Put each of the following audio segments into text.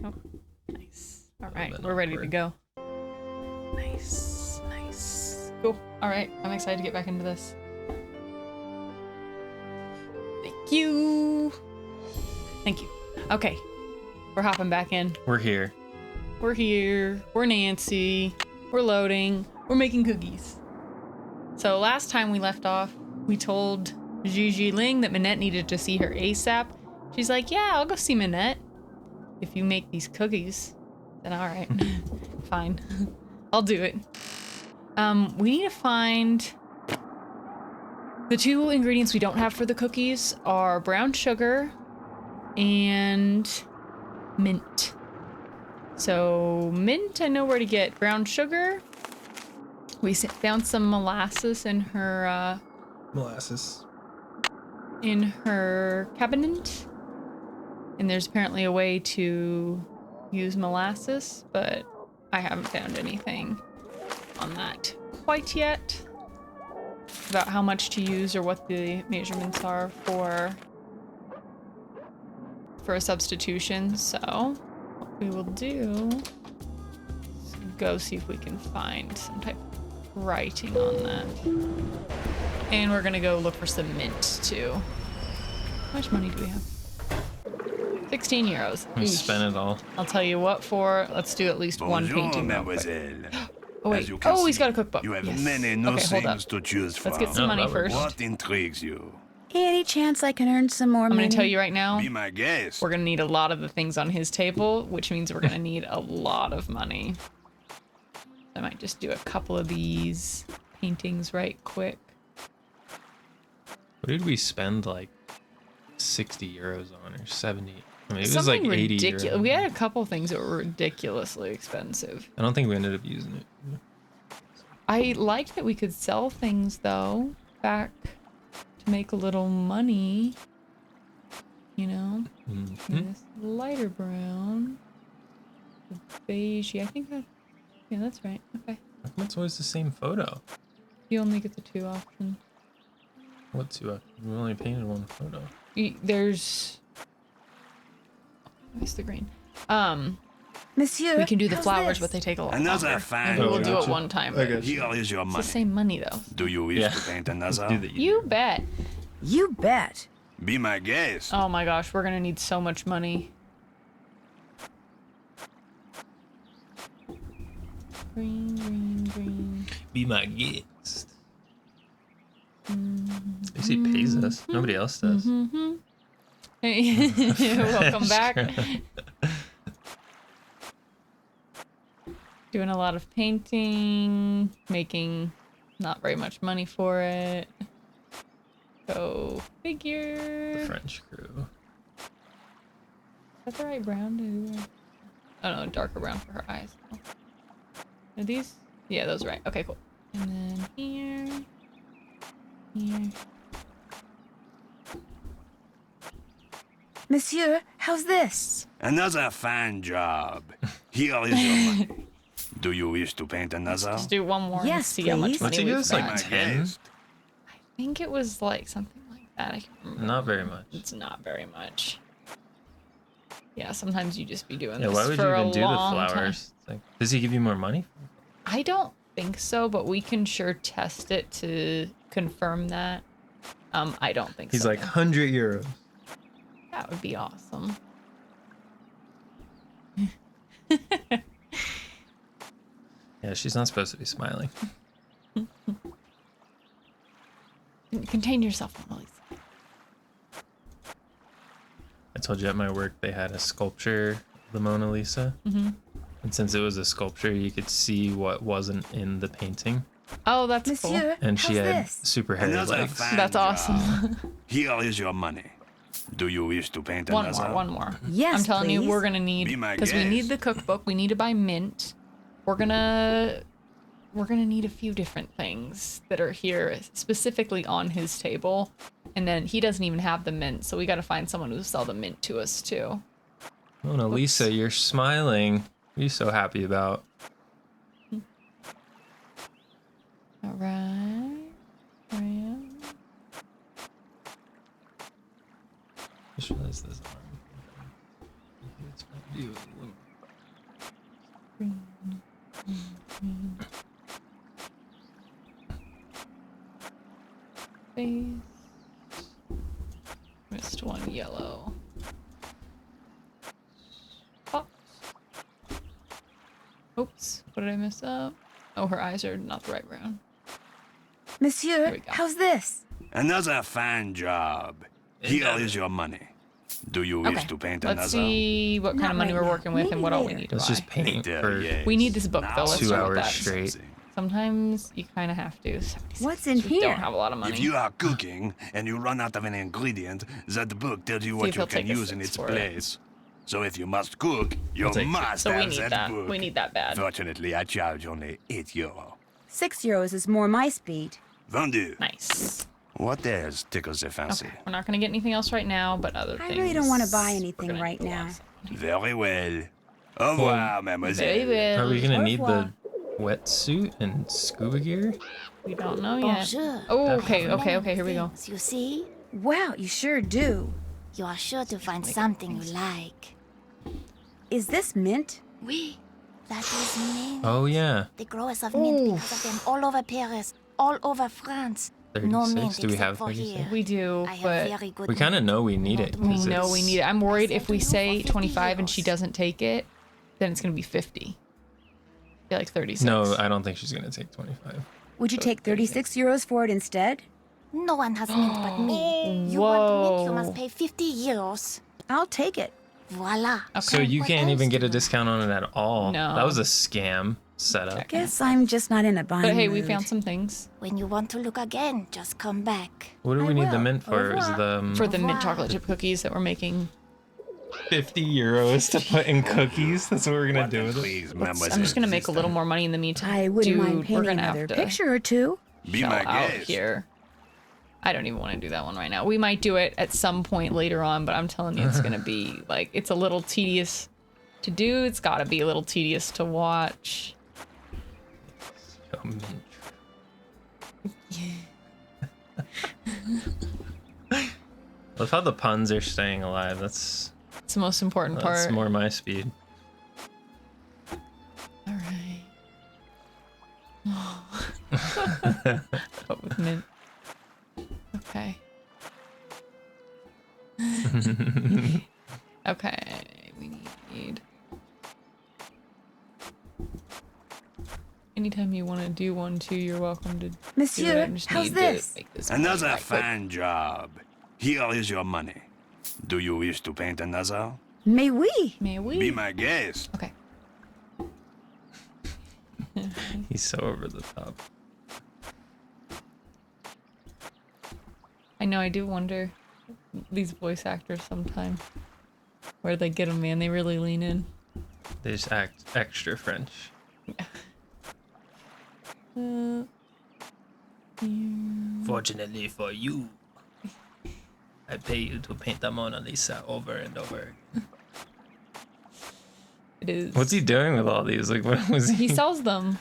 Oh, nice. All right, we're ready to go. Nice. Cool. All right, I'm excited to get back into this. Thank you. Okay, we're hopping back in. We're here. We're here. We're Nancy. We're loading. We're making cookies. So last time we left off, we told Gigi Ling that Minette needed to see her ASAP. She's like, yeah, I'll go see Minette. If you make these cookies, then all right. Fine. I'll do it. We need to find... The two ingredients we don't have for the cookies are brown sugar and mint. So mint, I know where to get. Brown sugar. We found some molasses in her cabinet. And there's apparently a way to use molasses, but I haven't found anything on that quite yet about how much to use or what the measurements are for a substitution. So what we will do is go see if we can find some type of writing on that. And we're gonna go look for some mint too. How much money do we have? 16 euros. We spent it all. I'll tell you what for. Let's do at least one painting real quick. Mademoiselle. Oh wait. Oh, he's got a cookbook. You have Yes. many new Okay, hold up. things to choose from. Let's get some money that would first. What intrigues you? Any chance I can earn some more I'm money? gonna tell you right now, Be my guest. we're gonna need a lot of the things on his table, which means we're gonna need a lot of money. I might just do a couple of these paintings right quick. What did we spend like 60 euros on or 70? I mean, it was Something like 80 ridiculous. euros. We had a couple things that were ridiculously expensive. I don't think we ended up using it. I liked that we could sell things though, back to make a little money. You know? Mhm. This lighter brown. The beige. I think that. Yeah, that's right. Okay. How come it's always the same photo? You only get the two options. What two? We only painted one photo. There's. Where's the green? Monsieur, We can do the how's flowers, this? but they take a lot Another longer. fine Maybe we'll do it gotcha. one time. I but got you. Here is your It's the money. same money though. Do you wish Yeah. to paint Let's another? do the You bet. You bet. Be my guest. Oh my gosh, we're gonna need so much money. Green. Be my guest. At least he pays us. Nobody else does. Hey, welcome back. Doing a lot of painting, making not very much money for it. Go figure. The French crew. Is that the right brown to do? Oh no, darker brown for her eyes. Are these? Yeah, those are right. Okay, cool. And then here. Monsieur, how's this? Another fine job. Here is your money. Do you wish to paint another? Just do one more and Yes, see how much please. What's money he we give us, like, spent. My 10? guest. I think it was like something like that. I can't remember. Not very much. It's not very much. Yeah, sometimes you just be doing Yeah, this why would for you even a do the long time. flowers? It's like, does he give you more money? I don't think so, but we can sure test it to confirm that. I don't think He's so. like 100 euros. That would be awesome. Yeah, she's not supposed to be smiling. Contain yourself, Annalise. I told you at my work they had a sculpture of the Mona Lisa. And since it was a sculpture, you could see what wasn't in the painting. Oh, that's cool. Monsieur, And she how's had this? super hairy Another legs. fine That's job. awesome. Here is your money. Do you wish to paint One another? more. Yes, I'm telling you, please. we're gonna need Be my because we need guest. the cookbook. We need to buy mint. We're gonna need a few different things that are here specifically on his table, and then he doesn't even have the mint, so we got to find someone who will sell the mint to us too. Mona Lisa, you're smiling. What are you so happy about? All right. Just realized this arm. It's you a little Green, green. Face. Missed one yellow. Pops. Oops, what did I mess up? Oh, her eyes are not the right brown. There Monsieur, we go. how's this? Another fine job. Here is your money. Do you wish Okay, to paint let's another? see what kind Not of money right we're now. working with and Maybe what all we later. need to Let's buy. just paint Later, for yes. We need this book, Now though. Let's 2 start with hours that. straight. Sometimes you kind of have to. 76. What's in We here? don't have a lot of money. If you are cooking and you run out of an ingredient, that book tells you See what if you he'll can take us use in its for it. place. So if you must cook, you take it. must So we have need that that. book. We need that bad. Fortunately, I charge only €8. 6 euros is more my speed. Vendu. Nice. What else tickles the fancy? Okay, we're not gonna get anything else right now, but other I things. really don't want to buy we're anything gonna right need a lot now. of stuff. Very well. Au revoir, mademoiselle. Very well. Are we gonna Au need the revoir. wetsuit and scuba gear? We don't know yet. Bonjour. Oh, okay. Here we go. Things, you see? Wow, you sure do. You are sure to find something you like. Is this mint? Oui, that is mint. Oh yeah, They grow us of mint because of them all over Paris, all over France. No 36. mint Do we except have for 36? here. We do, I have but very good we kind of mint. know we need it. we 'cause know we it's- need it. I'm worried if we I said say to you for 25 and 50 she euros. doesn't take it, then it's gonna be 50. Yeah, like 36. No, I don't think she's gonna take 25. Would you take 36 euros for it instead? No one has mint but me. You want mint, you Whoa. must pay 50 euros. I'll take it. Voila. So Okay. you What can't else even do get a you discount on it at all. No. That was a scam setup. Guess I'm just not in a buying But hey, we mood. found some things When you want to look again, just come back. What do I we need the will. mint Au for? Is revoir. the for the mint Wow. chocolate chip cookies that we're making. 50 euros to put in cookies? That's what we're gonna What do the with it. please, I'm mademoiselle. just gonna make a little more money in the meantime. I wouldn't Dude, mind we're painting gonna have another to picture or two. Be shell my out guest. here. I don't even want to do that one right now. We might do it at some point later on, but I'm telling you, it's gonna be like it's a little tedious to do. It's got to be a little tedious to watch. Oh, mint. Love how the puns are staying alive. That's It's the most important part. more my speed. All right. But with mint. Okay. Okay. We need. Anytime you want to do one too, you're welcome to. do it. I Monsieur, just how's need to this? make this Another right quick. fine job. Here is your money. Do you wish to paint another? May we? May we? Be my guest. Okay. He's so over the top. I know. I do wonder these voice actors sometimes where they get them, man. They really lean in. They just act extra French. Fortunately for you, I pay you to paint the Mona Lisa over and over. It is. What's he doing with all these? Like, what was He he? sells them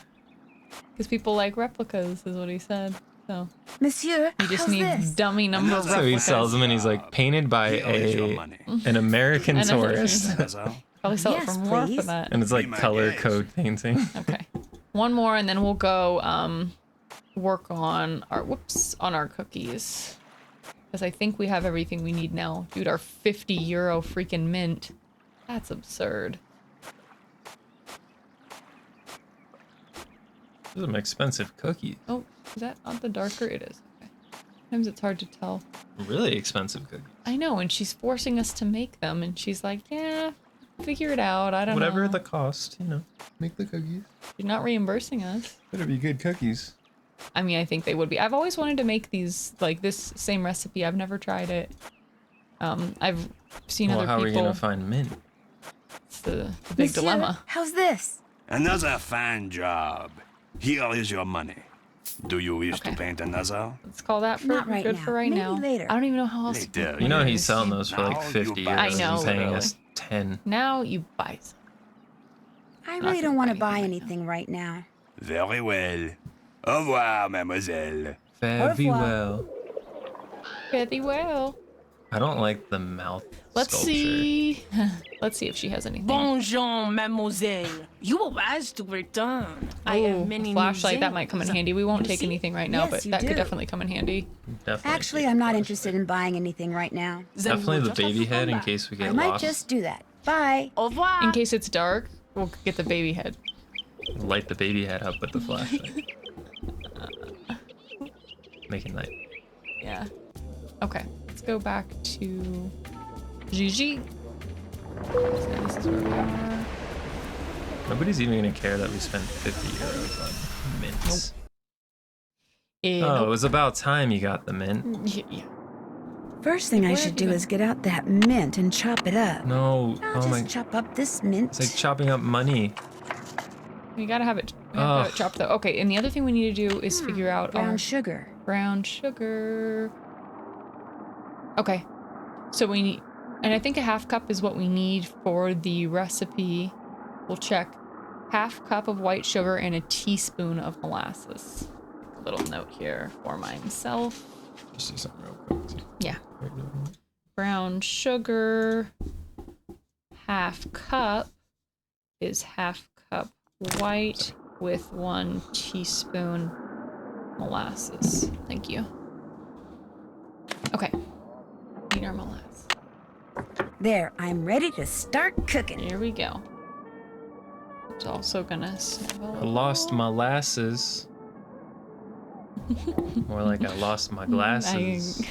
because people like replicas, is what he said. So Monsieur, he just how's needs this? dummy number of So So he replicas. sells them, and he's like painted by Here is your money. an American And a- tourist, Another? Probably sell it Yes, for more for please. that. and it's Be like my color guest. code painting. Okay. One more and then we'll go work on our cookies. Because I think we have everything we need now. Dude, our 50 euro freaking mint. That's absurd. Those are some expensive cookies. Oh, is that not the darker? It is. Okay. Sometimes it's hard to tell. Really expensive cookies. I know, and she's forcing us to make them, and she's like, yeah, figure it out. I don't know. Whatever the cost, make the cookies. You're not reimbursing us. Better be good cookies. I mean, I think they would be. I've always wanted to make these, like this same recipe. I've never tried it. I've seen Well, other how are we people. gonna find mint? It's the big Monsieur, dilemma. how's this? Another fine job. Here is your money. Do you wish Okay. to paint another? Let's call that for Not right good now. for right Maybe now. later. I don't even know how else. Later, You know yes. he's selling those for like Now you 50 buy euros. I know, He's paying literally. us 10. Now you buy some. I Not really don't want to gonna buy buy anything right now. anything right now. Very well. Au revoir, mademoiselle. Very revoir. well. Very well. I don't like the mouth Let's sculpture. see. Let's see if she has anything. Bonjour, mademoiselle. You are wise to return. I Ooh, have many flashlight, that might come in handy. We won't take see? anything right now, Yes, but you that do. could definitely come in handy. Definitely Actually, keep I'm not flashlight. interested in buying anything right now. Definitely the baby head in case we I get might lost. just do that. Bye. Au revoir. In case it's dark, we'll get the baby head. Light the baby head up with the flashlight. Make it night. Yeah. Okay, let's go back to Gigi. So this is where we are. Nobody's even gonna care that we spent 50 euros on mints. Oh, it was about time you got the mint. Yeah. First thing I Where should have you do is get out that mint and chop it up. No, I'll oh just my, chop up this mint. it's like chopping up money. We gotta have it. We have to have it chopped though. Okay, and the other thing we need to do is figure out Brown our sugar. brown sugar. Okay, so we need, and I think a half cup is what we need for the recipe. We'll check. Half cup of white sugar and a teaspoon of molasses. Little note here for myself. Just do something real quick. too. Yeah. Brown sugar, half cup is half cup white with 1 teaspoon molasses. Thank you. Okay. Need our molasses. There, I'm ready to start cooking. Here we go. It's also gonna smell. I lost molasses. More like I lost my glasses.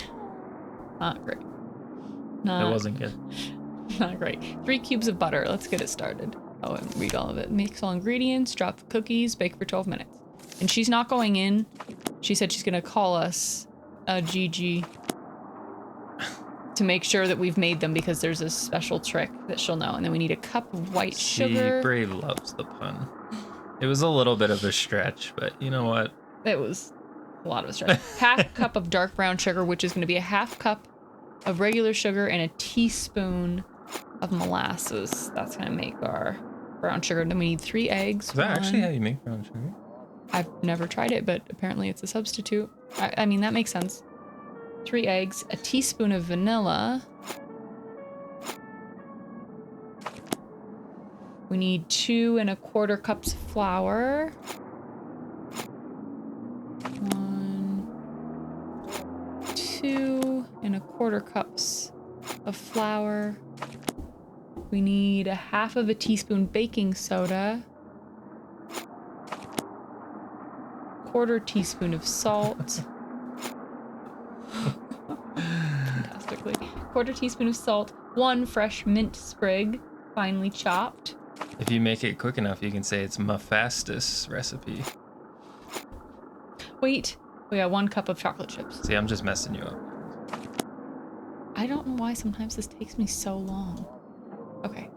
Not great. It Not, wasn't good. not great. 3 cubes of butter. Let's get it started. Oh, and read all of it. Mix all ingredients, drop the cookies, bake for 12 minutes. And she's not going in. She said she's gonna call us, Gigi, to make sure that we've made them because there's a special trick that she'll know. And then we need a cup of white sugar. Brave loves the pun. It was a little bit of a stretch, but you know what? It was a lot of a stretch. Half cup of dark brown sugar, which is going to be a half cup of regular sugar and a teaspoon of molasses. That's going to make our brown sugar. And then we need 3 eggs. Is that actually how One- you make brown sugar? I've never tried it, but apparently it's a substitute. I mean, that makes sense. 3 eggs, a teaspoon of vanilla. We need 2 1/4 cups of flour. 1, 2 1/4 cups of flour. We need a half of a teaspoon baking soda. 1/4 teaspoon of salt. Fantastically. 1/4 teaspoon of salt. 1 fresh mint sprig, finely chopped. If you make it quick enough, you can say it's my fastest recipe. Wait, we got 1 cup of chocolate chips. See, I'm just messing you up. I don't know why sometimes this takes me so long. Okay.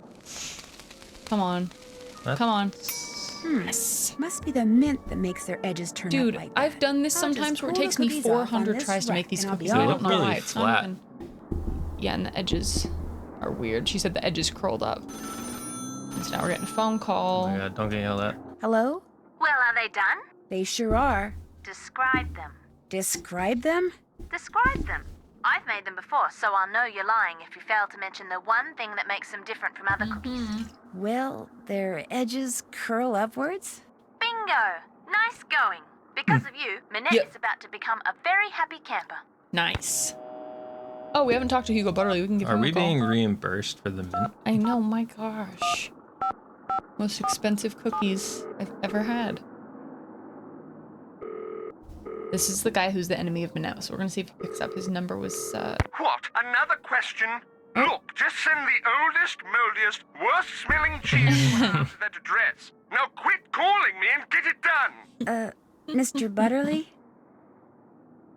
Come on. That's- Come on. Yes. Must be the mint that makes their edges turn Dude, up like that. I've done this I'll sometimes just where it pull the takes me cookies off on 400 this tries to rack make these and I'll be cookies. They I all look don't know really why. It's not flat. even... Yeah, and the edges are weird. She said the edges curled up. And so now we're getting a phone Oh call. my god, don't get yelled at. Hello? Well, are they done? They sure are. Describe them. Describe them? Describe them. I've made them before, so I'll know you're lying if you fail to mention the one thing that makes them different from other cookies. Well, their edges curl upwards? Bingo! Nice going. Because of you, Minette Yep. is about to become a very happy camper. Nice. Oh, we haven't talked to Hugo Butterly. We can give Are him we a call. being reimbursed for the mint? I know, my gosh. Most expensive cookies I've ever had. This is the guy who's the enemy of Minette, so we're gonna see if he picks up. His number was, What? Another question? Look, just send the oldest, moldiest, worst-smelling cheese to that address. Now quit calling me and get it done. Mr. Butterly?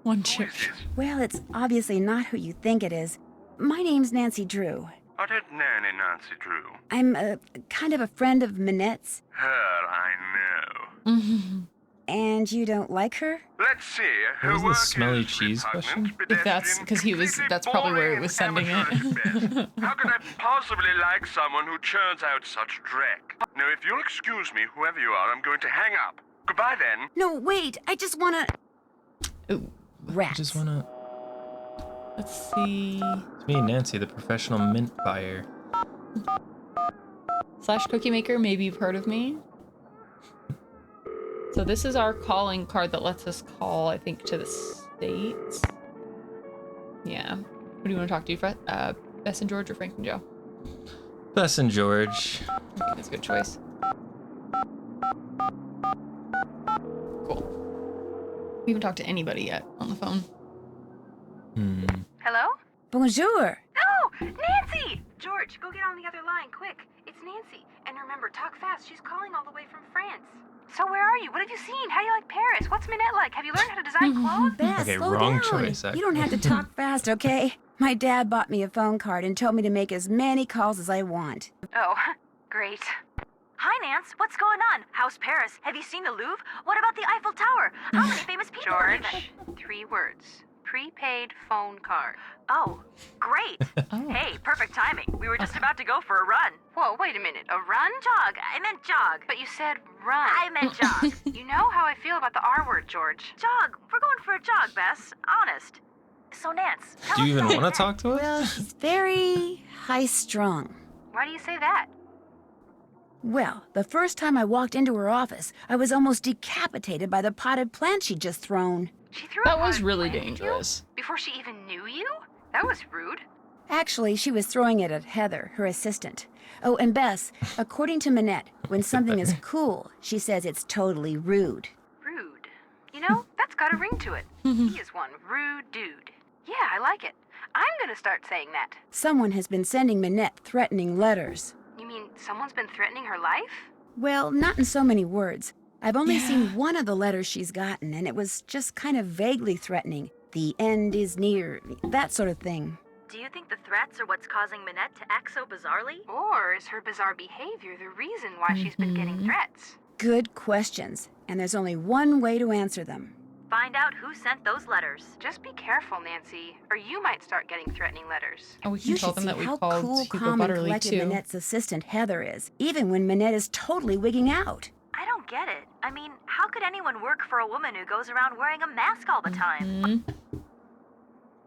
one chip. Well, it's obviously not who you think it is. My name's Nancy Drew. I don't know any Nancy Drew. I'm kind of a friend of Minette's. Her I know. And you don't like her? Let's see. Her What was the work smelly is cheese repugnant, question? If that's- pedestrian, 'cause he was- completely that's probably where it boring, was sending it. amateurish best. How could I possibly like someone who churns out such dreck? Now, if you'll excuse me, whoever you are, I'm going to hang up. Goodbye then. No, wait. I just wanna... Ooh. I Rats. just wanna... Let's see. It's me, Nancy, the professional mint buyer. Slash cookie maker, maybe you've heard of me. So this is our calling card that lets us call, I think, to the States. Yeah. Who do you want to talk to, Fred? Bess and George or Frank and Joe? Bess and George. Okay, that's a good choice. Cool. We haven't talked to anybody yet on the phone. Hello? Bonjour. Oh, Nancy! George, go get on the other line, quick. It's Nancy. And remember, talk fast. She's calling all the way from France. So where are you? What have you seen? How do you like Paris? What's Minette like? Have you learned how to design clothes? Bess, Okay, slow wrong down. choice, You don't have to talk fast, okay? My dad bought me a phone card and told me to make as many calls as I want. Oh, great. Hi, Nance. What's going on? How's Paris? Have you seen the Louvre? What about the Eiffel Tower? How many famous people live there? George, 3 words. Prepaid phone card. Oh, great. Oh. Hey, perfect timing. We were just about to go for a run. Whoa, wait a minute. A run? Jog. I meant jog. But you said run. I meant jog. You know how I feel about the R word, George. Jog. We're going for a jog, Bess. Honest. So, Nance, tell Do you us even about want to Minette. talk to us? Well, she's very high-strung. Why do you say that? Well, the first time I walked into her office, I was almost decapitated by the potted plant she'd just thrown. She threw That a was potted really plant at you? dangerous. Before she even knew you? That was rude. Actually, she was throwing it at Heather, her assistant. Oh, and Bess, according to Minette, when something is cool, she says it's totally rude. Rude. You know, that's got a ring to it. He is one rude dude. Yeah, I like it. I'm gonna start saying that. Someone has been sending Minette threatening letters. You mean someone's been threatening her life? Well, not in so many words. I've only seen one of the letters she's gotten, and it was just kind of vaguely threatening. The end is near, that sort of thing. Do you think the threats are what's causing Minette to act so bizarrely? Or is her bizarre behavior the reason why she's been getting threats? Good questions, and there's only one way to answer them. Find out who sent those letters. Just be careful, Nancy, or you might start getting threatening letters. Oh, we can You tell should them see that we how called cool, Hugo calm, and Butterly collected too. Minette's assistant Heather is, even when Minette is totally wigging out. I don't get it. I mean, how could anyone work for a woman who goes around wearing a mask all the time?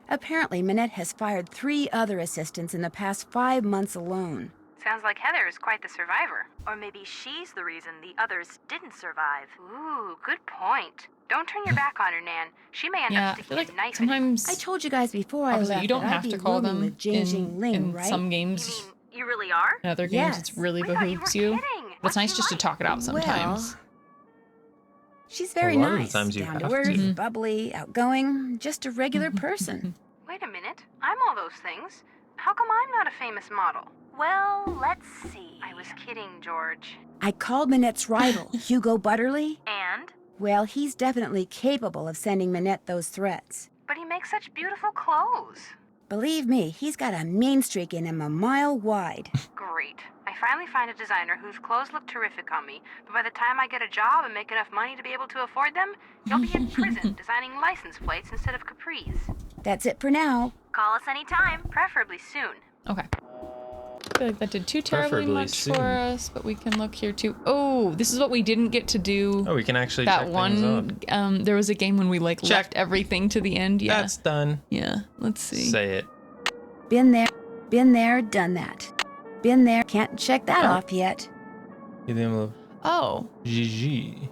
Apparently, Minette has fired 3 other assistants in the past 5 months alone. Sounds like Heather is quite the survivor. Or maybe she's the reason the others didn't survive. Ooh, good point. Don't turn your back on her, Nan. She may end Yeah, up I sticking feel a like knife in you. sometimes I told you guys before I obviously left you don't that have I'd to be call rooming them with Jing Jing Ling, in right? some You games. mean, you really are? In other games, Yes. it's really We thought you behooves were you. kidding. But it's What's nice she just to like? talk it out sometimes. Well, she's very A lot of the nice, times you down to have earth, to. bubbly, outgoing, just a regular person. Wait a minute. I'm all those things. How come I'm not a famous model? Well, let's see. I was kidding, George. I called Minette's rival, Hugo Butterly. And? Well, he's definitely capable of sending Minette those threats. But he makes such beautiful clothes. Believe me, he's got a mean streak in him a mile wide. Great. I finally find a designer whose clothes look terrific on me, but by the time I get a job and make enough money to be able to afford them, you'll be in prison designing license plates instead of capris. That's it for now. Call us anytime. Preferably soon. Okay. I feel like that did too terribly Preferably much soon. for us, but we can look here too. Oh, this is what we didn't get to do. Oh, we can actually that check things one. off. There was a game when we like Check. left everything to the end. Yeah. That's done. Yeah. Let's see. Say it. Been there, done that. Been there, can't check that off yet. Give them a Oh. GG.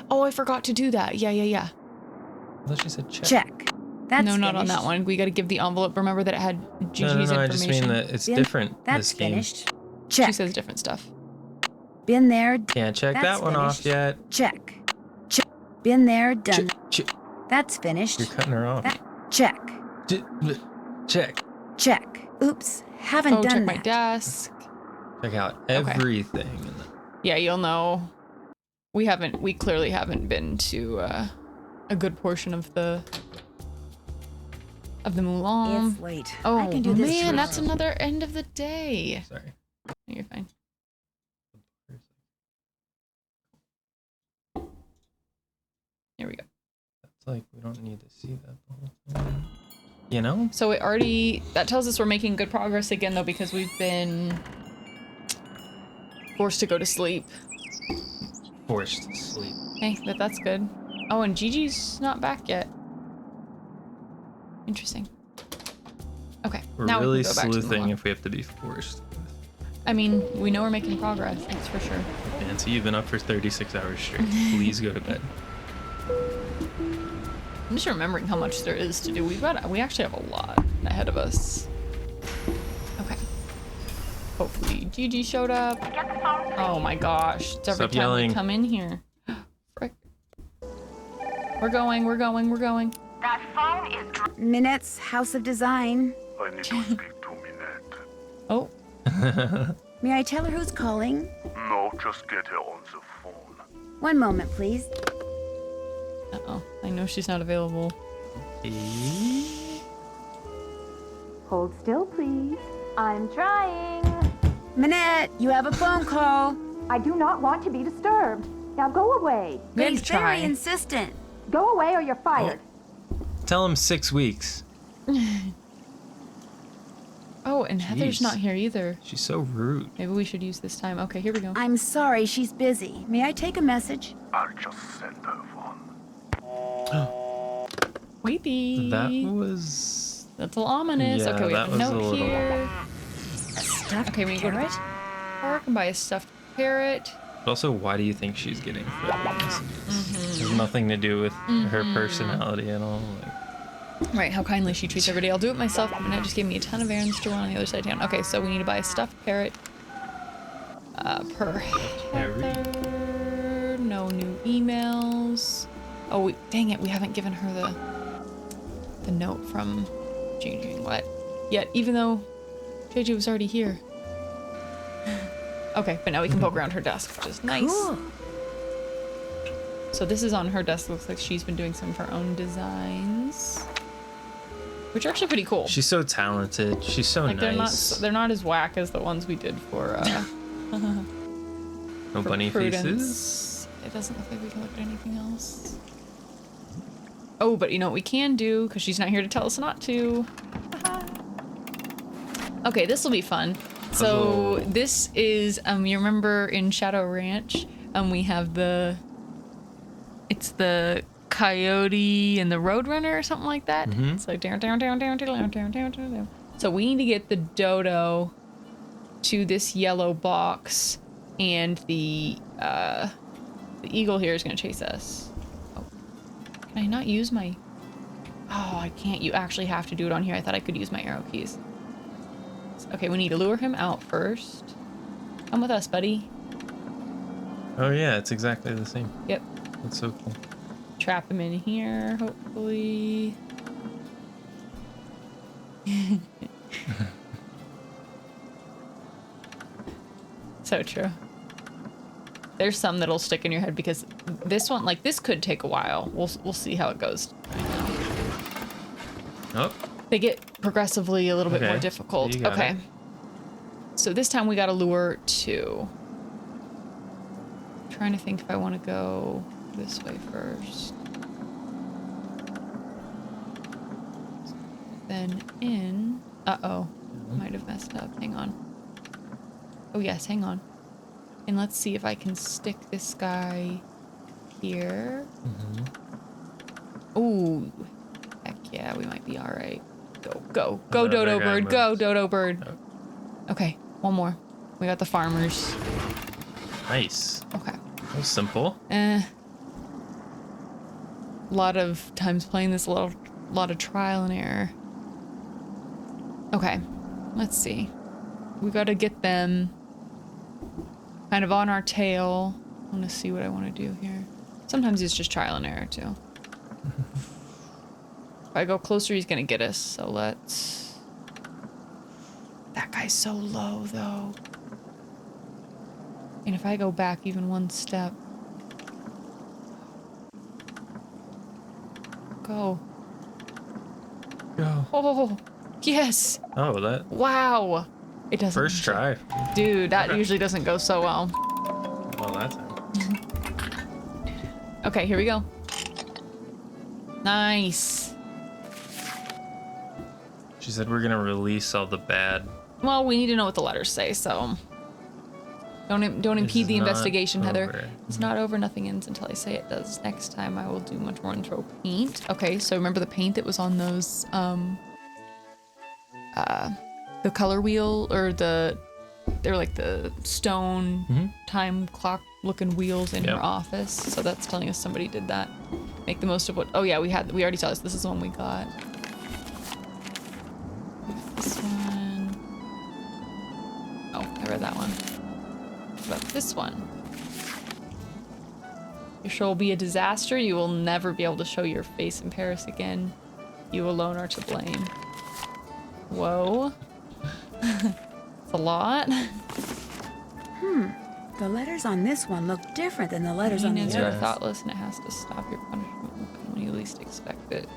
Oh, I forgot to do that. Yeah. I thought she said check. Check. That's No, not on finished. that one. We got to give the envelope. Remember that it had Gigi's No, information. I just mean that it's Been- different That's this game. finished. Check. She says different stuff. Been there, Can't check That's that one off finished. yet. check. Check. Been there, done. That's You're finished. cutting her off. Check. Check. Check. Oops, haven't Oh, done check that. my desk. Check out everything. in the- Yeah, you'll know. We clearly haven't been to a good portion of the Mulan. It's late. Oh I can do this man, tomorrow. that's another end of the day. Sorry. No, you're fine. Here we go. It's like we don't need to see that the whole thing. You know? So that tells us we're making good progress again though, because we've been forced to go to sleep. Forced to sleep. Okay, that's good. Oh, and Gigi's not back yet. Interesting. Okay. We're now really we can go back to the sleuthing mall. if we have to be forced. I mean, we know we're making progress. That's for sure. Nancy, you've been up for 36 hours straight. Please go to bed. I'm just remembering how much there is to do. We actually have a lot ahead of us. Okay. Hopefully Gigi showed up. Oh my gosh. It's every Stop time yelling. we come in here. Frick. We're going. That phone is Minette's House of Design. I need to speak to Minette. Oh. May I tell her who's calling? No, just get her on the phone. One moment, please. Uh-oh. I know she's not available. Hold still, please. I'm trying. Minette, you have a phone call. I do not want to be disturbed. Now go away. Good He's try. very insistent. Go away or you're fired. Tell him 6 weeks. Oh, and Heather's Jeez. not here either. She's so rude. Maybe we should use this time. Okay, here we go. I'm sorry, she's busy. May I take a message? I'll just send her one. Weepy. That was... That's a little ominous. Yeah, okay, we that have a was a note little- here. A stuffed Okay, we can go to parrot? the park and buy a stuffed parrot. But also, why do you think she's getting threatened messages? It has nothing to do with her personality at all. Like, Right, how kindly she treats everybody. I'll do it myself. Minette just gave me a ton of errands to run on the other side of town. Okay, so we need to buy a stuffed parrot. Per Heather. No new emails. Oh, dang it, we haven't given her the note from Gigi what yet, even though JJ was already here. Okay, but now we can poke around her desk, which is nice. Cool. So this is on her desk. Looks like she's been doing some of her own designs, which are actually pretty cool. she's so talented. She's so Like nice. they're not as whack as the ones we did for No for bunny Prudence. faces. It doesn't look like we can look at anything else. Oh, but you know what we can do, because she's not here to tell us not to. Okay, this will be fun. So this is you remember in Shadow Ranch, we have it's the coyote and the roadrunner or something like that. It's like down. So we need to get the dodo to this yellow box, and the eagle here is gonna chase us. Oh. Can I not use my... Oh, I can't. You actually have to do it on here. I thought I could use my arrow keys. Okay, we need to lure him out first. Come with us, buddy. Oh yeah, it's exactly the same. Yep. That's so cool. Trap him in here, hopefully. So true. There's some that'll stick in your head because this one, like this could take a while. We'll see how it goes. Oh, They get progressively a little bit more Okay, difficult. you got Okay. it. So this time we got to lure 2. Trying to think if I want to go this way first. Then in. Uh-oh. Might have messed up. Hang on. Oh, yes. Hang on. And let's see if I can stick this guy here. Ooh. Heck yeah, we might be all right. Go. Go, The Dodo other guy Bird. Go, moves. Dodo Bird. Okay, one more. We got the farmers. nice. Okay. That was simple. A lot of times playing this, a lot of trial and error. Okay, let's see. We gotta get them kind of on our tail. I want to see what I want to do here. Sometimes it's just trial and error too. If I go closer, he's gonna get us. So let's... That guy's so low though. And if I go back even one step... Go. Go. Oh, yes. Oh, that Wow. It doesn't. first try. Dude, that usually doesn't go so well. Well, that time. Okay, here we go. Nice. She said we're gonna release all the bad. Well, we need to know what the letters say, so don't impede It's the not investigation, Heather. over. It's not over. Nothing ends until I say it does. Next time I will do much more and throw paint. Okay, so remember the paint that was on those the color wheel, or they're like the stone time clock looking wheels in her office. So that's telling us somebody did that. Make the most of what. Oh yeah, we already saw this. This is the one we got. This one. Oh, I read that one. What about this one? Your show will be a disaster. You will never be able to show your face in Paris again. You alone are to blame. Whoa. It's a lot. The letters on this one look different than the letters on the Meanings other. are thoughtless, and it has to stop. Your punishment will come when you least expect it.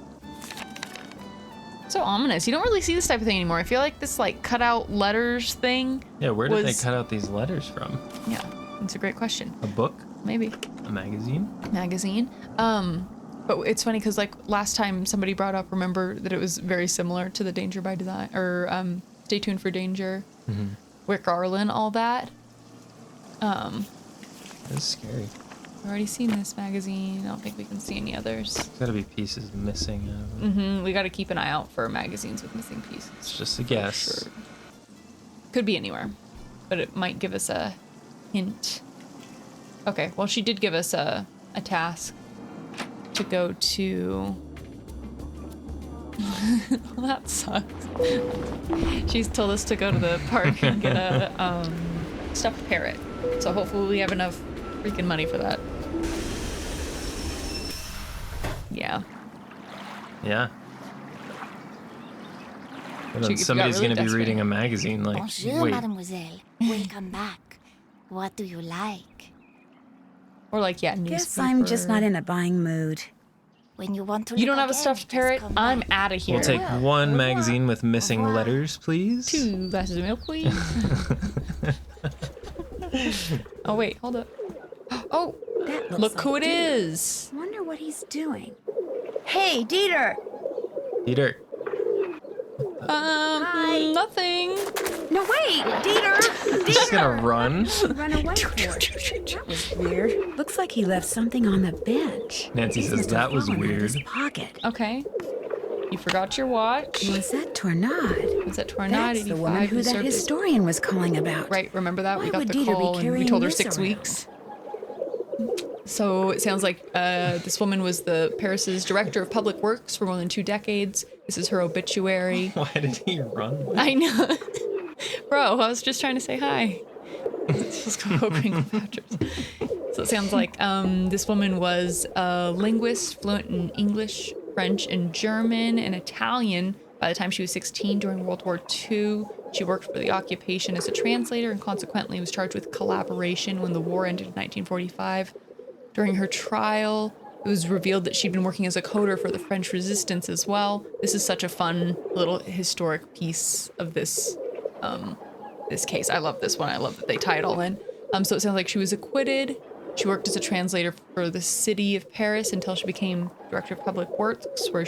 So ominous. You don't really see this type of thing anymore. I feel like this like cutout letters thing. Yeah, where did they cut out these letters from? Yeah, that's a great question. A book? Maybe. A magazine? Magazine. But it's funny because like last time somebody brought up, remember that it was very similar to the Danger by Design, or Stay Tuned for Danger, Rick Garland, all that. That's scary. I've already seen this magazine. I don't think we can see any others. There's gotta be pieces missing out of it. We got to keep an eye out for magazines with missing pieces. It's just a guess. Sure. Could be anywhere, but it might give us a hint. Okay, well, she did give us a task to go to. Well, that sucks. She's told us to go to the park and get a stuffed parrot. So hopefully we have enough freaking money for that. Yeah. Yeah. And She- then if you somebody's got really gonna be desperate. reading a magazine like, Bonjour, wait, mademoiselle. Welcome back. What do you like? Or like, yeah, newspaper. Guess I'm just not in a buying mood. When you want to You look don't have a again, stuffed just parrot? come I'm back. out of here. we'll take one magazine with missing letters, please. 2 glasses of milk, please. Oh, wait, hold up. Oh, That looks look like who it Dieter. is. Wonder what he's doing. Hey, Dieter! Peter. Hi. Nothing. No, wait! Dieter! He's gonna run. Run away for it. That was weird. Looks like he left something on the bench. Nancy He says must have that was fallen out of his weird. pocket. Okay. You forgot your watch. Was that Tornade? Was that Tornado That's the woman 85 who that served as- historian was calling about. Right, remember that? Why We got would the Dieter be call and we carrying told her this 6 around? weeks. So it sounds like this woman was the Paris's director of public works for more than 2 decades. This is her obituary. Why did he run? I know. Bro, I was just trying to say hi. Just hoping So it sounds like this woman was a linguist, fluent in English, French, and German, and Italian by the time she was 16 during World War II. She worked for the occupation as a translator and consequently was charged with collaboration when the war ended in 1945. During her trial, it was revealed that she'd been working as a coder for the French resistance as well. This is such a fun little historic piece of this this case. I love this one. I love that they tie it all in. So it sounds like she was acquitted. She worked as a translator for the city of Paris until she became director of public works, where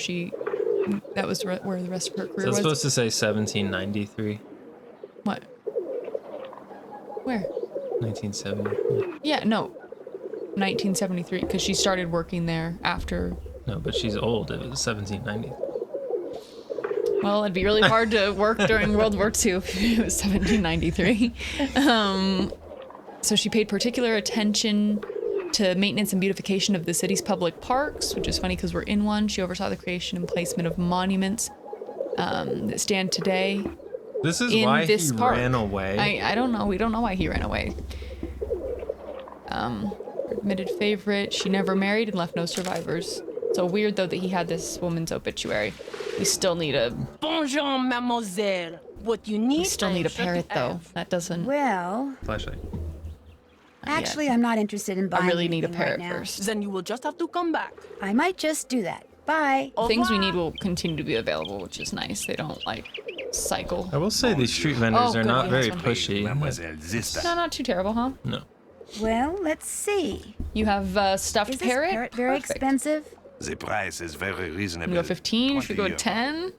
that was where the rest of her career So it's was. supposed to say 1793, What? Where? 1970. Yeah, no. 1973, because she started working there after. No, but she's old. It was 1790. Well, it'd be really hard to work during World War II if it was 1793. So she paid particular attention to maintenance and beautification of the city's public parks, which is funny because we're in one. She oversaw the creation and placement of monuments that stand today. This is In why this he park. ran away. I don't know. We don't know why he ran away. Her admitted favorite. She never married and left no survivors. So weird though that he had this woman's obituary. We still need a Bonjour, mademoiselle. What you need? we still need a I'm sure to parrot though. have. That doesn't. Well, Flashlight. actually, I'm not interested in buying I really need a anything right parrot now. first. Then you will just have to come back. I might just do that. Bye. Au Things we revoir. need will continue to be available, which is nice. They don't like cycle. I will say these street vendors Oh, are good, not yeah, very this one. pushy. Mademoiselle, this No, time. not too terrible, huh? No. Well, let's see. You have stuffed Is this parrot. parrot very Perfect. expensive? The price is very You reasonable. go 15. Should we go 20 10?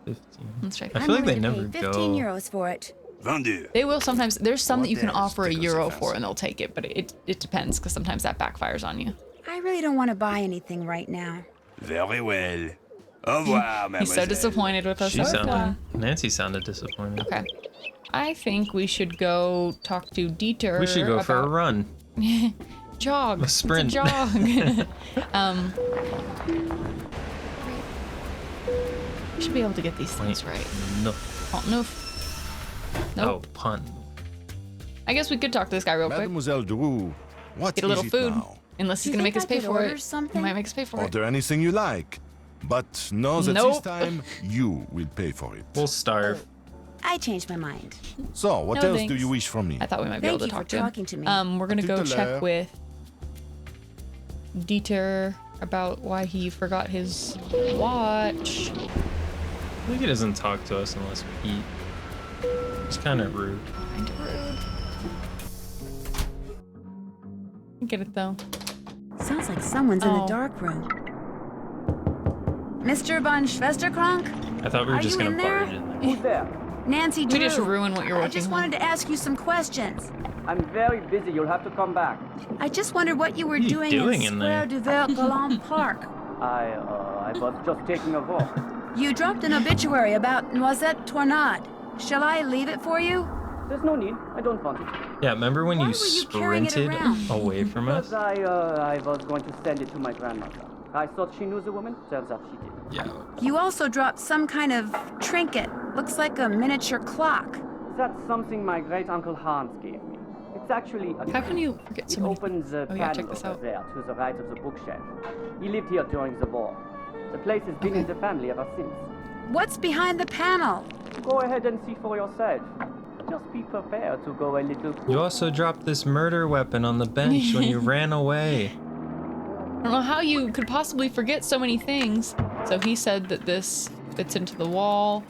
15. Let's try. I I'm feel like they willing to never pay go. 15 euros for it. Vendu. They will sometimes. There's some that you can What else? offer a Tickles euro the for, fancy. and they'll take it, but it depends because sometimes that backfires on you. I really don't want to buy anything right now. Very well. Au revoir, He's mademoiselle. so disappointed with us. Nancy sounded disappointed. Okay. I think we should go talk to Dieter. We should go for a about- run. Jog. A sprint. It's a jog. We should be able to get these things right. No. Pont Neuf. Nope. Oh, pun. I guess we could talk to this guy real quick. Mademoiselle Drew, what Get a little is it food. now? Unless he's You gonna make think us I pay could for order it. something? He might make us pay for it. Order anything you like. But know that Nope. this time, you will pay for it. We'll starve. I changed my mind. So, what No, else do thanks. you wish from me? I thought we might be Thank able to you for talk to him. talking to me. We're gonna Tout go à check l'heure. with Dieter about why he forgot his watch. I think he doesn't talk to us unless we eat. It's kind of rude. Kinda rude. I get it though. Sounds like someone's in the Oh. dark room. Mr. von Schwesterkrank? I thought we were Are just you gonna in there? barge in there. Nancy Drew. We just ruin what you're I working just on. wanted to ask you some questions. I'm very busy. You'll have to come back. I just wondered what you were What are you doing, doing in in there? Square du Vert Galant Park. I was just taking a walk. You dropped an obituary about Noisette Tornade. Shall I leave it for you? There's no need. I don't want it. Yeah, remember when Why you were you carrying it sprinted around? away from us? Because I was going to send it to my grandmother. I thought she knew the woman. Turns out she did. Yeah. You also dropped some kind of trinket. Looks like a miniature clock. That's something my great uncle Hans gave me. It's actually a How can you forget It so many? opens the Oh yeah, check panel this over out. there to the right of the bookshelf. He lived here during the war. The place has been in the family ever since. What's behind the panel? Go ahead and see for yourself. Just be prepared to go a little. You also dropped this murder weapon on the bench when you ran away. I don't know how you could possibly forget so many things. So he said that this fits into the wall.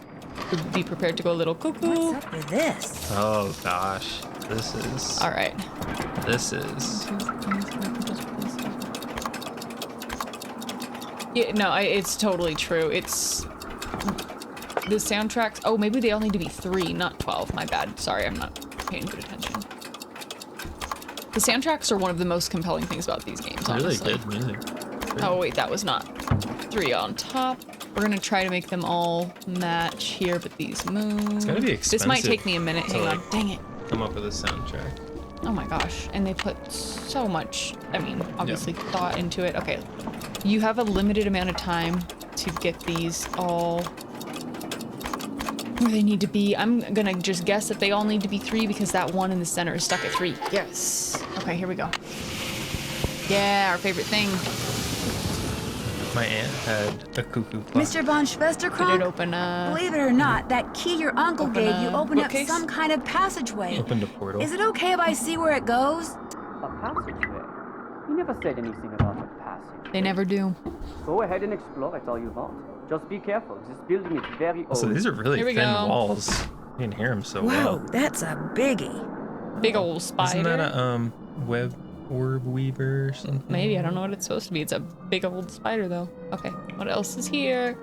Be prepared to go a little cuckoo. What's up with this? Oh gosh. This is. All right. This is. Yeah, no, it's totally true. It's the soundtracks. Oh, maybe they all need to be 3, not 12. My bad. Sorry, I'm not paying good attention. The soundtracks are one of the most compelling things about these games, Really honestly. good music. Oh wait, that was not 3 on top. We're gonna try to make them all match here, but these move. It's gonna be This might expensive take me a minute. to, Hang on. like, Dang it. Come up with a soundtrack. Oh my gosh. And they put so much, I mean, obviously thought into it. Okay. You have a limited amount of time to get these all where they need to be. I'm gonna just guess that they all need to be 3 because that one in the center is stuck at 3. Yes. Okay, here we go. Yeah, our favorite thing. My aunt had a cuckoo clock. Mr. von Did it Schwesterkrank? open Believe it or not, that key your uncle Open gave you a opened up bookcase? some kind of passageway. Opened a portal. Is it okay if I see where it goes? A passageway. He never said anything about a passage. They never do. Go ahead and explore it all you want. Just be careful. This building is very old. So these are really Here we thin go. walls. You can hear them so Whoa, well. that's a biggie. Big old spider. Isn't that a web orb weaver or something? Maybe, I don't know what it's supposed to be. It's a big old spider though. Okay, what else is here?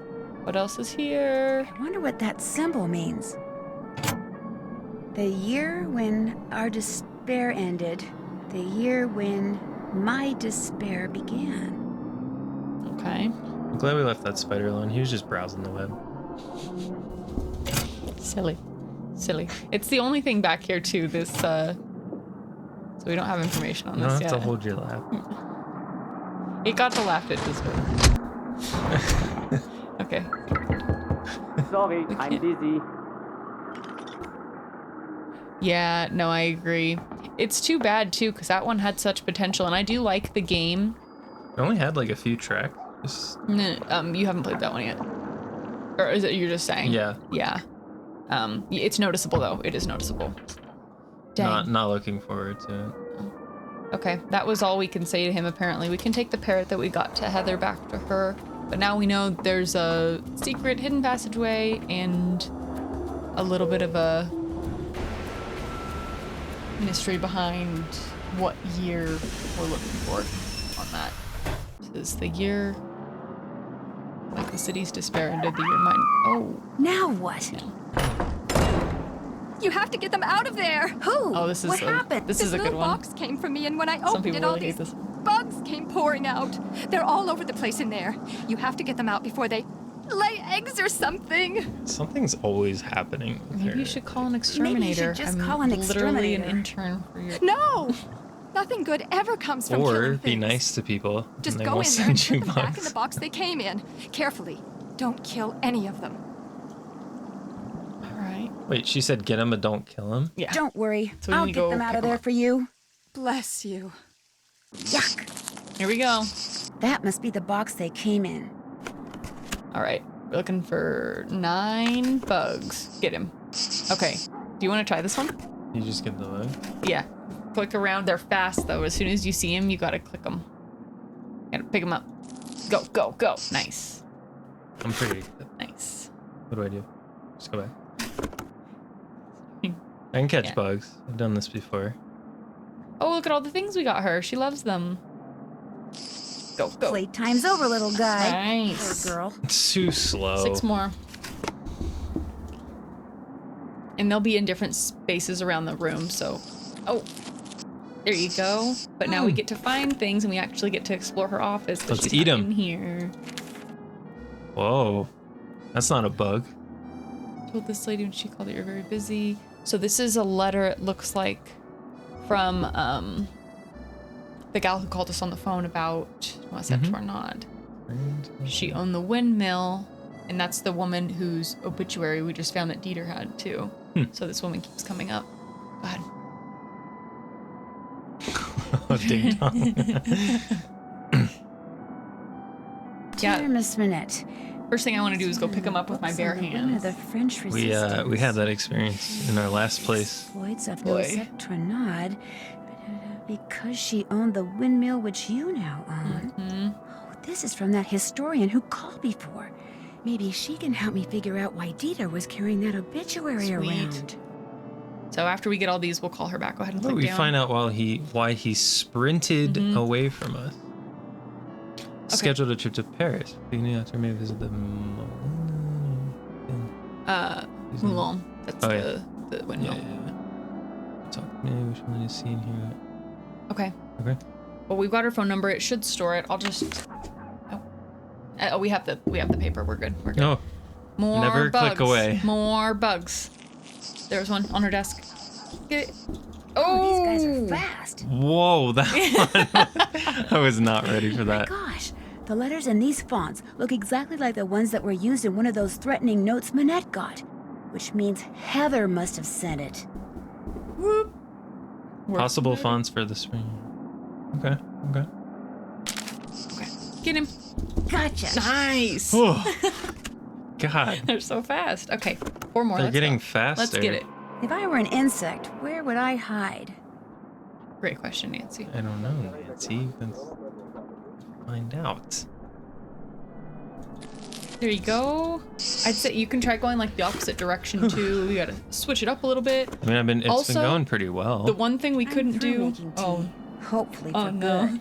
What else is here? I wonder what that symbol means. The year when our despair ended. The year when my despair began. Okay. I'm glad we left that spider alone. He was just browsing the web. Silly. Silly. It's the only thing back here too, this so we don't have information on You don't this have yet. to hold your laugh. It got the laugh it deserved. Okay. Sorry, We I'm can't- busy. Yeah, no, I agree. It's too bad too, because that one had such potential, and I do like the game. It only had like a few tracks. You haven't played that one yet. Or is it you're just saying? Yeah. Yeah. It's noticeable though. It is noticeable. Dang. Not looking forward to it. Okay, that was all we can say to him apparently. We can take the parrot that we got to Heather back to her, but now we know there's a secret hidden passageway and a little bit of a mystery behind what year we're looking for on that. This is the year, like the city's despair ended, the year mine. Oh, Now what? You have to get them out of there. Who? Oh, this is what a- happened? this is a good little one. box came from me, and when I Some opened people it, all really hate these this. bugs came pouring out. They're all over the place in there. You have to get them out before they lay eggs or something. Something's always happening with her. Maybe you should call an exterminator. just I'm call an literally an exterminator. intern for your. No! Nothing good ever comes from Or killing be things. nice to people. Just and they go won't in there and send put you them back in the bugs. box they came in. Carefully. Don't kill any of them. All right. Wait, she said get him, but don't kill him? Yeah. Don't worry. So we I'll need get to go them out pick of 'em there up. for you. Bless you. Yuck. Here we go. That must be the box they came in. All right. We're looking for 9 bugs. Get him. Okay. Do you want to try this one? You just get the bug? Yeah. Click around. They're fast though. As soon as you see him, you gotta click them. Gotta pick him up. Go, go, go. Nice. I'm pretty good. Nice. What do I do? Just go back. I can catch Yeah. bugs. I've done this before. Oh, look at all the things we got her. She loves them. Go, go. Playtime's over, little guy. Nice. Poor girl. It's too slow. 6 more. And they'll be in different spaces around the room, so... Oh. There you go. But now we get to find things, and we actually get to explore her office. But Let's she's eat not 'em. in here. Whoa. That's not a bug. Told this lady when she called that you're very busy. So this is a letter, it looks like, from the gal who called us on the phone about Tornad. She owned the windmill, and that's the woman whose obituary we just found that Dieter had too. So this woman keeps coming up. Go ahead. Oh, ding dong. Dear Miss Minette, First thing I want to do is go pick him up with my bare One of hands. the French We had that experience in our last place. exploits of Boy. Nosette Tornade because she owned the windmill which you now own. Oh, this is from that historian who called before. Maybe she can help me figure out why Dieter was carrying that obituary Sweet. around. So after we get all these, we'll call her back. Go ahead and Oh, click we down. find out why he sprinted away from us. Scheduled a trip to Paris. Beginning after may visit the Moulin. That's Oh, yeah. the windmill. Talk maybe which one is seen here. Okay. Okay. Well, we've got her phone number. It should store it. I'll just. Oh, we have the paper. We're good. We're good. No. More Never bugs. click away. More bugs. There's one on her desk. Get it. Oh, these guys are fast. Whoa, that one. I was not ready for that. Gosh, the letters in these fonts look exactly like the ones that were used in one of those threatening notes Minette got, which means Heather must have sent it. Whoop. Possible fonts for the spring. Okay. Okay. Okay. Get him. Gotcha. Nice. Oh, God. They're so fast. Okay. 4 more. They're Let's getting go. faster. Let's get it. If I were an insect, where would I hide? Great question, Nancy. I don't know, Nancy. Let's find out. There you go. I'd say you can try going like the opposite direction too. You gotta switch it up a little bit. I mean, it's Also, been going pretty well. The one thing we I'm couldn't through do. making tea. Oh. Hopefully for Oh no. good.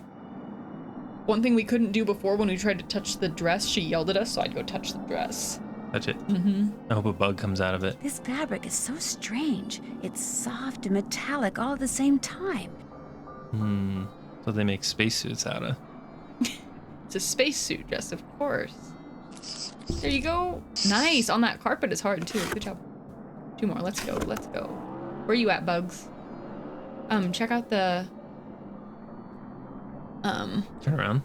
One thing we couldn't do before when we tried to touch the dress, she yelled at us, so I'd go touch the dress. Touch it. Mm-hmm. I hope a bug comes out of it. This fabric is so strange. It's soft and metallic all at the same time. So they make spacesuits out of. It's a spacesuit dress, of course. There you go. Nice. On that carpet is hard too. Good job. 2 more. Let's go. Let's go. Where are you at, Bugs? Check out the Turn around.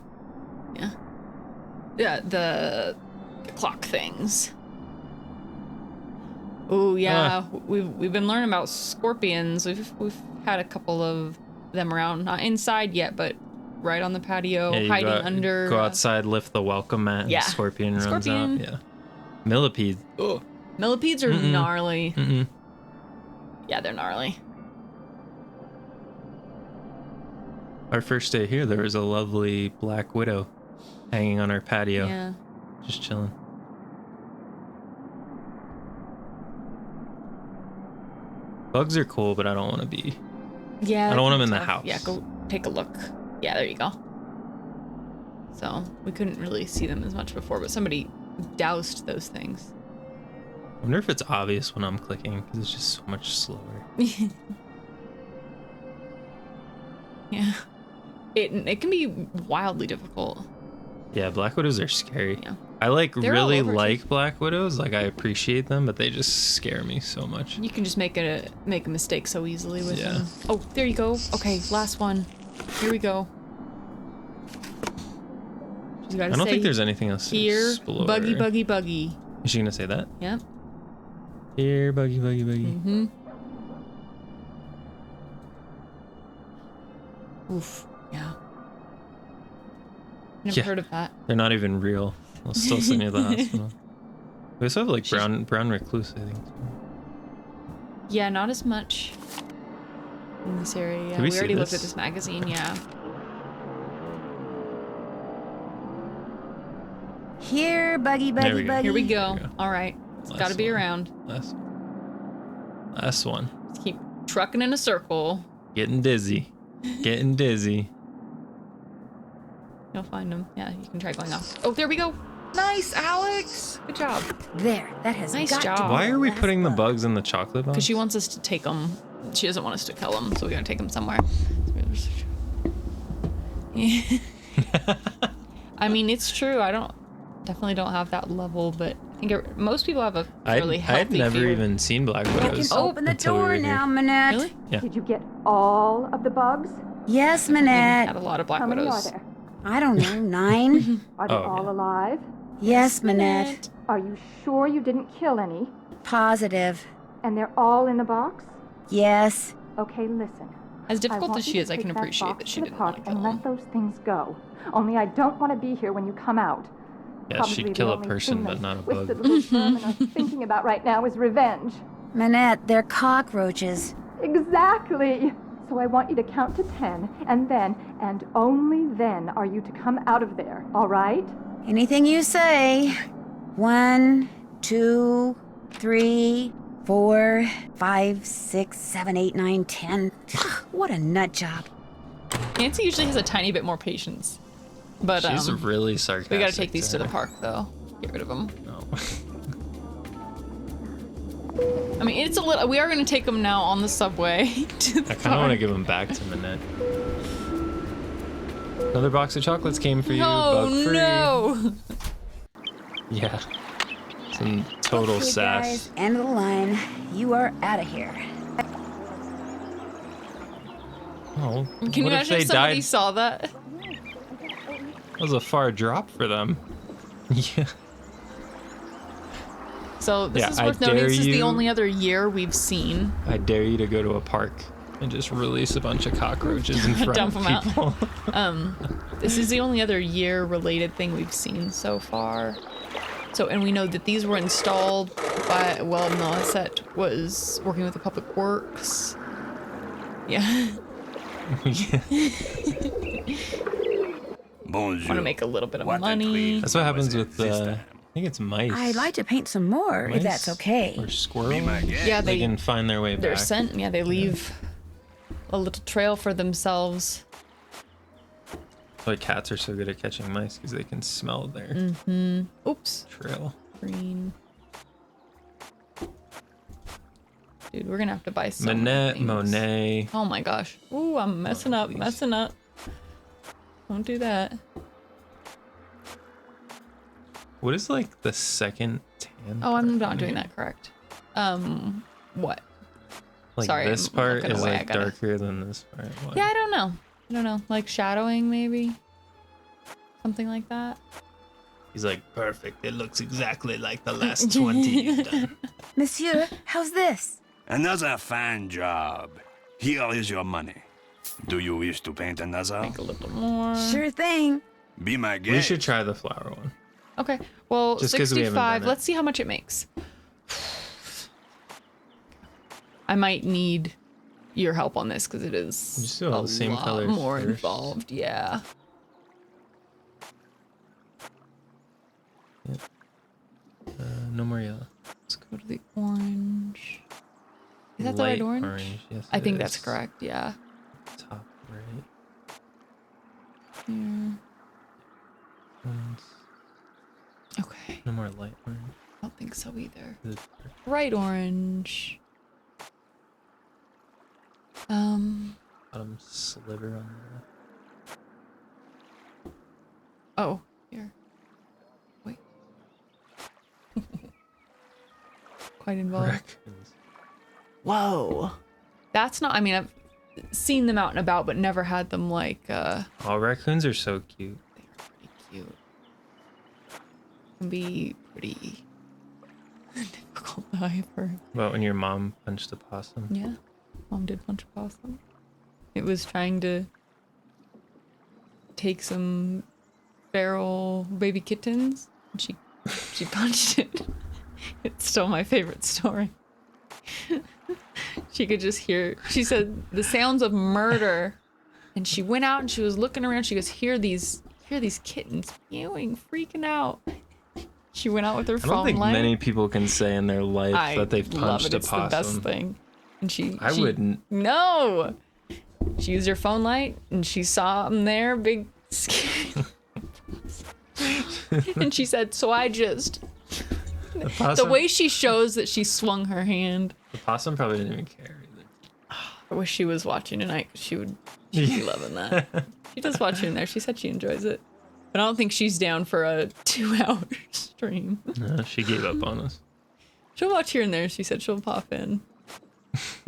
Yeah, the clock things. Oh yeah, we've been learning about scorpions. We've had a couple of them around, not inside yet, but right on the patio, Yeah, you hiding go, under. Go outside, lift the welcome mat, Yeah. and scorpion runs Scorpion. out. Yeah. Millipede. Oh, millipedes are gnarly. Mm-mm. Yeah, they're gnarly. Our first day here, there was a lovely black widow hanging on our patio, Yeah. just chilling. Bugs are cool, but I don't want to be. Yeah. I don't want them in the tough. house. Yeah, go take a look. Yeah, there you go. So we couldn't really see them as much before, but somebody doused those things. I wonder if it's obvious when I'm clicking because it's just so much slower. Yeah. It can be wildly difficult. Yeah, black widows are scary. Yeah. I like They're all really over, too. like Black Widows. Like I appreciate them, but they just scare me so much. You can just make a mistake so easily with Yeah. them. Oh, there you go. Okay, last one. Here we go. She's gotta I don't say think there's anything else to here. explore. Buggy, buggy, buggy. Is she gonna say that? Yep. Here, buggy, buggy, buggy. Mm-hmm. Oof. Yeah. Never heard of that. They're not even real. They'll still send you to the hospital. We also have like brown recluse, I think. Yeah, not as much in this area. Yeah, Did we we see already looked at this? this magazine. Yeah. Here, buggy, There buggy, we go. buggy. Here we go. There we go. All right. It's got to Last be one. around. Last one. Let's keep trucking in a circle. Getting dizzy. Getting dizzy. You'll find them. Yeah, you can try going off. Oh, there we go. Nice, Alex. Good job. There, that has Nice got job. to be Why the are we last putting the bug. bugs in the chocolate box? Because she wants us to take them. She doesn't want us to kill them, so we gotta take them somewhere. Yeah. I mean, it's true. I definitely don't have that level, but I think most people have a really I'd healthy never fear. even seen Black You can Widows. open the until we were door here. now, Manette. Really? Yeah. Did you get all of the bugs? Yes, We Manette. had a lot of Black How many are Widows. there? I don't know, 9? Are they Oh, all yeah. alive? Yes, Manette. Are you sure you didn't kill any? Positive. And they're all in the box? Yes. Okay, listen. As difficult want as you she to is, I take can that appreciate box that to she the didn't park want to kill and him. let those things go. Only I don't want to be here when you come out. Yeah, Probably she'd the kill a only person, thing but those not a twisted bug. little vermin are thinking about right now is revenge. Manette, they're cockroaches. Exactly. So I want you to count to 10, and then, and only then, are you to come out of there, all right? Anything you say. 1, 2, 3, 4, 5, 6, 7, 8, 9, 10. What a nut job. Nancy usually has a tiny bit more patience, but She's really sarcastic. we gotta take these to the her. park though. Get rid of them. No. I mean, it's a little. We are gonna take them now on the subway to the I kind of want to park. give them back to Manette. Another box of chocolates came for you, Oh bug free. no! Yeah. Some total Okay, sass. guys, end of the line. You are out of here. Oh, Can you what if imagine they if somebody died? saw that? That was a far drop for them. Yeah. So this Yeah, is I worth noting. dare This is the you- only other year we've seen. I dare you to go to a park and just release a bunch of cockroaches in front Dump of 'em out. people. This is the only other year-related thing we've seen so far. So, and we know that these were installed by, well, Millicent was working with the Public Works. Yeah. Yeah. Bonjour. Want to make a little bit of What a money. treat. That's what happens Was it with, this I time? think it's mice. I'd like to paint some more, if that's Mice okay. Or squirrels. Be my guest. Yeah, They can find their way they're back. sent. Yeah, they leave a little trail for themselves. That's why cats are so good at catching mice, because they can smell their Mm-hmm. Oops. trail. Green. Dude, we're gonna have to buy so many Manette, things. Monet. Oh my gosh. Ooh, I'm messing up, messing up. Don't do that. What is like the second tan? Oh, I'm part not on doing here? that correct. What? Like Sorry, this I'm part looking is away, I like gotta- darker than this part. Why? Yeah, I don't know. I don't know. Like shadowing, maybe? Something like that? He's like, perfect. It looks exactly like the last 20 you've done. Monsieur, how's this? Another fine job. Here is your money. Do you wish to paint another? Make a little more. Sure thing. Be my guest. We should try the flower one. Okay. Well, Just 'cause we haven't 65. done it. Let's see how much it makes. I might need your help on this because it is You still have a the same lot colors more first. involved. Yeah. No more yellow. Let's go to the orange. Is that Light the right orange? Yes, I it think that's is. correct. Yeah. Top right. Here. And Okay. no more light orange. I don't think so either. The- Bright orange. Bottom sliver on the Oh, here. Wait. quite involved. Raccoons. Whoa. That's not, I mean, I've seen them out and about, but never had them like, Oh, raccoons are so cute. pretty cute. Can be pretty difficult to I've heard. About when your mom punched a possum. Yeah. Mom did punch a possum. It was trying to take some feral baby kittens, and she punched it. It's still my favorite story. She could just hear, she said, the sounds of murder, and she went out and she was looking around. She goes, hear these kittens mewing, freaking out. She went out with her I phone don't think light. many people can say in their life that they've love punched it. a It's possum. the best thing. And she wouldn't. No. She used her phone light and she saw him there, big scary. And she said, so I just the way she shows that she swung her hand. The possum probably didn't even care either. I wish she was watching tonight because she'd be loving that. She does watch here and there. She said she enjoys it. But I don't think she's down for a 2-hour stream. No, she gave up on us. She'll watch here and there. She said she'll pop in.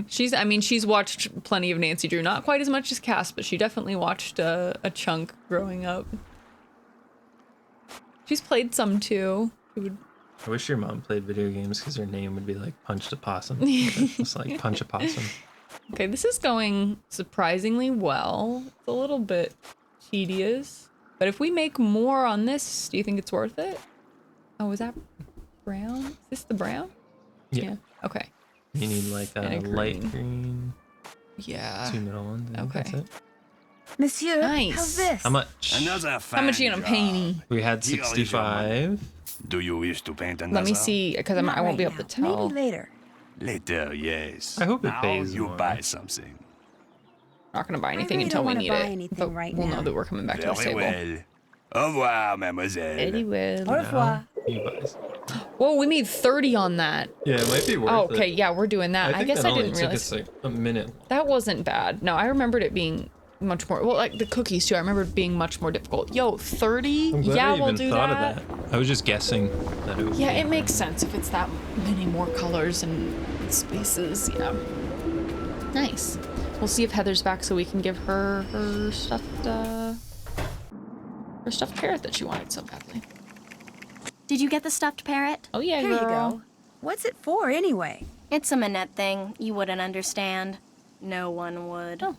She's watched plenty of Nancy Drew. Not quite as much as Cass, but she definitely watched a chunk growing up. She's played some too. She would. I wish your mom played video games because her name would be like Punched a Possum. It's like Punch a Possum. Okay, this is going surprisingly well. It's a little bit tedious. But if we make more on this, do you think it's worth it? Oh, is that brown? Is this the brown? Yeah. Okay. You need like a And a light green. green. Yeah. 2 middle ones. I think Okay. That's it. Monsieur, Nice. how's this? How much? Another How much are you gonna pay me? We had Here is your money. 65. Do you wish to paint another? Let me see, because I Not won't be right able to now. tell. Maybe later. Later, yes. I hope it now pays you more. buy something. Not gonna buy anything really until don't we wanna need buy it. anything But right we'll now. know that we're coming back to the Very table. well. Au revoir, mademoiselle. Very well. Au revoir. He buys. Whoa, we made 30 on that. Yeah, it might be worth Oh, it. okay, yeah, we're doing that. I think guess that I only didn't took realize us like a minute. that wasn't bad. No, I remembered it being much more. Well, like the cookies too. I remember it being much more difficult. Yo, 30? I'm glad Yeah, I we'll even do thought that. of that. I was just guessing that it would Yeah, be. it makes sense if it's that many more colors and spaces. Yeah. Nice. We'll see if Heather's back so we can give her her stuffed parrot that she wanted so badly. Did you get the stuffed parrot? Oh yeah, Here girl. you go. What's it for, anyway? It's a Minette thing. You wouldn't understand. No one would. Oh.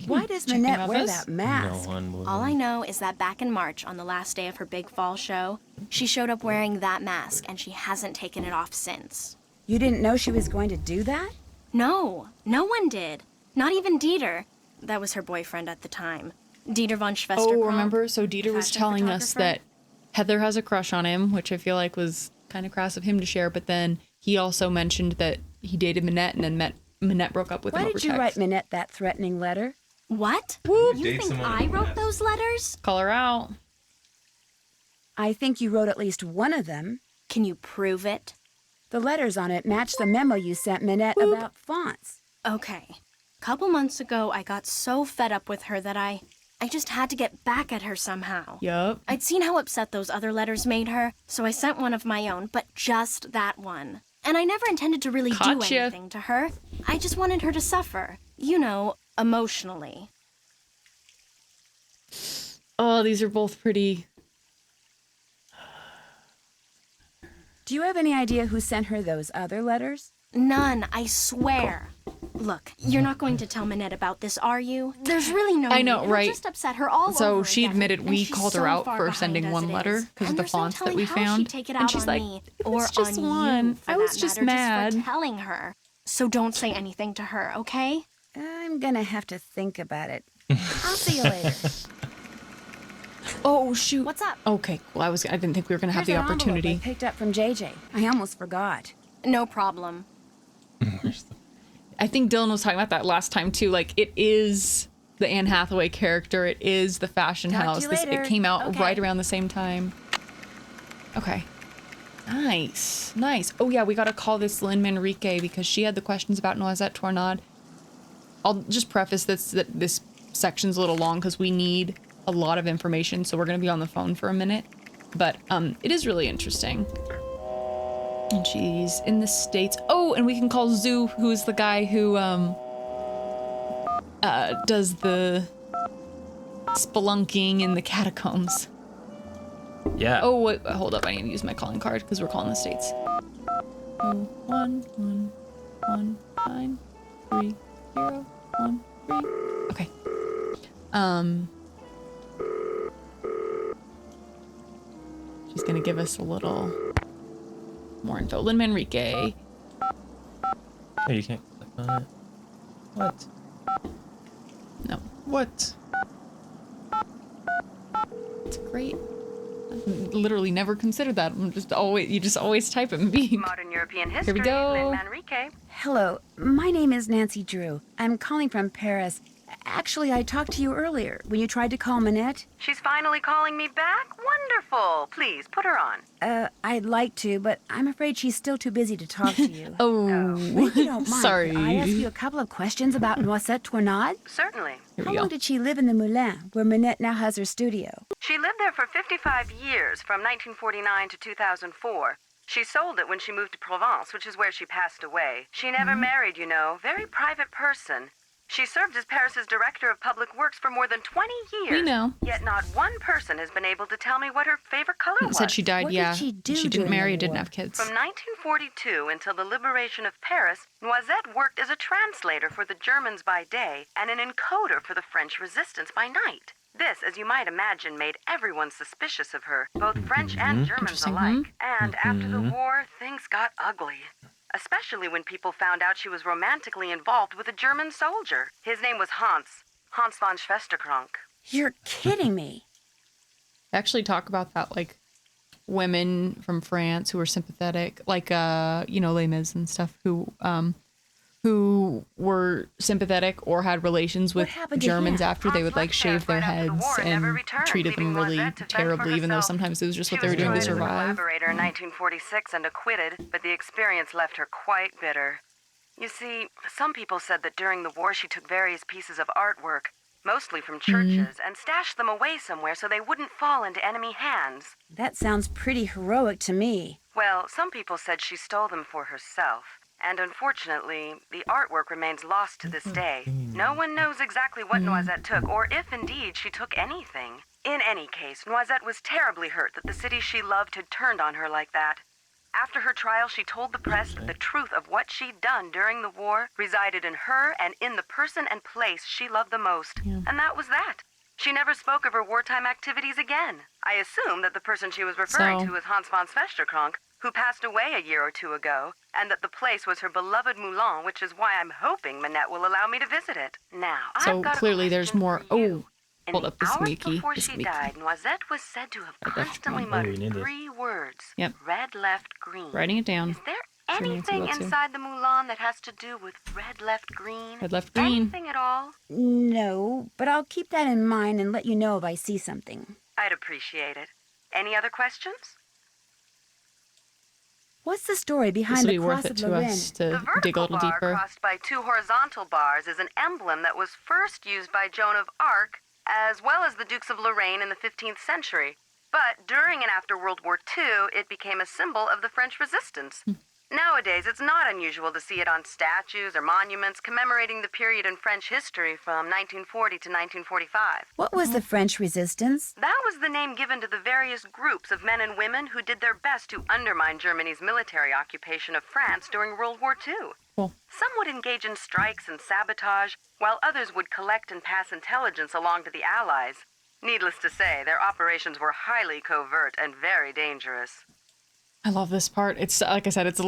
Why does Checking Minette out wear this? that mask? No one would. All I know is that back in March, on the last day of her big fall show, she showed up wearing that mask, and she hasn't taken it off since. You didn't know she was going to do that? No, no one did. Not even Dieter. That was her boyfriend at the time. Dieter von Schwesterkrank. Oh, remember? So Dieter was fashion telling us photographer. that Heather has a crush on him, which I feel like was kind of crass of him to share. But then he also mentioned that he dated Minette, and then Minette broke up with Why him over did you text. write Minette that threatening letter? What? Whoop. You Date think someone I with wrote that. those letters? Call her out. I think you wrote at least one of them. Can you prove it? The letters on it match the memo you sent Minette about fonts. Okay. Couple months ago, I got so fed up with her that I just had to get back at her somehow. Yup. I'd seen how upset those other letters made her, so I sent one of my own, but just that one. And I never intended to really do Gotcha. anything to her. I just wanted her to suffer. You know, emotionally. Oh, these are both pretty. Do you have any idea who sent her those other letters? None, I swear. Look, you're not going to tell Minette about this, are you? There's really no I need. know, It'll right. just upset her all So over she again. admitted And we she's called her so out far for behind sending as one it letter is. because of And the there's no fonts that telling we how she'd found. take it And out she's on like, me, "It or was just on one. you, for I was that just matter, mad." Just for telling her. So don't say anything to her, okay? I'm gonna have to think about it. I'll see you later. Oh shoot. What's up? Okay, well I didn't think we were gonna have Here's the an envelope opportunity. I picked up from JJ. I almost forgot. No problem. I think Dylan was talking about that last time too. Like, it is the Anne Hathaway character. It is the fashion Talk to house. you It later. came out Okay. right around the same time. Okay. Nice. Nice. Oh yeah, we gotta call this Lynn Manrique because she had the questions about Noisette Tornade. I'll just preface this that this section's a little long because we need a lot of information, so we're gonna be on the phone for a minute. But it is really interesting. And she's in the States. Oh, and we can call Zoo, who's the guy who does the spelunking in the catacombs. Yeah. Oh, wait, hold up. I need to use my calling card because we're calling the States. 111930113. Okay. She's gonna give us a little more info. Lynn Manrique. Oh, you can't click on it. What? No. What? It's great. I've literally never considered that. You just always type it and be. Modern European Here history. we go. Lynn Manrique. Hello, my name is Nancy Drew. I'm calling from Paris. Actually, I talked to you earlier when you tried to call Manette. She's finally calling me back? Wonderful. Please, put her on. I'd like to, but I'm afraid she's still too busy to talk to you. Oh, If you don't mind, sorry. could I ask you a couple of questions about Noisette Tournade? Certainly. Here How we long go. did she live in the Moulin, where Manette now has her studio? She lived there for 55 years, from 1949 to 2004. She sold it when she moved to Provence, which is where she passed away. She never married, you know. Very private person. She served as Paris's director of public works for more than 20 years. We know. Yet not one person has been able to tell me what her favorite color was. Said she died, What did yeah. she do She didn't during marry, the didn't war? have kids. From 1942 until the liberation of Paris, Noisette worked as a translator for the Germans by day and an encoder for the French resistance by night. This, as you might imagine, made everyone suspicious of her, both French and Germans Interesting, alike. And after the war, things got ugly. Especially when people found out she was romantically involved with a German soldier. His name was Hans von Schwesterkrank. You're kidding me. I actually talk about that, like women from France who were sympathetic, like Les Mis and stuff, who were sympathetic or had relations with happened to Germans him? after they would like shave their right after the heads war and never and returned, treated them leaving really Noisette to fend for terribly, even though herself. sometimes it was just what She they were was doing to tried as a survive. collaborator in 1946 and acquitted, but the experience left her quite bitter. You see, some people said that during the war she took various pieces of artwork, mostly from churches, and stashed them away somewhere so they wouldn't fall into enemy hands. That sounds pretty heroic to me. Well, some people said she stole them for herself. And unfortunately, the artwork remains lost to this day. No one knows exactly what Noisette took, or if indeed she took anything. In any case, Noisette was terribly hurt that the city she loved had turned on her like that. After her trial, she told the press that the truth of what she'd done during the war resided in her and in the person and place she loved the most. And that was that. She never spoke of her wartime activities again. I assume that the person she was referring to was Hans von Schwesterkrank, who passed away a year or two ago, and that the place was her beloved Moulin, which is why I'm hoping Manette will allow me to visit it. Now, So I've got a clearly there's question more. for you. Oh, hold up, the hours squeaky. before The she squeaky. died, Noisette was said to have Red left, constantly green. muttered we need this. 3 words. Yep. Red, left, green. Writing it down. Is there Sure, Nancy anything will too. inside the Moulin that has to do with red, left, green? Red, left, green. Anything at all? No, but I'll keep that in mind and let you know if I see something. I'd appreciate it. Any other questions? What's the story This behind will the be worth Cross it of to Lorraine? us The to dig a vertical little bar deeper. crossed by 2 horizontal bars is an emblem that was first used by Joan of Arc, as well as the Dukes of Lorraine in the 15th century. But during and after World War II, it became a symbol of the French resistance. Nowadays, it's not unusual to see it on statues or monuments commemorating the period in French history from 1940 to 1945. What was the French resistance? That was the name given to the various groups of men and women who did their best to undermine Germany's military occupation of France during World War II. Cool. Some would engage in strikes and sabotage, while others would collect and pass intelligence along to the Allies. Needless to say, their operations were highly covert and very dangerous. I love this part. It's like I said, it's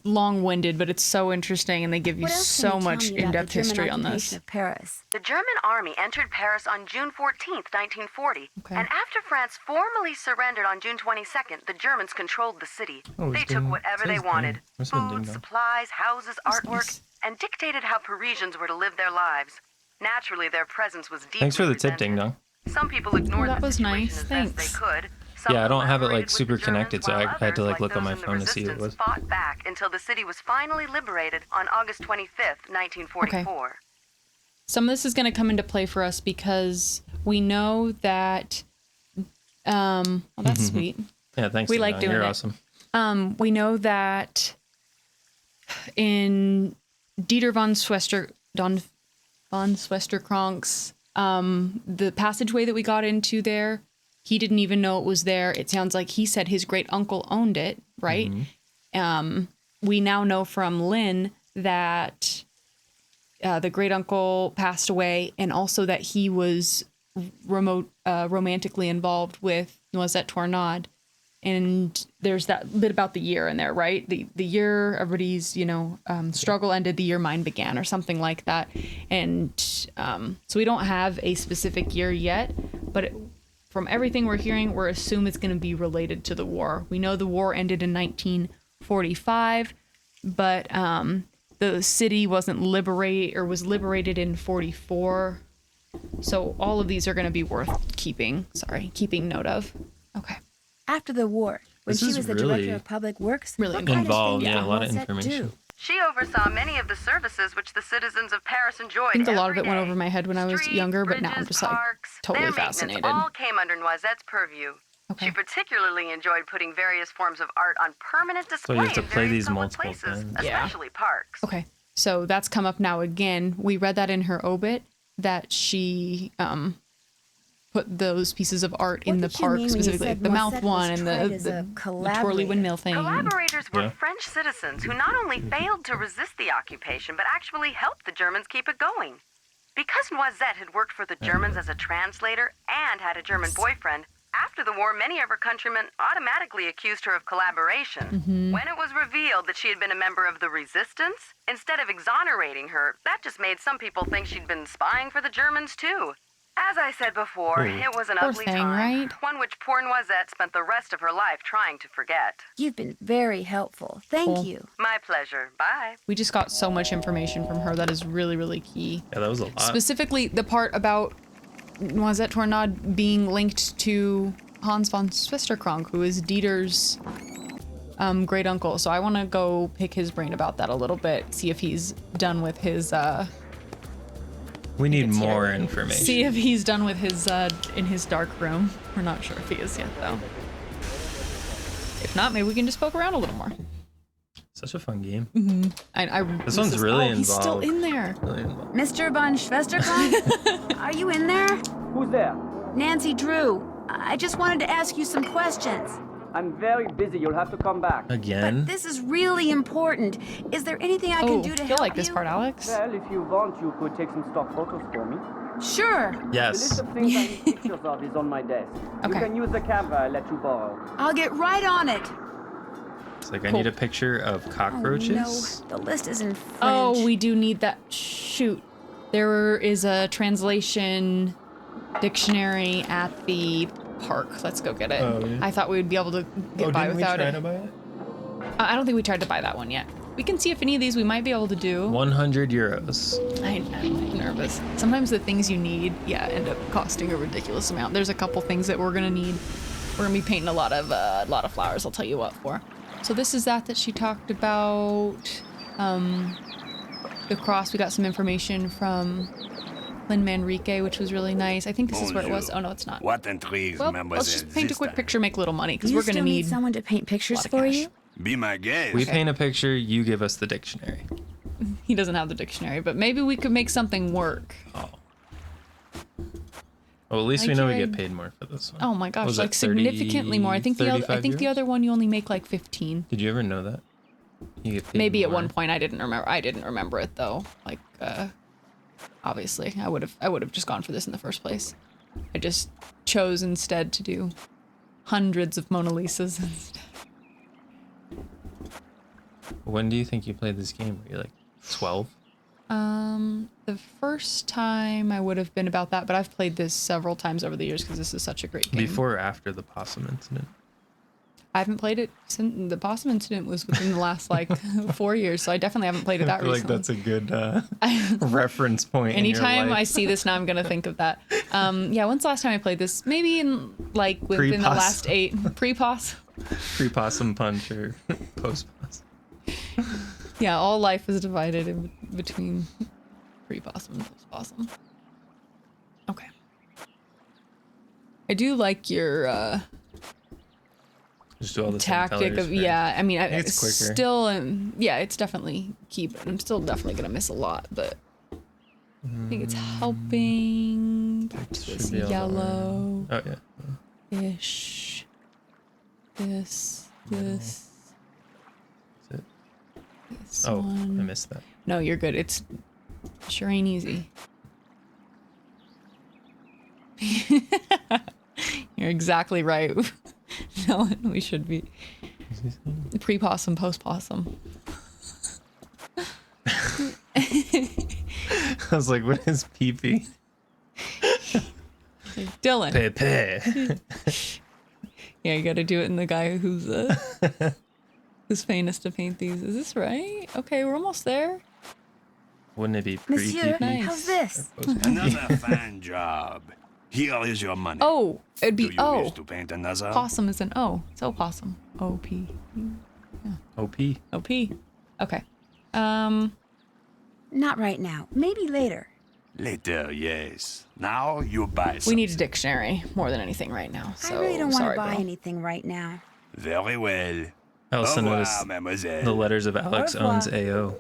long-winded, but it's so interesting, and they give you What else so can you tell much me about in-depth the German history on occupation this. of Paris? The German army entered Paris on June 14th, 1940. Okay. And after France formally surrendered on June 22nd, the Germans controlled the city. Oh, They it's took ding- whatever it they says wanted. ding. What's the ding Food, dong? supplies, houses, That's artwork, nice. and dictated how Parisians were to live their lives. Naturally, their presence was deeply Thanks for the tip, resented. Ding Dong. Some people ignored that the was situation nice. as Thanks. best they could. Some Yeah, I don't have it, like, collaborated with super the Germans, connected, so while I had to, others, like, look on those my in the phone to see what it resistance, was. fought back until the city was finally liberated on August 25th, 1944. Some of this is going to come into play for us because we know that. Well, that's sweet. Yeah, thanks. We Ding like Dong. doing You're it. awesome. We know that in Dieter von Schwesterkrank's, the passageway that we got into there, he didn't even know it was there. It sounds like he said his great uncle owned it, right? We now know from Lynn that the great uncle passed away, and also that he was romantically involved with Noisette Tornade. And there's that bit about the year in there, right? The year everybody's, struggle ended, the year mine began, or something like that. And so we don't have a specific year yet, but from everything we're hearing, we're assuming it's going to be related to the war. We know the war ended in 1945, but the city was liberated in 44. So all of these are going to be worth keeping note of. Okay. After the war, when she was the director of public works, really involved. Kind of a lot of information. She oversaw many of the services which the citizens of Paris enjoyed. I think a lot of it went over my head when I was younger, but now I'm just totally fascinated. All came under Noisette's purview. Okay. She particularly enjoyed putting various forms of art on permanent display So you have to in play various these public multiple places, times. especially parks. Okay, so that's come up now again. We read that in her obit that she put those pieces of art in the park, specifically the mouth one and the twirly windmill thing. Collaborators were French citizens who not only failed to resist the occupation, but actually helped the Germans keep it going. Because Noisette had worked for the Germans as a translator and had a German boyfriend, after the war, many of her countrymen automatically accused her of collaboration. When it was revealed that she had been a member of the resistance, instead of exonerating her, that just made some people think she'd been spying for the Germans too. As I said before, it was an ugly time, right? one which poor Noisette spent the rest of her life trying to forget. You've been very helpful. Thank you. My pleasure. Bye. We just got so much information from her that is really, really key. Yeah, that was a lot. Specifically, the part about Noisette Tornade being linked to Hans von Schwesterkrank, who is Dieter's great uncle. So I want to go pick his brain about that a little bit, see if he's done with his we need more information. See if he's done with his in his dark room. We're not sure if he is yet, though. If not, maybe we can just poke around a little more. Such a fun game. This one's really involved. He's still in there. Really involved. Mr. von Schwesterkrank? Are you in there? Who's there? Nancy Drew. I just wanted to ask you some questions. I'm very busy. You'll have to come back. Again? But this is really important. Is there anything I can do to help like you? this part, Alex. Well, if you want, you could take some stock photos for me. Sure. The Yes. list of things I need pictures of is on my desk. Okay. You can use the camera I let you borrow. I'll get right on it. It's like I need a picture of cockroaches. Oh, no. The list is in French. Oh, we do need that. Shoot. There is a translation dictionary at the park. Let's go get it. Oh, yeah. I thought we would be able to get by without it. to buy it? I don't think we tried to buy that one yet. We can see if any of these we might be able to do. 100 euros. I'm nervous. Sometimes the things you need, end up costing a ridiculous amount. There's a couple things that we're gonna need. We're gonna be painting a lot of flowers. I'll tell you what for. So this is that she talked about. The cross. We got some information from Lynn Manrique, which was really nice. I think this is where it was. Oh no, it's not. What intrigues, Well, Mademoiselle let's just paint a quick Zista? picture, make a little money, because You we're gonna still need someone to paint pictures lot of for cash. you? Be my guest. We paint a picture, you give us the dictionary. He doesn't have the dictionary, but maybe we could make something work. Oh. Well, at least we know we get paid more for this one. Oh my gosh, Was like it 30, significantly more. I think the 35 other one you only make like 15. Did you ever know that? You get paid Maybe at more. one point I didn't remember it though. Like obviously I would have just gone for this in the first place. I just chose instead to do hundreds of Mona Lisas instead. When do you think you played this game? Were you like 12? The first time I would have been about that, but I've played this several times over the years because this is such a great game. Before or after the possum incident? I haven't played it since the possum incident was within the last like 4 years, so I definitely haven't played it that I feel recently. like that's a good reference point. Anytime in your I life. see this now, I'm gonna think of that. When's the last time I played this? Maybe in like within the last 8 pre-possum. Pre-possum punch or post-possum. Yeah, all life is divided in between pre-possum and post-possum. Okay. I do like your Just do all the tactic same colors of for- yeah. I mean, It's quicker. still yeah, it's definitely keep. I'm still definitely gonna miss a lot, but I think it's helping. Back to Should this be all the yellow orange. Oh yeah. ish. This. Is it? This Oh, one. I missed that. No, you're good. It's sure ain't easy. You're exactly right. No, we should be pre-possum, post-possum. I was like, what is pee-pee? Dylan. Pepe. Yeah, you got to do it in the guy who's famous to paint these. Is this right? Okay, we're almost there. Wouldn't it be Monsieur, pre-pee? how's this? Another fine job. Here is your money. Oh, it'd Do be you O. wish to paint another? Possum is an O. It's opossum. O-P. OP. O-P. Okay. Not right now. Maybe later. Later, yes. Now you buy We something. need a dictionary more than anything right now. So I really don't want sorry, to buy bro. anything right now. Very well. I also Au revoir, noticed mademoiselle. the letters of Alex Au revoir. owns AO.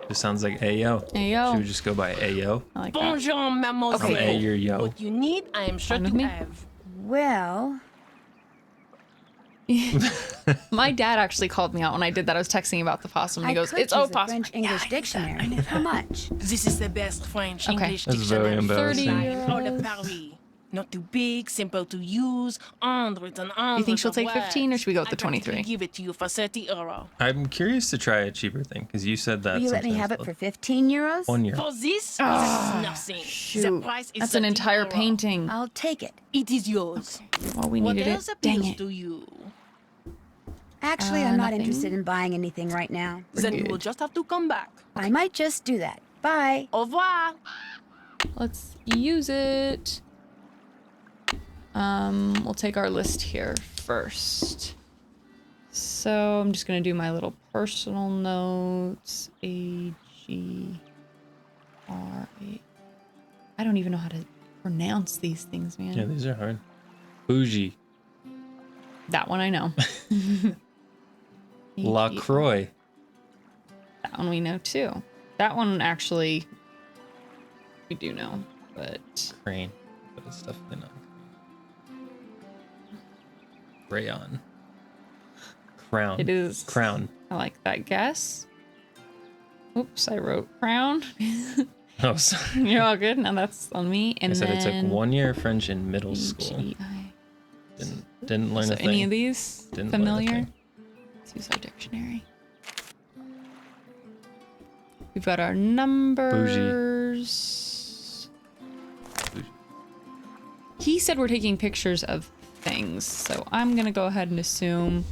Just sounds like Ayo. Ayo. Should we just go by Ayo? I like that. Bonjour, mademoiselle. From A, you're yo. What you need, I am sure Fine with to me. have. Well, My dad actually called me out when I did that. I was texting about the possum, and he I goes, could "It's use a opossum." French-English dictionary. How much? This is the best French Okay. English That's very dictionary. 30 embarrassing. Hors de euros. Paris. Not too big, simple to use, hundreds and hundreds. You think she'll of take 15, or words. should we go with the I practically 23? give it to you for 30 euro. I'm curious to try a cheaper thing because you said that. Will you let me sometimes have it they'll- for 15 euros? 1 year. For this, Ah, it's nothing. The Shoot, price is that's an 30 entire euro. painting. I'll take it. It is yours. Well, we What needed else it. Dang appeals it. to you? Actually, I'm not nothing. interested in buying anything right now. Then you will just have to come back. I might just do that. Bye. Au revoir. Let's use it. We'll take our list here first. So I'm just gonna do my little personal notes. A-G-R-A. I don't even know how to pronounce these things, man. Yeah, these are hard. Bougie. That one I know. LaCroix. That one we know too. That one actually we do know, but Crane. But it's definitely not. Rayon. Crown. it is. Crown. I like that guess. Oops, I wrote crown. Oh, sorry. You're all good. Now that's on me. And I said it then took 1 year French in middle school. AGI. Didn't learn So a thing. any of these Didn't learn a familiar? thing. Let's use our dictionary. We've got our numbers. Bougie. He said we're taking pictures of things, so I'm gonna go ahead and assume.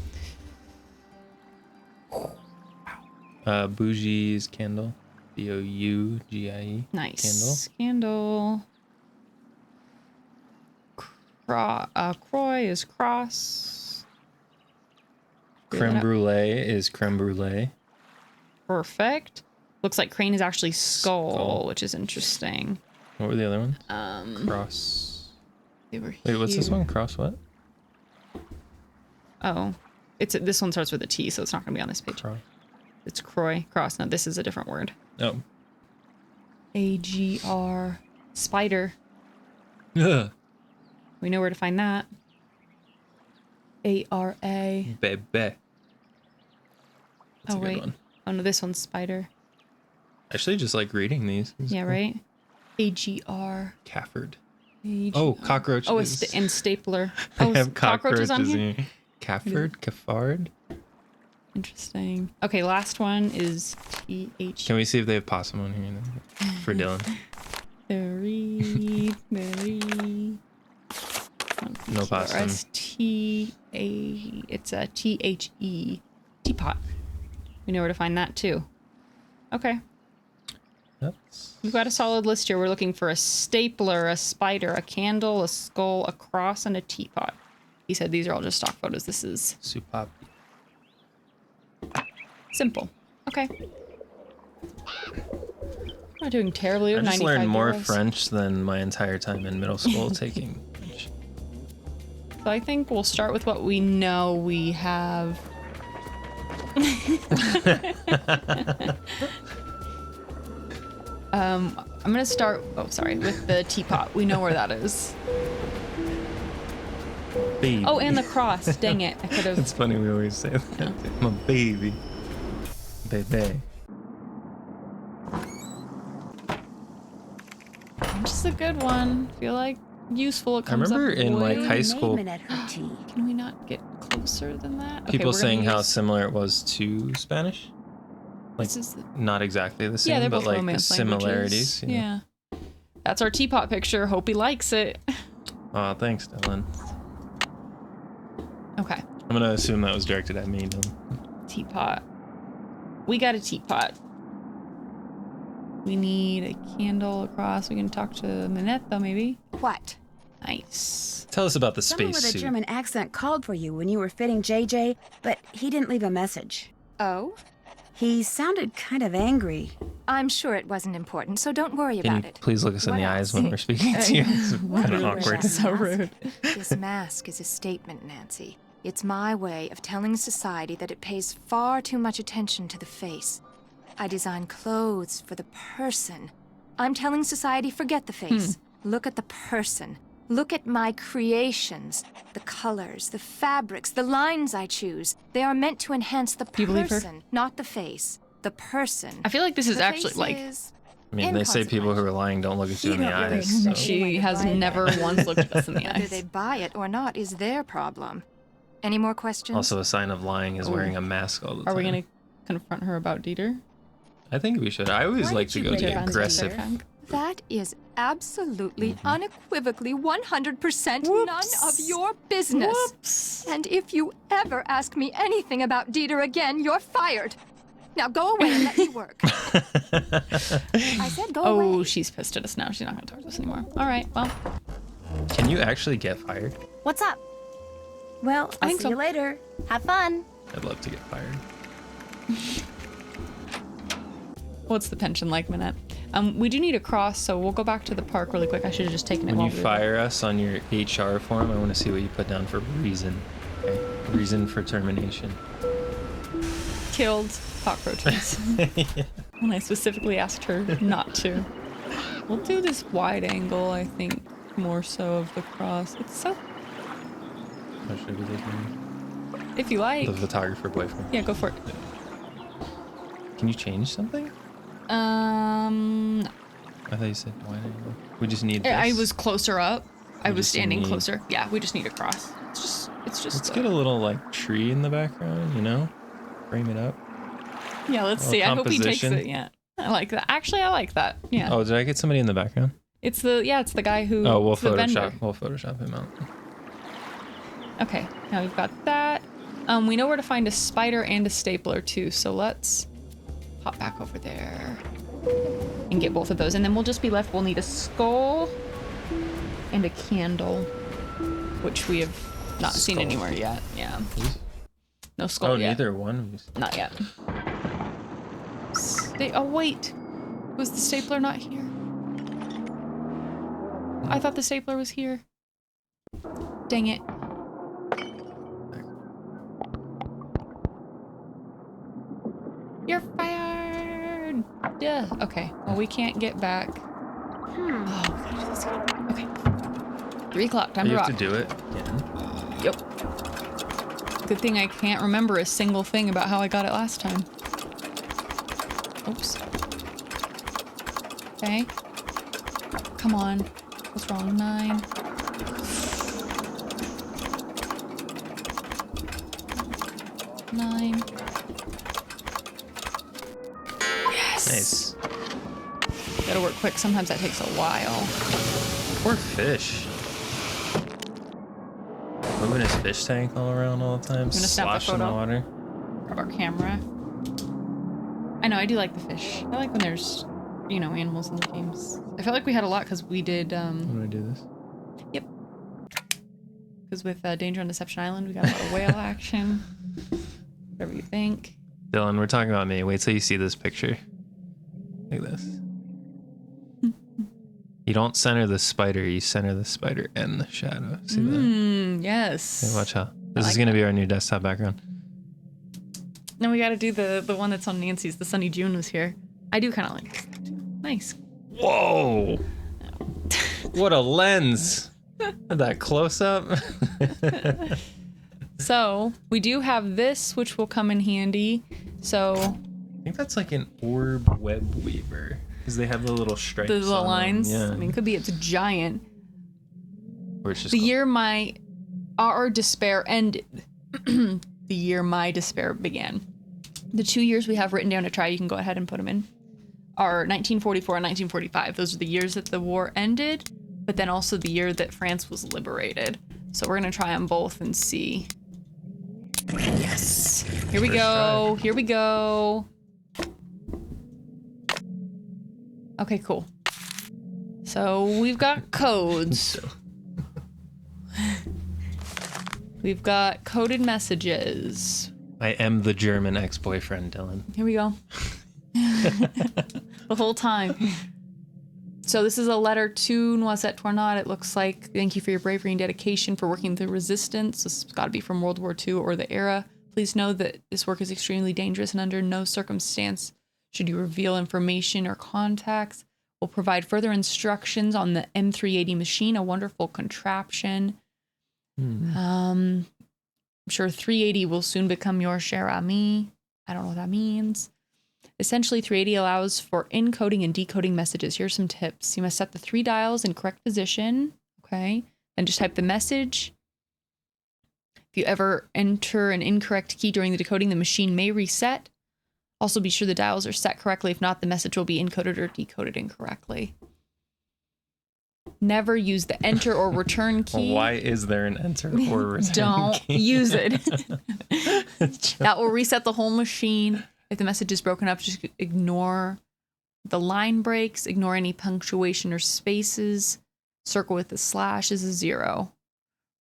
Bougie's candle. B-O-U-G-I-E. Nice. Candle. Croix is cross. Creme brulee is creme brulee. Perfect. Looks like crane is actually skull, Skull. which is interesting. What were the other ones? Cross. They were Wait, what's this here. one? Cross what? Oh, this one starts with a T, so it's not gonna be on this page. Cross. It's Croix. Cross. No, this is a different word. Oh. A-G-R. Spider. Ugh. We know where to find that. A-R-A. Bebe. That's Oh, a good wait. one. Oh, no, this one's spider. I actually just like reading these. This is Yeah, cool. right? A-G-R. Cafford. A-G-R. Oh, cockroaches. Oh, and stapler. I Oh, have cockroaches on here? Cafford? Caffard? Interesting. Okay, last one is T-H. Can we see if they have possum on here for Dylan? Very. No possum. T-A. It's a T-H-E. Teapot. We know where to find that too. Okay. That's... We've got a solid list here. We're looking for a stapler, a spider, a candle, a skull, a cross, and a teapot. He said these are all just stock photos. This is Supap. simple. Okay. Not doing terribly. I just learned more €95. French than my entire time in middle school taking French. So I think we'll start with what we know we have. I'm gonna start, with the teapot. We know where that is. Baby. Oh, and the cross. Dang it. I could have. It's funny we always say that. Yeah. I'm a baby. Baby. Just a good one. Feel like useful. It comes remember up in, like, way- high school- Can we not get closer than that? Okay, People we're gonna saying how use- similar it was to Spanish. Like, This is the- not exactly the same, Yeah, they're but both like the Romance similarities. languages. you know. Yeah. That's our teapot picture. Hope he likes it. Oh, thanks, Dylan. Okay. I'm gonna assume that was directed at me, Dylan. Teapot. We got a teapot. We need a candle across. We can talk to Minette, though, maybe. What? Nice. Tell us about the Someone space with a suit. German accent called for you when you were fitting JJ, but he didn't leave a message. Oh? He sounded kind of angry. I'm sure it wasn't important, so don't worry Can about you it. please look us in What the eyes when else? we're speaking to you? It's kind of awkward. So rude. This mask is a statement, Nancy. It's my way of telling society that it pays far too much attention to the face. I design clothes for the person. I'm telling society, forget the face. Look at the person. Look at my creations. The colors, the fabrics, the lines I choose. They are meant to enhance the you believe her? person, not the face. The person. I feel like this is The actually face like. is I mean, they say people who are lying don't look at you in the don't really eyes. know. So. She has never once looked at us in the Whether eyes. they buy it or not is their problem. Any more questions? Also, a sign of lying is wearing a mask all the time. Are we gonna confront her about Dieter? I think we should. I always Why like did to you go bring to it on aggressive. Dieter? That is absolutely, unequivocally, 100% none of your business. Whoops. And if you ever ask me anything about Dieter again, you're fired. Now go away and let me work. I said go away. Oh, she's pissed at us now. She's not gonna talk to us anymore. All right. Well, Can you actually get fired? What's up? Well, I I'll think see so. you later. Have fun. I'd love to get fired. what's the pension like, Minette? We do need a cross, so we'll go back to the park really quick. I should have just taken it When while you we were there. fire us on your HR form, I want to see what you put down for reason. Okay? Reason for termination. Killed cockroaches. When I specifically asked her not to. We'll do this wide angle, I think, more so of the cross. It's so. How should we take If you like. the photographer boyfriend? Yeah, go for it. Can you change something? No. I thought you said wide angle. We just need this. I was closer up. I We was just standing need- closer. Yeah, we just need a cross. It's just. Let's get a little like tree in the background, you know? Frame it up. Yeah, let's little see. I hope he takes composition. it. Yeah, I like that. Actually, I like that. Yeah. Oh, did I get somebody in the background? It's the guy who. Oh, we'll it's the vendor. Photoshop him out. Okay, now we've got that. We know where to find a spider and a stapler too, so let's hop back over there and get both of those, and then we'll just be left. We'll need a skull and a candle, which we have not seen Skull. anywhere yet. Yeah. No skull Oh, yet. neither one. Not yet. Oh wait, was the stapler not here? I thought the stapler was here. Dang it. You're fired! Yeah, okay. Well, we can't get back. Oh, we gotta do this again. Okay. 3 o'clock, time to You rock. have to do it again. Yep. Good thing I can't remember a single thing about how I got it last time. Oops. Okay. Come on. What's wrong? 9. Nine. Yes. Nice. Gotta work quick. Sometimes that takes a while. Poor fish. Moving his fish tank all around all the time, gonna snap the sloshing the photo. water. Grab our camera. I know, I do like the fish. I like when there's, animals in the games. I felt like we had a lot because we did, How do I do this? Yep. Because with Danger on Deception Island, we got a lot of whale action. Whatever you think. Dylan, we're talking about me. Wait till you see this picture. Like this. You don't center the spider, you center the spider and the shadow. See that? Yes. Okay, watch out. This is going to be our new desktop background. Now we got to do the one that's on Nancy's. The Sunny June was here. I do kind of like this too. Nice. Whoa! What a lens! That close up. So we do have this, which will come in handy. So I think that's like an orb web weaver because they have the little stripes. the on lines. them. Yeah. I mean, it could be it's giant. Or it's just The year our despair ended. The year my despair began. The 2 years we have written down to try, you can go ahead and put them in, are 1944 and 1945. Those are the years that the war ended, but then also the year that France was liberated. So we're gonna try them both and see. Yes. Here we go. Here we go. Okay, cool. So we've got codes. We've got coded messages. I am the German ex-boyfriend, Dylan. Here we go. The whole time. So this is a letter to Noisette Tournade. It looks like, thank you for your bravery and dedication for working the resistance. This has got to be from World War II or the era. Please know that this work is extremely dangerous and under no circumstance should you reveal information or contacts. We'll provide further instructions on the M380 machine, a wonderful contraption. I'm sure 380 will soon become your cher ami. I don't know what that means. Essentially, 380 allows for encoding and decoding messages. Here's some tips. You must set the 3 dials in correct position. Okay. Then just type the message. If you ever enter an incorrect key during the decoding, the machine may reset. Also, be sure the dials are set correctly. If not, the message will be encoded or decoded incorrectly. Never use the enter or return key. Why is there an enter or return Don't key? use it. That will reset the whole machine. If the message is broken up, just ignore the line breaks, ignore any punctuation or spaces. Circle with the slash is a 0.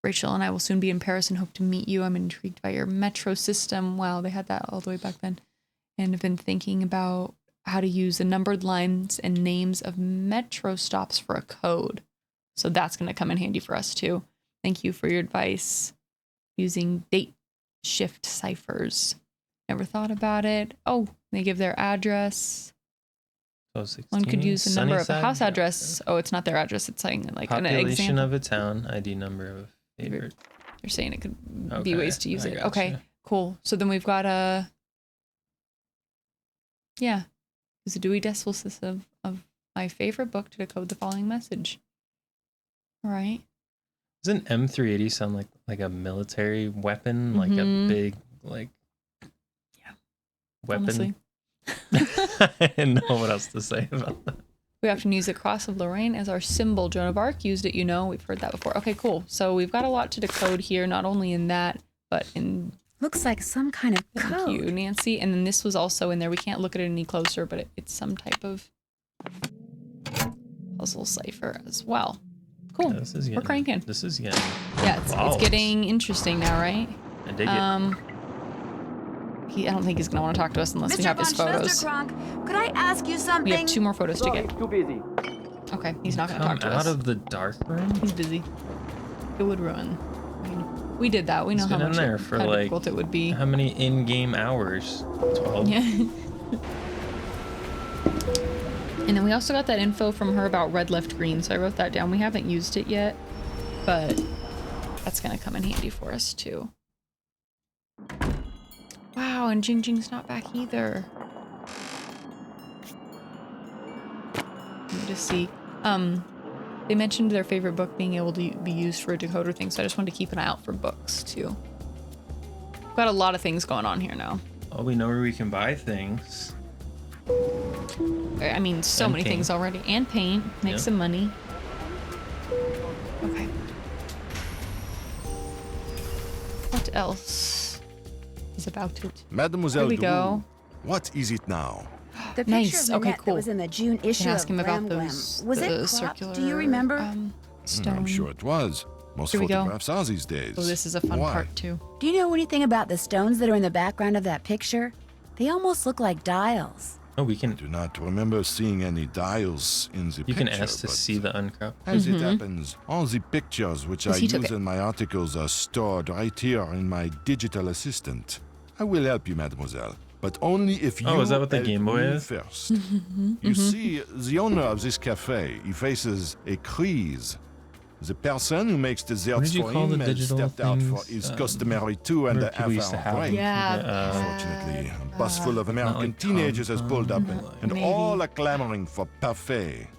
Rachel and I will soon be in Paris and hope to meet you. I'm intrigued by your metro system. Wow, they had that all the way back then. And have been thinking about how to use the numbered lines and names of metro stops for a code. So that's going to come in handy for us too. Thank you for your advice using date shift ciphers. Never thought about it. Oh, they give their address. So 16, One could use the number of a Sunnyside? house address. Oh, it's not their address. It's saying like an Population example. of a town, ID number of a favorite. They're saying it could be Okay, ways to use I it. gotcha. Okay, cool. So then we've got a, yeah, it's a Dewey Decimal System of my favorite book to decode the following message. All right. Doesn't M380 sound like a military weapon, like a big weapon? Honestly. I didn't know what else to say about that. We often use the Cross of Lorraine as our symbol. Joan of Arc used it, you know. We've heard that before. Okay, cool. So we've got a lot to decode here, not only in that, but in... Looks like some kind of code. Thank you, Nancy. And then this was also in there. We can't look at it any closer, but it's some type of puzzle cipher as well. Cool. Yeah, We're cranking. This is getting... Yeah, it's getting interesting now, right? I dig it. I don't think he's gonna want to talk to us unless we have his photos. Could I ask you something? We have 2 more photos to Sorry, get. too busy. Okay, he's not gonna Come talk to us. out of the dark room? He's busy. It would ruin. I mean, we did that. We know He's how been in much there for how like difficult it would be. How many in-game hours? 12. Yeah. And then we also got that info from her about red left green, so I wrote that down. We haven't used it yet, but that's gonna come in handy for us too. Wow, and Jing Jing's not back either. Let me just see. They mentioned their favorite book being able to be used for a decoder thing, so I just wanted to keep an eye out for books too. We've got a lot of things going on here now. Oh, we know where we can buy things. I mean, so And many paint. things already. And paint. Make Yep. some money. Okay. What else is about it? Mademoiselle Here we Dou, go. what is it now? The picture Nice. of Okay, Minette cool. that was in the June issue Can ask of him about Glam Glam. those Was the it cropped? circular, Do you remember? stone. I'm sure it was. Most Here we go. photographs are these days. Oh, this is a fun Why? part too. Do you know anything about the stones that are in the background of that picture? They almost look like dials. Oh, we can. I do not remember seeing any dials in the You picture. can ask to but see the uncrop. As it happens, all the pictures which I he took use it. in my articles are stored right here in my digital assistant. I will help you, mademoiselle, but only if you Oh, is that what the help Game Boy me is? first. You see, the owner of this cafe, he faces a crise. The person who makes desserts did you for call him the has digital stepped out for things? his customary 2.5 what people used to hour have? break. Yeah. Unfortunately, a bus full of American like teenagers has pulled up, and Maybe. all are clamoring for parfait.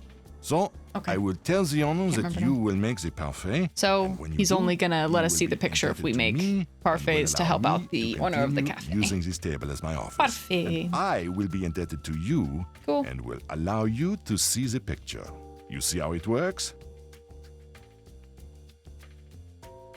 So, I will tell the owner that remember you now. will make the parfait. So and when you he's do, only gonna you let us will see the be picture if we indebted to make me and parfaits will to allow help me out the to owner of the continue cafe. using this table as my office. Parfait. And I will be indebted to you Cool. and will allow you to see the picture. You see how it works?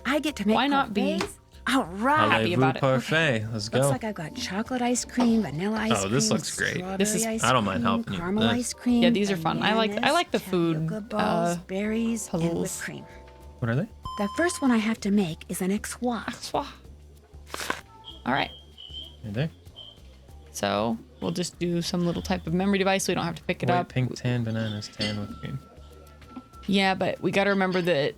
I get to make Why not be parfaits? All right. happy about it. Parfait. Let's go. Looks like I've got chocolate ice cream, vanilla ice cream. Oh, this looks great. strawberry This is- ice I don't mind cream, helping you with caramel this. ice cream. Yeah, these are fun. I like bananas, the food, tapioca balls, berries, and puzzles. whipped cream. What are they? The first one I have to make is an exois. Swah. All right. Right there. So we'll just do some little type of memory device so we don't have to pick it White, up. pink, tan, bananas, tan with cream. Yeah, but we got to remember that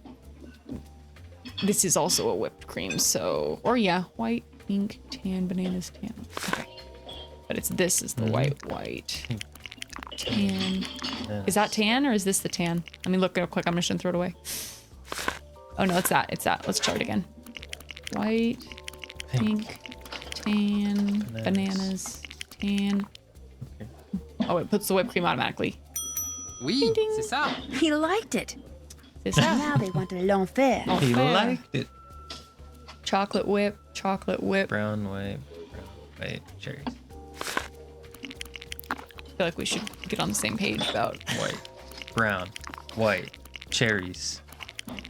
this is also a whipped cream. So, or yeah, white, pink, tan, bananas, tan. Okay. But this is the white, tan. Is that tan or is this the tan? Let me look real quick. I'm just gonna throw it away. Oh no, it's that. It's that. Let's try it again. White, pink, tan, bananas, tan. Okay. Oh, it puts the whipped cream automatically. Oui, c'est ça. He liked it. Is that? Now they want l'enfer. Oh, He fair. liked it. Chocolate whip, chocolate whip. Brown, white, cherries. I feel like we should get on the same page about White, brown, white, cherries,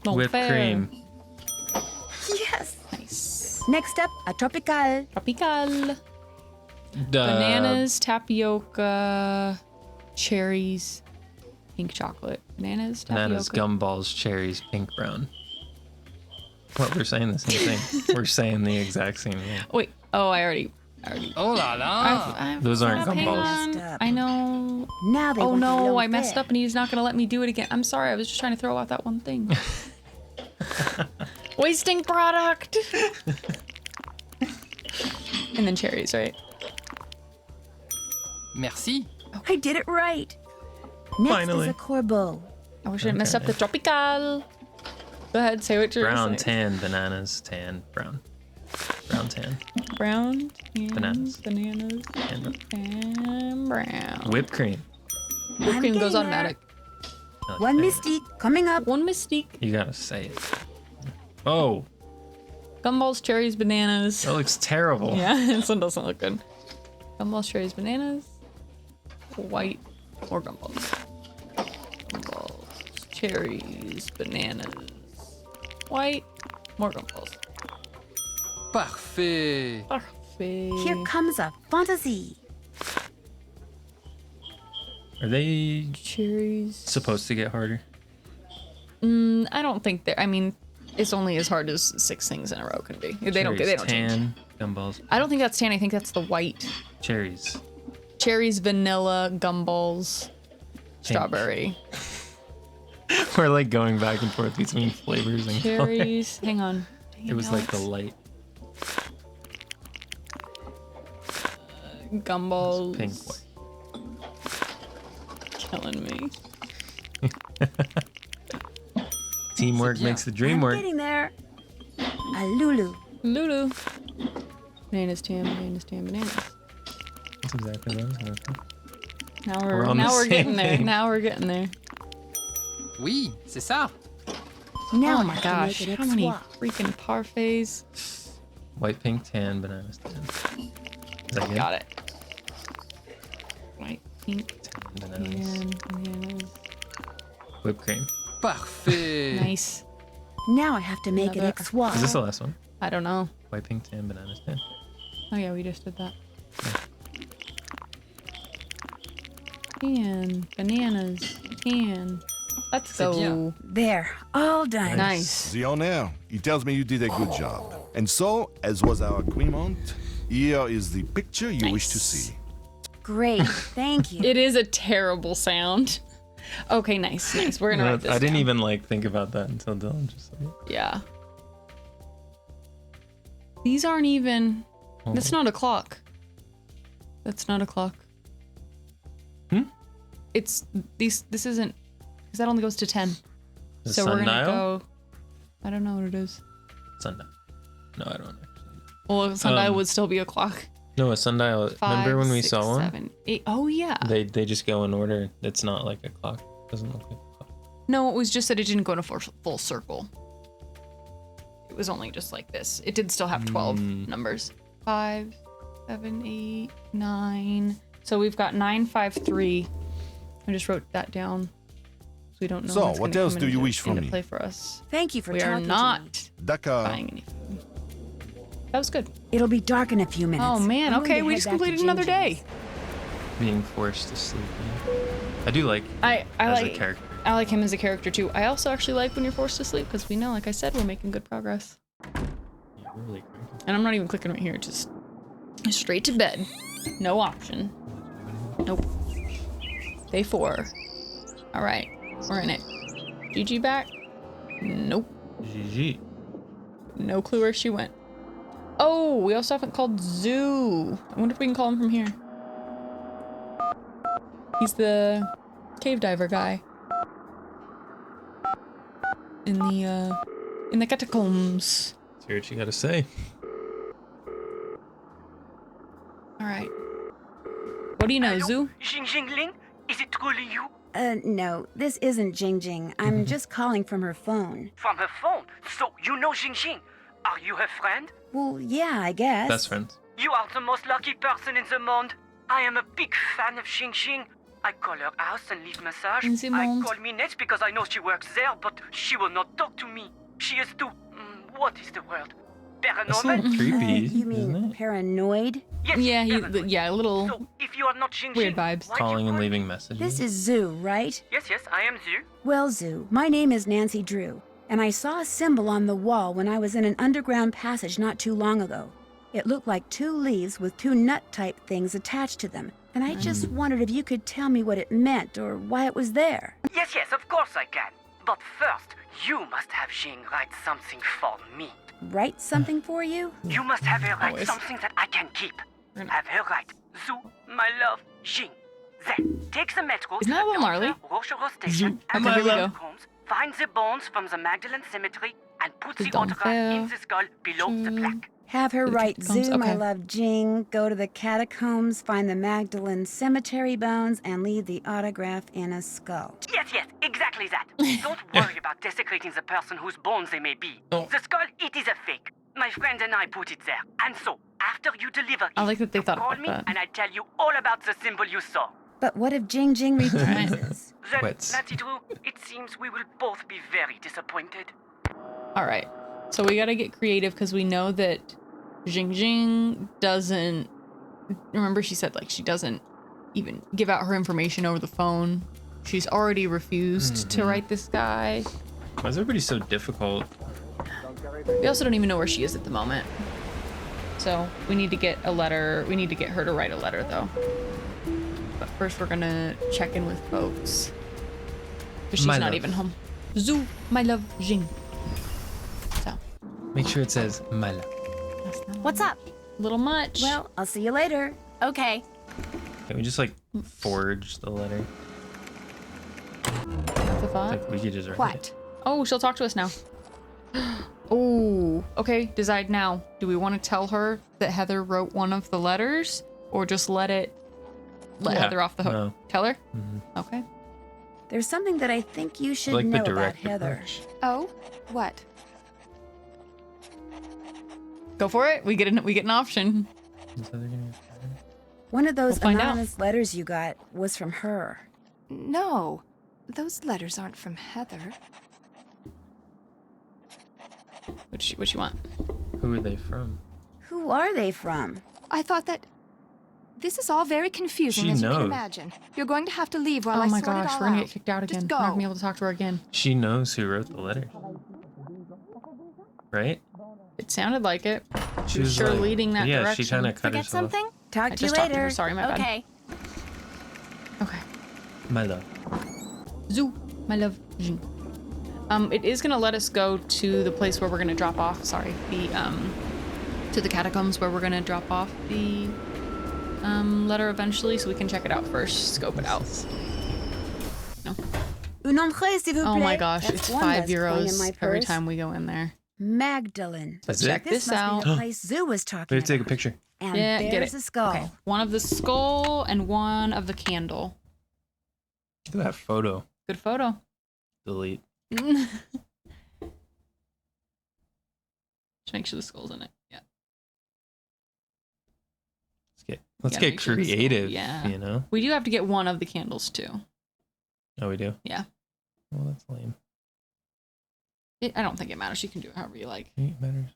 no whipped fair. cream. Yes. Nice. Next up, a tropical. Tropical. Bananas, tapioca, cherries, pink chocolate. Bananas, tapioca. Bananas, gumballs, cherries, pink, brown. What, we're saying the same thing. We're saying the exact same thing. Wait. Oh, I already. Oh la la. I've Those aren't hang gumballs. on. I know. Now they Oh want no, I l'enfer. messed up and he's not gonna let me do it again. I'm sorry. I was just trying to throw out that one thing. Wasting product. And then cherries, right? Merci. I did it right. Next Finally. is a corbeau. I wish I didn't mess up the tropical. Go ahead, say what you're Brown, saying. tan, bananas, tan, brown. Brown, tan, Brown, tan, Bananas. bananas, and and brown. whipped cream. Whipped cream goes getting automatic. Like One that. mystique coming up. One mystique. You gotta say it. Oh, Gumballs, cherries, bananas. that looks terrible. Yeah, this one doesn't look good. Gumballs, cherries, bananas. White or gumballs. Gumballs, cherries, bananas. White, more gumballs. Parfait. Parfait. Here comes a fantasy. Are they Cherries. supposed to get harder? I don't think they're. I mean, it's only as hard as 6 things in a row can be. They don't Cherries, change. tan, gumballs, I don't think that's tan. I think that's the white. cherries. Cherries, vanilla, gumballs, strawberry. We're like going back and forth between flavors and colors. Cherries. Hang on. Dang It was like the Alex. light Gumballs. pink, white. Killing me. Teamwork makes the dream I'm work. getting there. A Lulu. Lulu. Bananas, tan, bananas. That's exactly what I was gonna say. Now We're we're on the now we're same getting there. thing. Now we're getting there. Oui, c'est ça. Now Oh I my have to gosh, make how an many exois. freaking parfaits? White, pink, tan, bananas, tan. Is that good? Got it. White, pink, Bananas. and bananas. Whipped cream. Parfait. Nice. Now I have to make an Another- exois. Is this the last one? I don't know. White, pink, tan, bananas, tan. Oh yeah, we just did that. And bananas. And let's C'est go. bien. There, all done. Nice. The owner, he tells me you did a good job. And so, as was our agreement, here is the picture you wish to Nice. see. Great, thank you. It is a terrible sound. Okay, nice. We're gonna write this I didn't down. even like think about that until Dylan just said it. Yeah. These aren't even. That's not a clock. That's not a clock. It's these. This isn't, because that only goes to 10. The So we're gonna sundial? go. I don't know what it is. Sundial. No, I don't actually. Well, a sundial would still be a clock. No, a sundial. 5, Remember when we 6, saw one? 7, 8. Oh yeah. They just go in order. It's not like a clock. It doesn't look like a clock. No, it was just that it didn't go in a full circle. It was only just like this. It did still have 12 numbers. 5, 7, 8, 9. So we've got 9, 5, 3. I just wrote that down, so we don't know. So, what's what gonna else come do you into- wish from into me? Play for us. Thank you for We are talking to not me. D'accord. buying any food. That was good. It'll be dark in a few minutes. Oh man, I'm going okay, to we head just back to completed another Ginger's. day. Being forced to sleep. Yeah. I do like I as like a character. I like him as a character too. I also actually like when you're forced to sleep because we know, like I said, we're making good progress. Yeah, we're really cranky. And I'm not even clicking right here, just straight to bed. No option. Nope. Day 4. All right, we're in it. Gigi back? Nope. GG. No clue where she went. Oh, we also haven't called Zoo. I wonder if we can call him from here. He's the cave diver guy. In the catacombs. Let's hear what you gotta say. All right. What do you know, Zoo? Xing Xingling, is it truly you? No, this isn't Jing Jing. I'm just calling from her phone. From her phone. So you know Xing Xing. Are you her friend? Well, yeah, I guess. Best friends. You are the most lucky person in the monde. I am a big fan of Xing Xing. I call her house and leave massage. In the I monde. call Minette because I know she works there, but she will not talk to me. She is too... what is the word? That's a Paranormal? little creepy, You mean isn't it? paranoid? Yes, Yeah, paranoid. a little So, if you are not Xing weird Xing, vibes. why do Calling you and call leaving me? messages. This is Zoo, right? Yes, I am Zu. Well, Zoo, my name is Nancy Drew, and I saw a symbol on the wall when I was in an underground passage not too long ago. It looked like 2 leaves with 2 nut-type things attached to them, and I just wondered if you could tell me what it meant or why it was there. Yes, of course I can. But first, you must have Xing write something for me. Write something for you? You must have her write Always. something that I can keep. Have her write, Zu, my love, Xing. Then, take the metro Isn't to that the Will Marley? Rochereau station Okay, and here we the go. catacombs, find the bones from the Magdalene Cemetery and put the Don't autograph in fail. the skull below the plaque. Have her To the write catacombs, Zoo, my okay. love Jing, go to the catacombs, find the Magdalene cemetery bones, and leave the autograph in a skull. Yes, exactly that. Don't worry about desecrating the person whose bones they may be. Oh. The skull, it is a fake. My friend and I put it there. And so, after you deliver I it, like that they you thought call about me that. and I tell you all about the symbol you saw. But what if Jing Jing refuses? Then, Quits. Nancy Drew, it seems we will both be very disappointed. All right. So we got to get creative because we know that Jing Jing doesn't. Remember, she said like she doesn't even give out her information over the phone. She's already refused to write this guy. Why is everybody so difficult? We also don't even know where she is at the moment. So we need to get a letter. We need to get her to write a letter though. But first we're gonna check in with folks. Because she's My not love. even home. Zoo, my love, Jing. So, Make sure it says my love. that's not What's up? a little much. Well, I'll see you later. Okay. Can we just like forge the letter? That's a thought. Like we could just write What? it. Oh, she'll talk to us now. Oh, okay. Decide now. Do we want to tell her that Heather wrote one of the letters, or just let Yeah, Heather off the hook? no. Tell her. Mhm. Okay. There's something that I think you should Like know the about direct Heather. approach. Oh? What? Go for it. We get an option. Is Heather gonna- One of those We'll find out. anonymous letters you got was from her. No. Those letters aren't from Heather. What you want? Who are they from? Who are they from? I thought that... This is all very confusing, She as you knows. can imagine. You're going to have to leave while Oh I my sort it gosh, all we're gonna out. get kicked out again. Just We're not gonna go. be able to talk to her again. She knows who wrote the letter. Right? It sounded like it. She was sure like- leading that yeah, direction. she kind of cut Forget herself. something? Talk I to you just talked to later. her. Sorry, my bad. Okay. Okay. My love. Zoo, my love, Jean. It is gonna let us go to the place where we're gonna drop off. Sorry, to the catacombs where we're gonna drop off the letter eventually, so we can check it out first, scope it out. No. Un entrée, s'il vous plaît. Oh my gosh, That's it's one 5 less coin in euros my every purse. time we go in there. Magdalene. Let's Is it? check this Must out. be the place Zoo was talking Better take a about. picture. And Yeah, get there's it. a skull. Okay, one of the skull and one of the candle. Look at that photo. Good photo. Delete. Just make sure the skull's in it. Yeah. Let's Gotta get make sure the skull- creative. yeah. You know. We do have to get one of the candles too. Oh, we do. Yeah. Well, that's lame. I don't think it matters. You can do it however you like. It matters.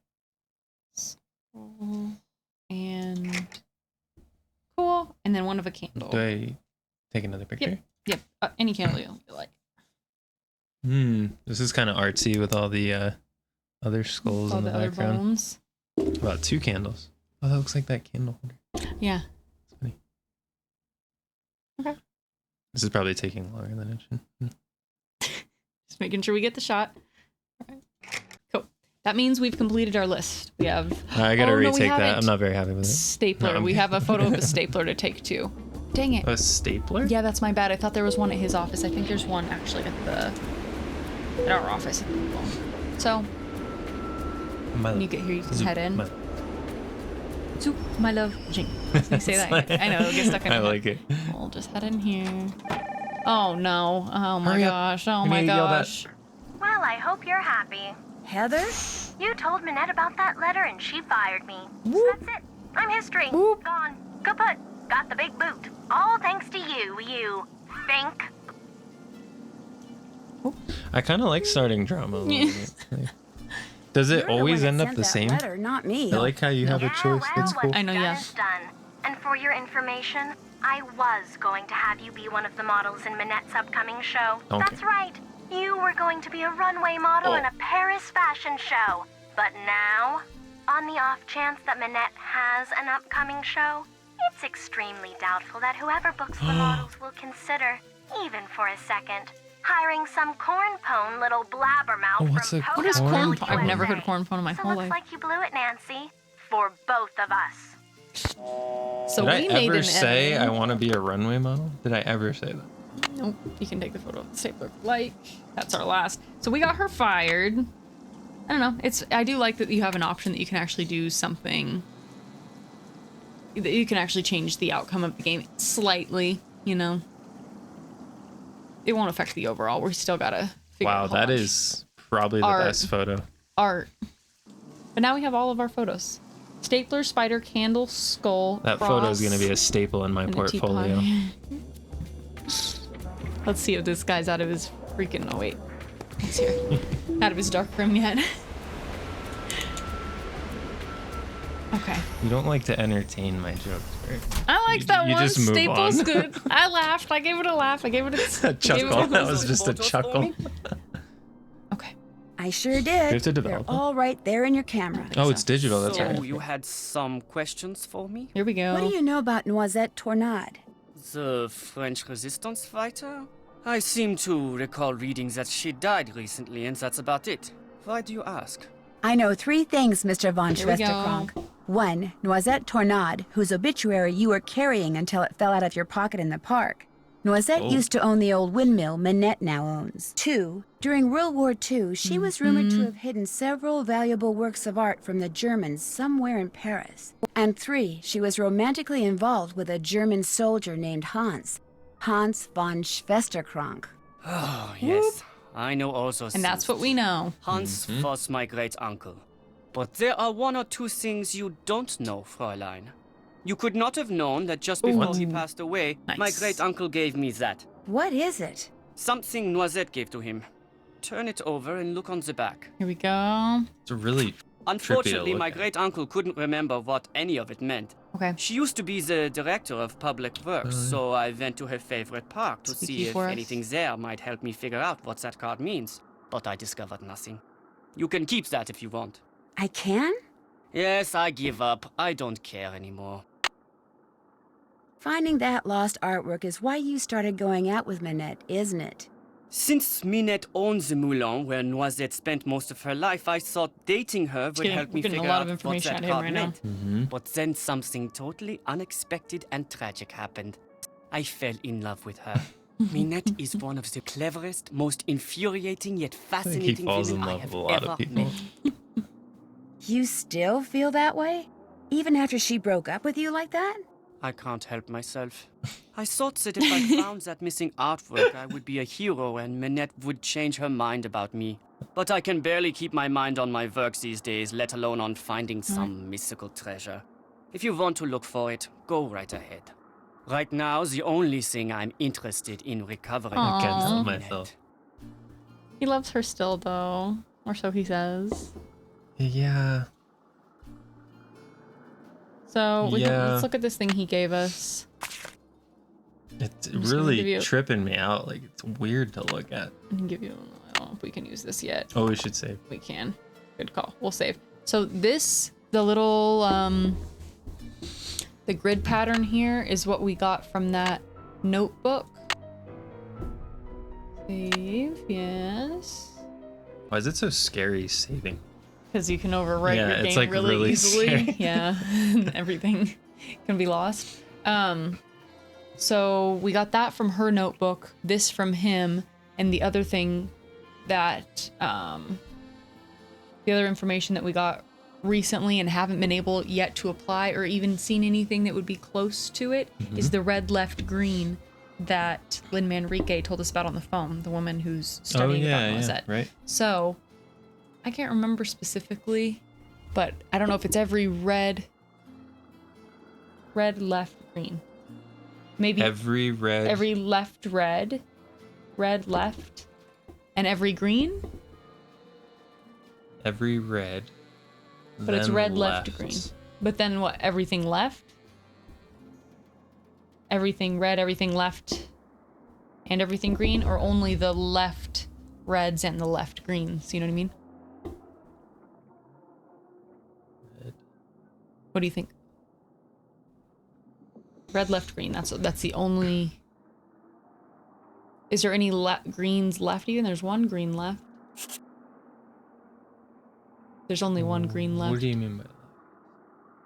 And cool. And then one of a candle. Do I take another picture? Yep. Any candle you like. This is kind of artsy with all the other skulls All in the the other background. bones. About 2 candles. Oh, that looks like that candle holder. Yeah. That's funny. Okay. This is probably taking longer than it should. Just making sure we get the shot. All right. Cool. That means we've completed our list. We have. I gotta Oh, no, we retake that. haven't. I'm not very happy with it. Stapler. No, I'm we kidding. have a photo of a stapler to take too. Dang it. A stapler? Yeah, that's my bad. I thought there was one at his office. I think there's one actually at our office. So My when you get here, you can head in. My- Zoop, my love, Jing. You say that. I know it'll get stuck in. I my like head. it. We'll just head in here. Oh no! Oh my Hurry up. gosh! Oh I'm my gonna yell that. gosh! Well, I hope you're happy. Heather? You told Minette about that letter and she fired me. So that's it. I'm history. Gone. Kaput. Got the big boot. All thanks to you, you think. I kind of like starting drama. A little Yeah. bit. Like, does it You're the always one that end up sent the that same? Letter, not me. I like how you have a choice. That's cool. I know, yeah. Done is done. And for your information, I was going to have you be one of the models in Minette's upcoming show. Okay. That's right. You were going to be a runway model in a Paris fashion show. But now, on the off chance that Minette has an upcoming show, it's extremely doubtful that whoever books the models will consider, even for a second, hiring some corn-pone little blabbermouth Oh, what's from a What is Pocono, corn? corn-pone? I've never heard corn phone in my So whole looks life. like you blew it, Nancy. For both of us. So Did I we made ever an say edit. I want to be a runway model? Did I ever say that? Nope. You can take the photo of the stapler. Like that's our last. So we got her fired. I don't know. I do like that you have an option that you can actually do something. That you can actually change the outcome of the game slightly. You know. It won't affect the overall. We still gotta. Figure out Wow, a whole that bunch. is probably the Art. best photo. Art. But now we have all of our photos. Stapler, spider, candle, skull. That cross, photo is going to be a staple in my and a portfolio. teapot. Let's see if this guy's out of his freaking. Oh wait, he's here. Out of his dark room yet? Okay. You don't like to entertain my jokes, right? I liked that you one. just move Staple's on. good. I laughed. I gave it a laugh. I gave it a A chuckle. That was just a chuckle. I sure did. You have to They're develop them. all right there in your camera. Oh, it's digital. That's So right. you had some questions for me? Here we go. What do you know about Noisette Tornade? The French resistance fighter? I seem to recall reading that she died recently, and that's about it. Why do you ask? I know 3 things, Mr. von Here we go. Schwesterkrank. 1, Noisette Tornade, whose obituary you were carrying until it fell out of your pocket in the park. Noisette Oh. used to own the old windmill Minette now owns. 2, during World War II, she was rumored to have hidden several valuable works of art from the Germans somewhere in Paris. And 3, she was romantically involved with a German soldier named Hans von Schwesterkrank. Oh, yes. I know all those And that's things. what we know. Hans was my great-uncle. But there are 1 or 2 things you don't know, Fräulein. You could not have known that just before he passed away, my Nice. great-uncle gave me that. What is it? Something Noisette gave to him. Turn it over and look on the back. Here we go. It's really Unfortunately, look my at. great-uncle couldn't remember what any of it meant. Okay. She used to be the director of public works, so I went to her favorite park to Speaky see if forest. anything there might help me figure out what that card means. But I discovered nothing. You can keep that if you want. I can? Yes, I give up. I don't care anymore. Finding that lost artwork is why you started going out with Minette, isn't it? Since Minette owns the Moulin where Noisette spent most of her life, I thought dating her would help me we're getting figure a lot out of what information that out of him card right now. meant. Mm-hmm. But then something totally unexpected and tragic happened. I fell in love with her. Minette is one of the cleverest, most infuriating yet fascinating falls in women I love have with a lot of ever people. met. You still feel that way? Even after she broke up with you like that? I can't help myself. I thought that if I found that missing artwork, I would be a hero and Minette would change her mind about me. But I can barely keep my mind on my work these days, let alone on finding some mystical treasure. If you want to look for it, go right ahead. Right now, the only thing I'm interested in recovering I can't is help Minette. myself. He loves her still, though. Or so he says. Yeah. So Yeah. let's look at this thing he gave us. It's I'm just gonna give really you- tripping me out. Like, it's weird to look at. I can give you. I don't know if we can use this yet. Oh, we should save. We can. Good call. We'll save. So this, the little, the grid pattern here is what we got from that notebook. Save, yes. Why is it so scary saving? Because you can overwrite Yeah, your it's, game like, really easily. scary. Yeah, everything can be lost. So we got that from her notebook, this from him, and the other thing that, the other information that we got recently and haven't been able yet to apply or even seen anything that would be close to it is the red left green that Lynn Manrique told us about on the phone, the woman who's studying about Noisette. right. So I can't remember specifically, but I don't know if it's every red, left, green. Maybe Every left red, left, and every green. Every red. But it's then red, left, green. But then what? Everything left? Everything red, everything left, and everything green? Or only the left reds and the left greens? You know what I mean? Red. What do you think? Red, left, green. That's the only... Is there any greens left even? There's one green left. There's only one green left. What do you mean by that?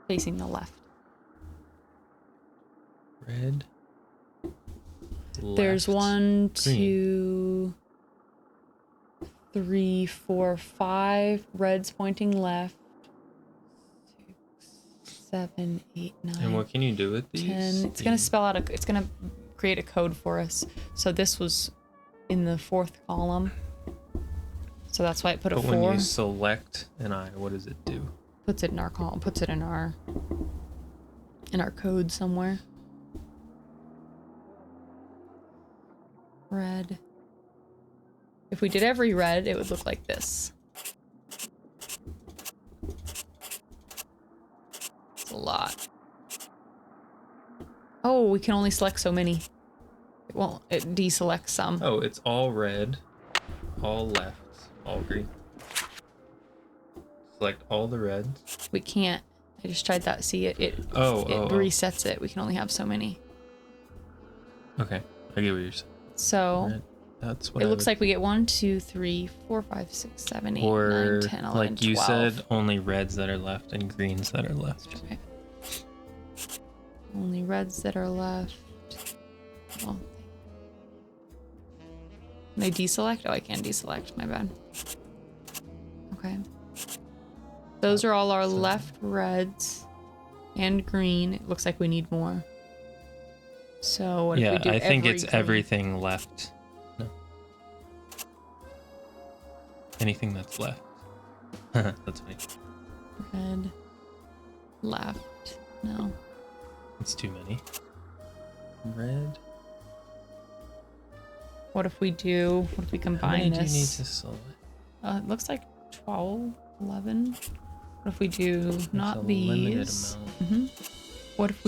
Facing the left. Red. There's left, 1, green. 2, 3, 4, 5 reds pointing left. 6, 7, 8, 9. And what can you do with these? 10. It's gonna spell out it's gonna create a code for us. So this was in the 4th column. So that's why I put a But 4. when you select an eye, what does it do? Puts it in our column. Puts it in our code somewhere. Red. If we did every red, it would look like this. It's a lot. Oh, we can only select so many. It won't. It deselects some. Oh, it's all red, all left, all green. Select all the reds. We can't. I just tried that. See, it Oh. resets it. We can only have so many. Okay, I get what you're saying. So Red. That's what it I looks would- like we get 1, 2, 3, 4, 5, 6, 7, 8, Or 9, 10, 11, like you 12. said, only reds that are left and greens that are left. Okay. Only reds that are left. Well, they deselect? Oh, I can't deselect. My bad. Okay. Those are all our left reds and green. It looks like we need more. So what if we do I think every it's green? everything left. No. Anything that's left. That's funny. Red, left. No. It's too many. Red. What if we combine How many this? do you need to select? It looks like 12, 11. What if we do There's not a limited these? amount. What if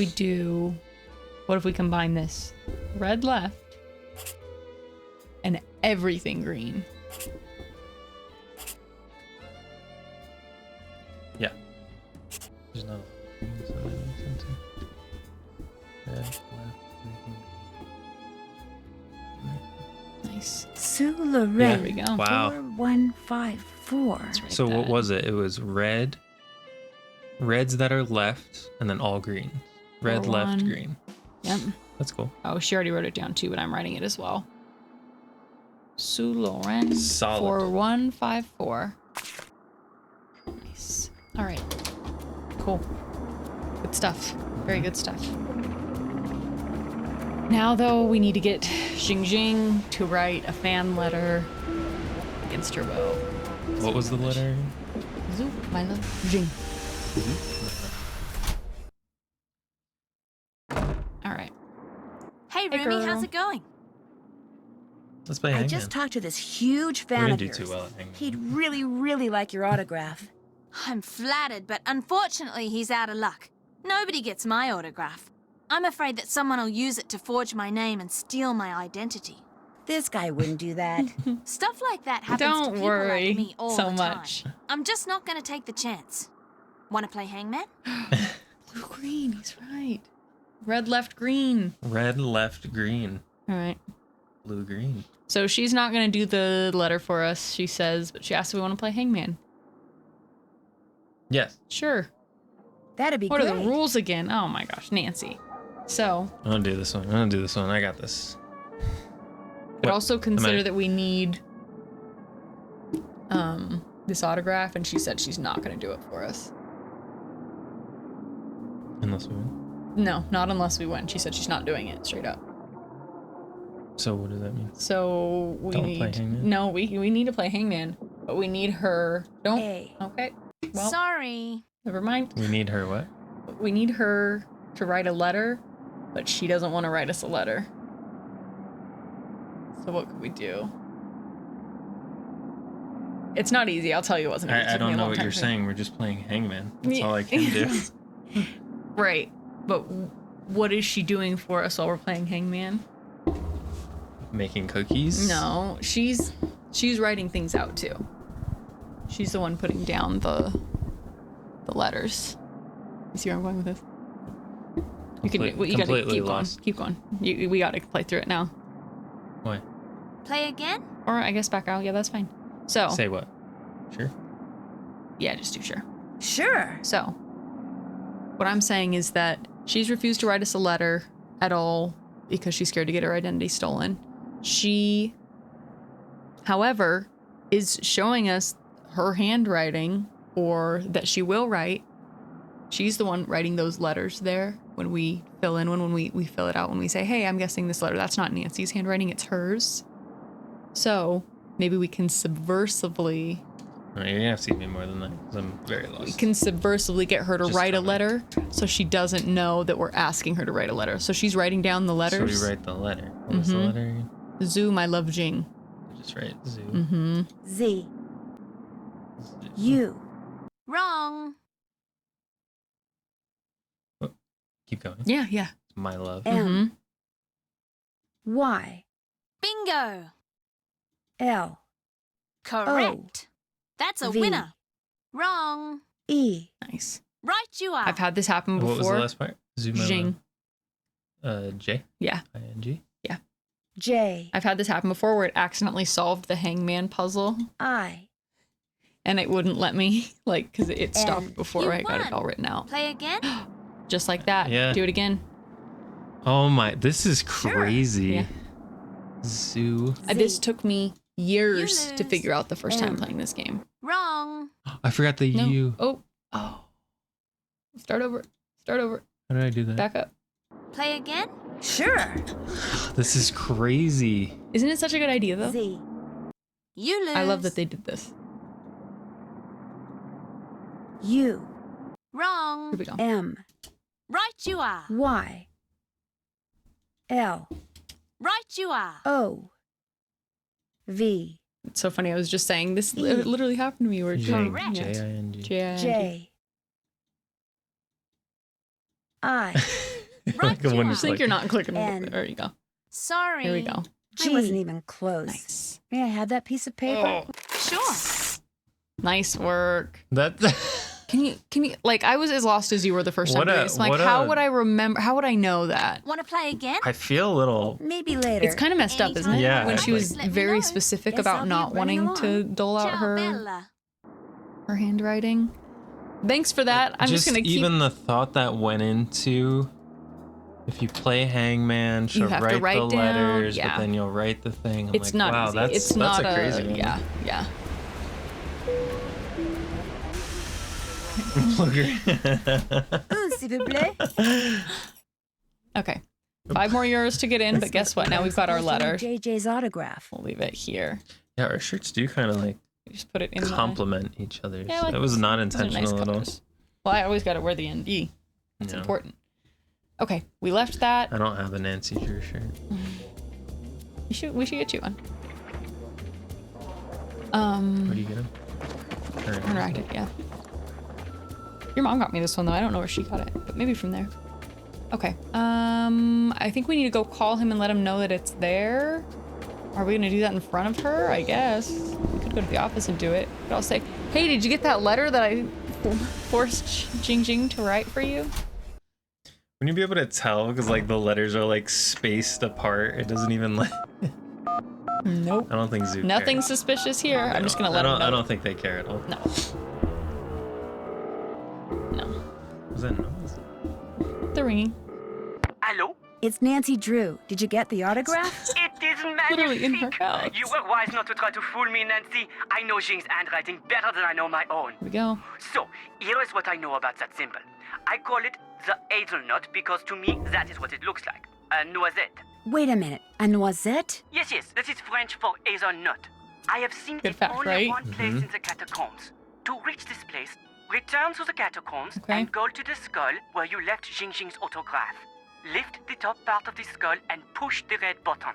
we combine this? Red left and everything green. Yeah. There's not a lot of greens, so that makes sense. Red, Nice. Sue Lorraine. There we go. Wow. 4154. So what was it? It was red, reds that are left, and then all green. Red, left, 41. green. Yep. That's cool. Oh, she already wrote it down too, but I'm writing it as well. Sue Loren. Solid. 4154. Nice. All right. Cool. Good stuff. Very good stuff. Now, though, we need to get Xing to write a fan letter against her will. What was the letter? Zu, my love, Xing. All right. Hey, Hey, Rumi, girl. how's it going? Let's play I Hangman. just talked to this huge We fan didn't of do yours. too well at Hangman. He'd really, really like your autograph. I'm flattered, but unfortunately he's out of luck. Nobody gets my autograph. I'm afraid that someone will use it to forge my name and steal my identity. This guy wouldn't do that. Stuff like that happens to Don't people worry like me all so the time. much. I'm just not gonna take the chance. Wanna play hangman? Blue green, he's right. Red, left, green. Red, left, green. All right. Blue, green. So she's not going to do the letter for us, she says, but she asked if we want to play hangman. Yes. Sure. That'd be What great. are the rules again? Oh my gosh, Nancy. So, I'm gonna do this one. I got this. but What? also consider Am I- that we need this autograph, and she said she's not going to do it for us. Unless we win. No, not unless we win. She said she's not doing it straight up. So what does that mean? So we Don't need play hangman? No, we need to play hangman, but we need her. Don't. Hey. Okay. Well, Sorry. never mind. We need her what? We need her to write a letter, but she doesn't want to write us a letter. So what could we do? It's not easy. I'll tell you, it wasn't. It I took me don't a know long what time you're to- saying. We're just playing Hangman. That's Yeah. all I can do. Right, but what is she doing for us while we're playing hangman? Making cookies? No, she's writing things out too. She's the one putting down the letters. You see where I'm going with this? You gotta Completely keep lost. going. Keep going. We gotta play through it now. Why? Play again? Or I guess back out. Yeah, that's fine. So Say what? Sure. yeah, just do sure. Sure. So what I'm saying is that she's refused to write us a letter at all because she's scared to get her identity stolen. She, however, is showing us her handwriting, or that she will write. She's the one writing those letters there when we fill in, when we fill it out, when we say, hey, I'm guessing this letter, that's not Nancy's handwriting, it's hers. So maybe we can subversively, No, you're gonna have to give me more than that because I'm very we lost. can subversively get her to Just write a comment. letter so she doesn't know that we're asking her to write a letter. So she's writing down the So letters. we write the letter. What was the Mhm. letter again? Zoo, my love, Jing. Just write zoo. Mm-hmm. Z. Zoo. U. Wrong. Keep going. Yeah, yeah. My love. M. Mhm. Y. Bingo. L. Correct. That's a V. winner. Wrong. E. Nice. Right you are. I've had this happen before. What was the last part? Zoo, my Jing. love. J? Yeah. I-N-G? J. I've had this happen before where it accidentally solved the hangman puzzle I. and it wouldn't let me, like, because it stopped And before you I got it won. all written out. Play again? Just like that. Yeah. Do it again. Oh my, this is crazy. Yeah. Zoo. This took me years You to lose. figure out the first time M. playing this game. Wrong. I forgot the No. U. Oh. Start over. Start over. How did I do that? Back up. Play again? Sure. This is crazy. Isn't it such a good idea, though? Z. You lose. I love that they did this. U. Wrong. Here we go. M. Right you are. Y. L. Right you are. O. V. It's so funny. I was just saying this E. literally happened to me. Where Jing. Correct. J-I-N-G. J. I. Right you I wouldn't are. I think you're not clicking. N. There you go. Sorry. Here we go. I wasn't even close. Nice. May I have that piece of paper? Sure. Nice work. That Can you like I was as lost as you were the first time doing this. Like how would I remember? How would I know that? Want to play again? I feel a little. Maybe later. It's kind of messed up, isn't it? Yeah, When she was like- very specific Guess about I'll not be running wanting to dole out Ciao, her Bella. handwriting. Thanks for that. I'm just gonna keep. Even the thought that went into. If you play Hangman, she'll have to write write the down, letters, yeah. but then you'll write the thing. I'm It's like, not wow, easy. that's It's not a crazy one. Yeah, yeah. S'il vous plaît. Okay. 5 more euros to get in, but guess what? Now we've got our letter. JJ's autograph. We'll leave it here. Yeah, our shirts do kind of like Just put it in. complement each other. Yeah, I like It was this. not These are nice intentional at all. colors. Well, I always got to wear the ND. It's Yeah. important. Okay, we left that. I don't have a Nancy Drew shirt. We should get you one. Where do you get them? Interactive, yeah. Your mom got me this one though. I don't know where she got it, but maybe from there. Okay. I think we need to go call him and let him know that it's there. Are we gonna do that in front of her? I guess. We could go to the office and do it. But I'll say, hey, did you get that letter that I forced Jing to write for you? Wouldn't you be able to tell? Because like the letters are like spaced apart. It doesn't even like. Nope. I don't think Zoo Nothing cares. suspicious here. I'm just gonna I let don't, him know. I don't think they care at all. No. No. Was that noise? The ringing. Hello? It's Nancy Drew. Did you get the autograph? It is Literally in her magnifique. house. You were wise not to try to fool me, Nancy. I know Jing's handwriting better than I know my own. Here we go. So, here is what I know about that symbol. I call it the hazelnut because to me, that is what it looks like. A noisette. Wait a minute. A noisette? Yes, that is French for hazelnut. I have seen Good it fact, only right? one place in the catacombs. To reach this place, return to the catacombs Okay. and go to the skull where you left Jing's autograph. Lift the top part of the skull and push the red button.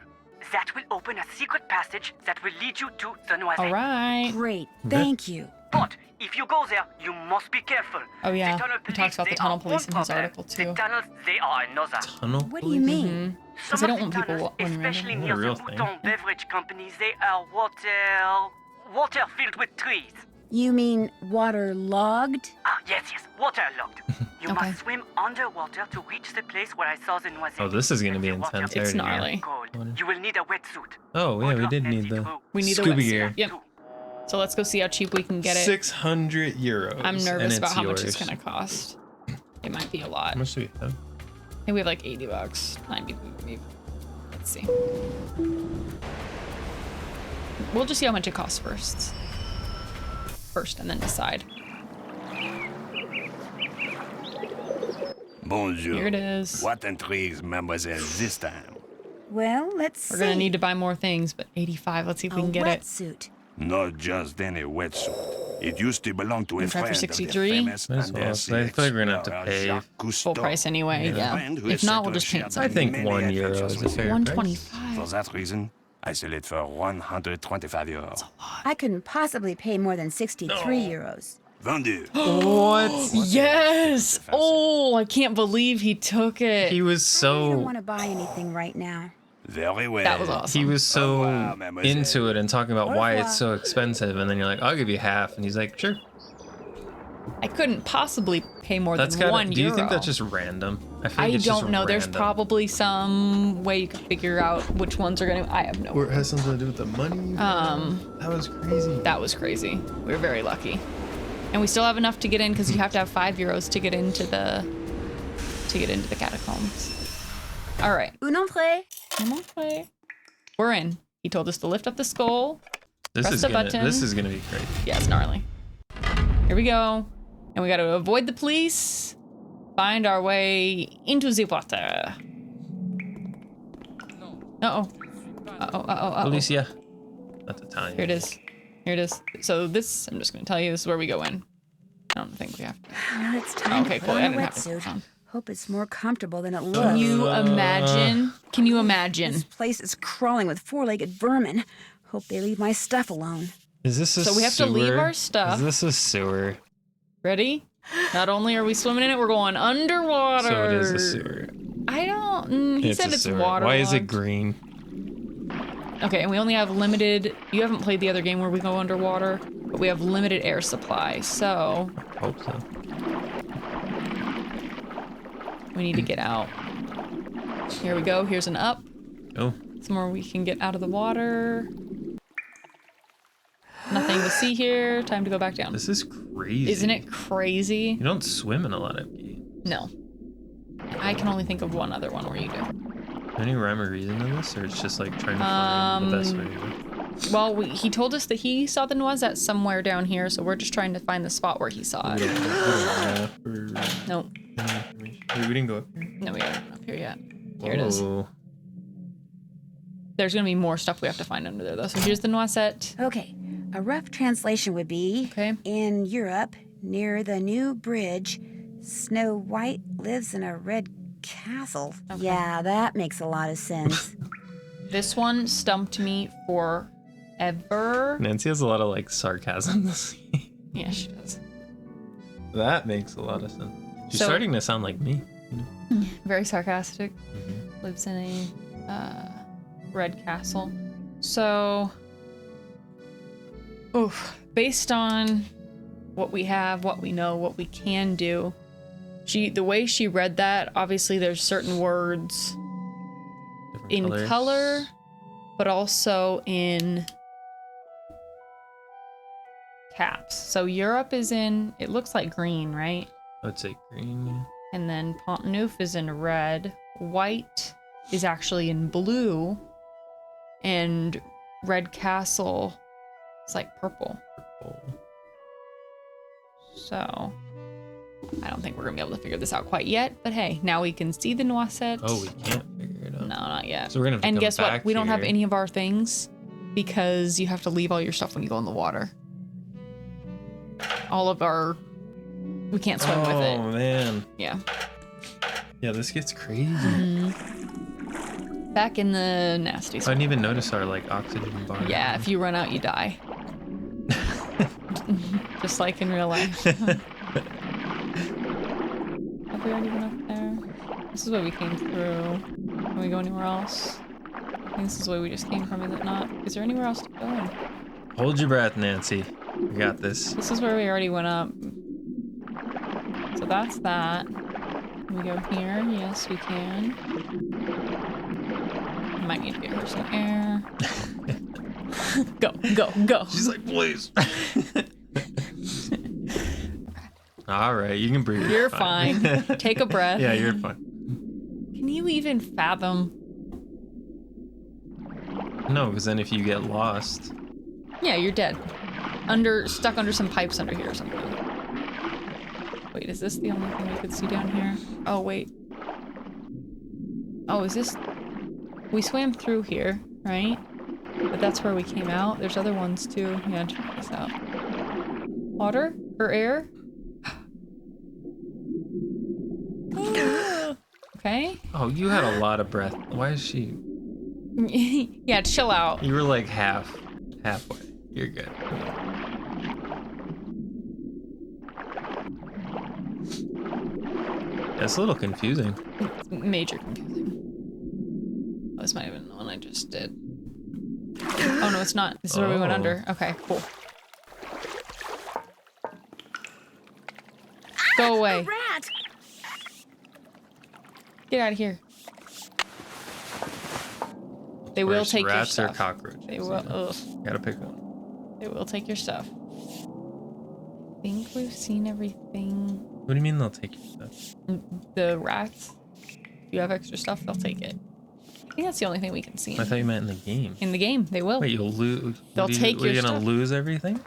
That will open a secret passage that will lead you to the noisette. All right. Great. Thank you. But if you go there, you must be careful. Oh yeah. The tunnel He police, talks about the they tunnel are police in one his problem. article The too. tunnels, they are another. Tunnel? What do you mean? Because I don't want people tunnels, wondering. especially What a near real the thing. Mouton beverage companies, they are water filled with trees. You mean waterlogged? Ah, yes, waterlogged. You Okay. must swim underwater to reach the place where I saw the noisette. Oh, this is gonna be The water intense. is It's gnarly. cold. You will need a wetsuit. Oh yeah, we Good did luck, need Nancy the Drew. We need a scuba wetsuit. gear. Yep. So let's go see how cheap we can get it. 600 euros. I'm nervous and about it's how much yours. it's gonna cost. It might be a lot. How much do we have? I think we have like $80. 90 maybe. Let's see. We'll just see how much it costs first. And then decide. Bonjour. Here it is. What intrigues Mademoiselle this time? Well, let's see. We're gonna need to buy more things, but 85. Let's see if we can get it. wetsuit. Not just any wetsuit. It used to belong to a Try for friend of the 63? famous Might as well. undersea I feel like we're gonna have to explorer pay Jacques Full Cousteau. price anyway, A yeah. friend who If is not, said we'll to just have paint shared I think many 1 euro adventures is a with fair you. price. 125. For that reason, I sell it for 125 euros. I couldn't possibly pay more than 63 euros. Vendu. What? Yes! Oh, I can't believe he took it. He was I don't so want to buy anything right now. Very well. That was awesome. he was so revoir, mademoiselle. into it and talking about why it's so expensive, and then you're like, I'll give you half, and he's like, sure. I couldn't possibly pay more That's than got. €1. Do you think that's just random? feel like I it's just don't know. There's random. probably some way you can figure out which ones are gonna. I have no. Or it has something to do with the money. That was crazy. That was crazy. We were very lucky, and we still have enough to get in because you have to have 5 euros to get into the catacombs. All right. Un entrée. We're in. He told us to lift up the skull. This press is the gonna. button. This is gonna be great. Yeah, it's gnarly. Here we go. And we gotta avoid the police. Find our way into the water. Uh-oh. Uh-oh. Alicia. That's Italian. Here it is. Here it is. So this, I'm just gonna tell you, this is where we go in. I don't think we have to. Now it's time Okay, to cool. put I on a didn't have to put it wetsuit. on. Hope it's more comfortable than it looks. Can you imagine? Can you imagine? This place is crawling with four-legged vermin. Hope they leave my stuff alone. Is this a So we have to leave our stuff. Is this a sewer? Ready? Not only are we swimming in it, we're going underwater. So it is a sewer. I don't. He said a it's sewer. water. Why is it green? Okay, and we only have limited. You haven't played the other game where we go underwater, but we have limited air supply. So Hope so. We need to get out. Here we go. Here's an up. Oh. Somewhere we can get out of the water. Nothing to see here. Time to go back down. This is crazy. Isn't it crazy? You don't swim in a lot of games. No. I can only think of one other one where you do. Any rhyme or reason to this, or it's just like trying to find the best way to go? Well, he told us that he saw the Noisette somewhere down here, so we're just trying to find the spot where he saw it. Nope. Wait, we didn't go up here? No, we haven't been up here yet. Here it is. Whoa. There's gonna be more stuff we have to find under there, though. So here's the Noisette. Okay, a rough translation would be, in Europe, near the new bridge, Snow White lives in a red castle. Okay. Yeah, that makes a lot of sense. This one stumped me forever. Nancy has a lot of like sarcasm. Yeah, she does. That makes a lot of sense. She's So- starting to sound like me. Very sarcastic. Lives in a red castle. So, based on what we have, what we know, what we can do, the way she read that, obviously there's certain words in colors. color, but also in caps. So Europe is in, it looks like green, right? I would say green. Yeah. And then Pont-Neuf is in red. White is actually in blue. And Red Castle is like purple. So I don't think we're gonna be able to figure this out quite yet. But hey, now we can see the Noisette. Oh, we can't figure it out. No, not yet. So we're gonna have to and come guess what? back We don't have here. any of our things because you have to leave all your stuff when you go in the water. All of our, we can't swim with it. Oh man. Yeah. Yeah, this gets crazy. Back in the nasty I spot. didn't even notice our like oxygen bar. Yeah, if you run out, you die. Just like in real life. Have we already been up there? This is where we came through. Can we go anywhere else? I think this is the way we just came from, is it not? Is there anywhere else to go? Hold your breath, Nancy. We got this. This is where we already went up. So that's that. Can we go here? Yes, we can. I might need to get her some air. Go, go, go. She's like, please. All right, you can breathe. You're fine. Take a breath. Yeah, you're fine. Can you even fathom? No, because then if you get lost, Yeah, you're dead. Stuck under some pipes under here or something. Wait, is this the only thing we could see down here? Oh, wait. Oh, is this... We swam through here, right? But that's where we came out. There's other ones too. Yeah, check this out. Water? Or air? Okay. oh, you had a lot of breath. Why is she? Yeah, chill out. You were like halfway. You're good. That's a little confusing. It's major confusing. Oh, this might have been the one I just did. Oh, no, it's not. This is where we went Oh. under. Okay, cool. Go away. Rat! Get out of here. They will Worse, take your rats or stuff. cockroaches. They will. Ugh. Gotta pick one. They will take your stuff. I think we've seen everything. What do you mean they'll take your stuff? The rats. If you have extra stuff, they'll take it. I think that's the only thing we can see. I thought you meant in the game. In the game, they will. Wait, you'll lose. They'll take your You're gonna stuff. lose everything,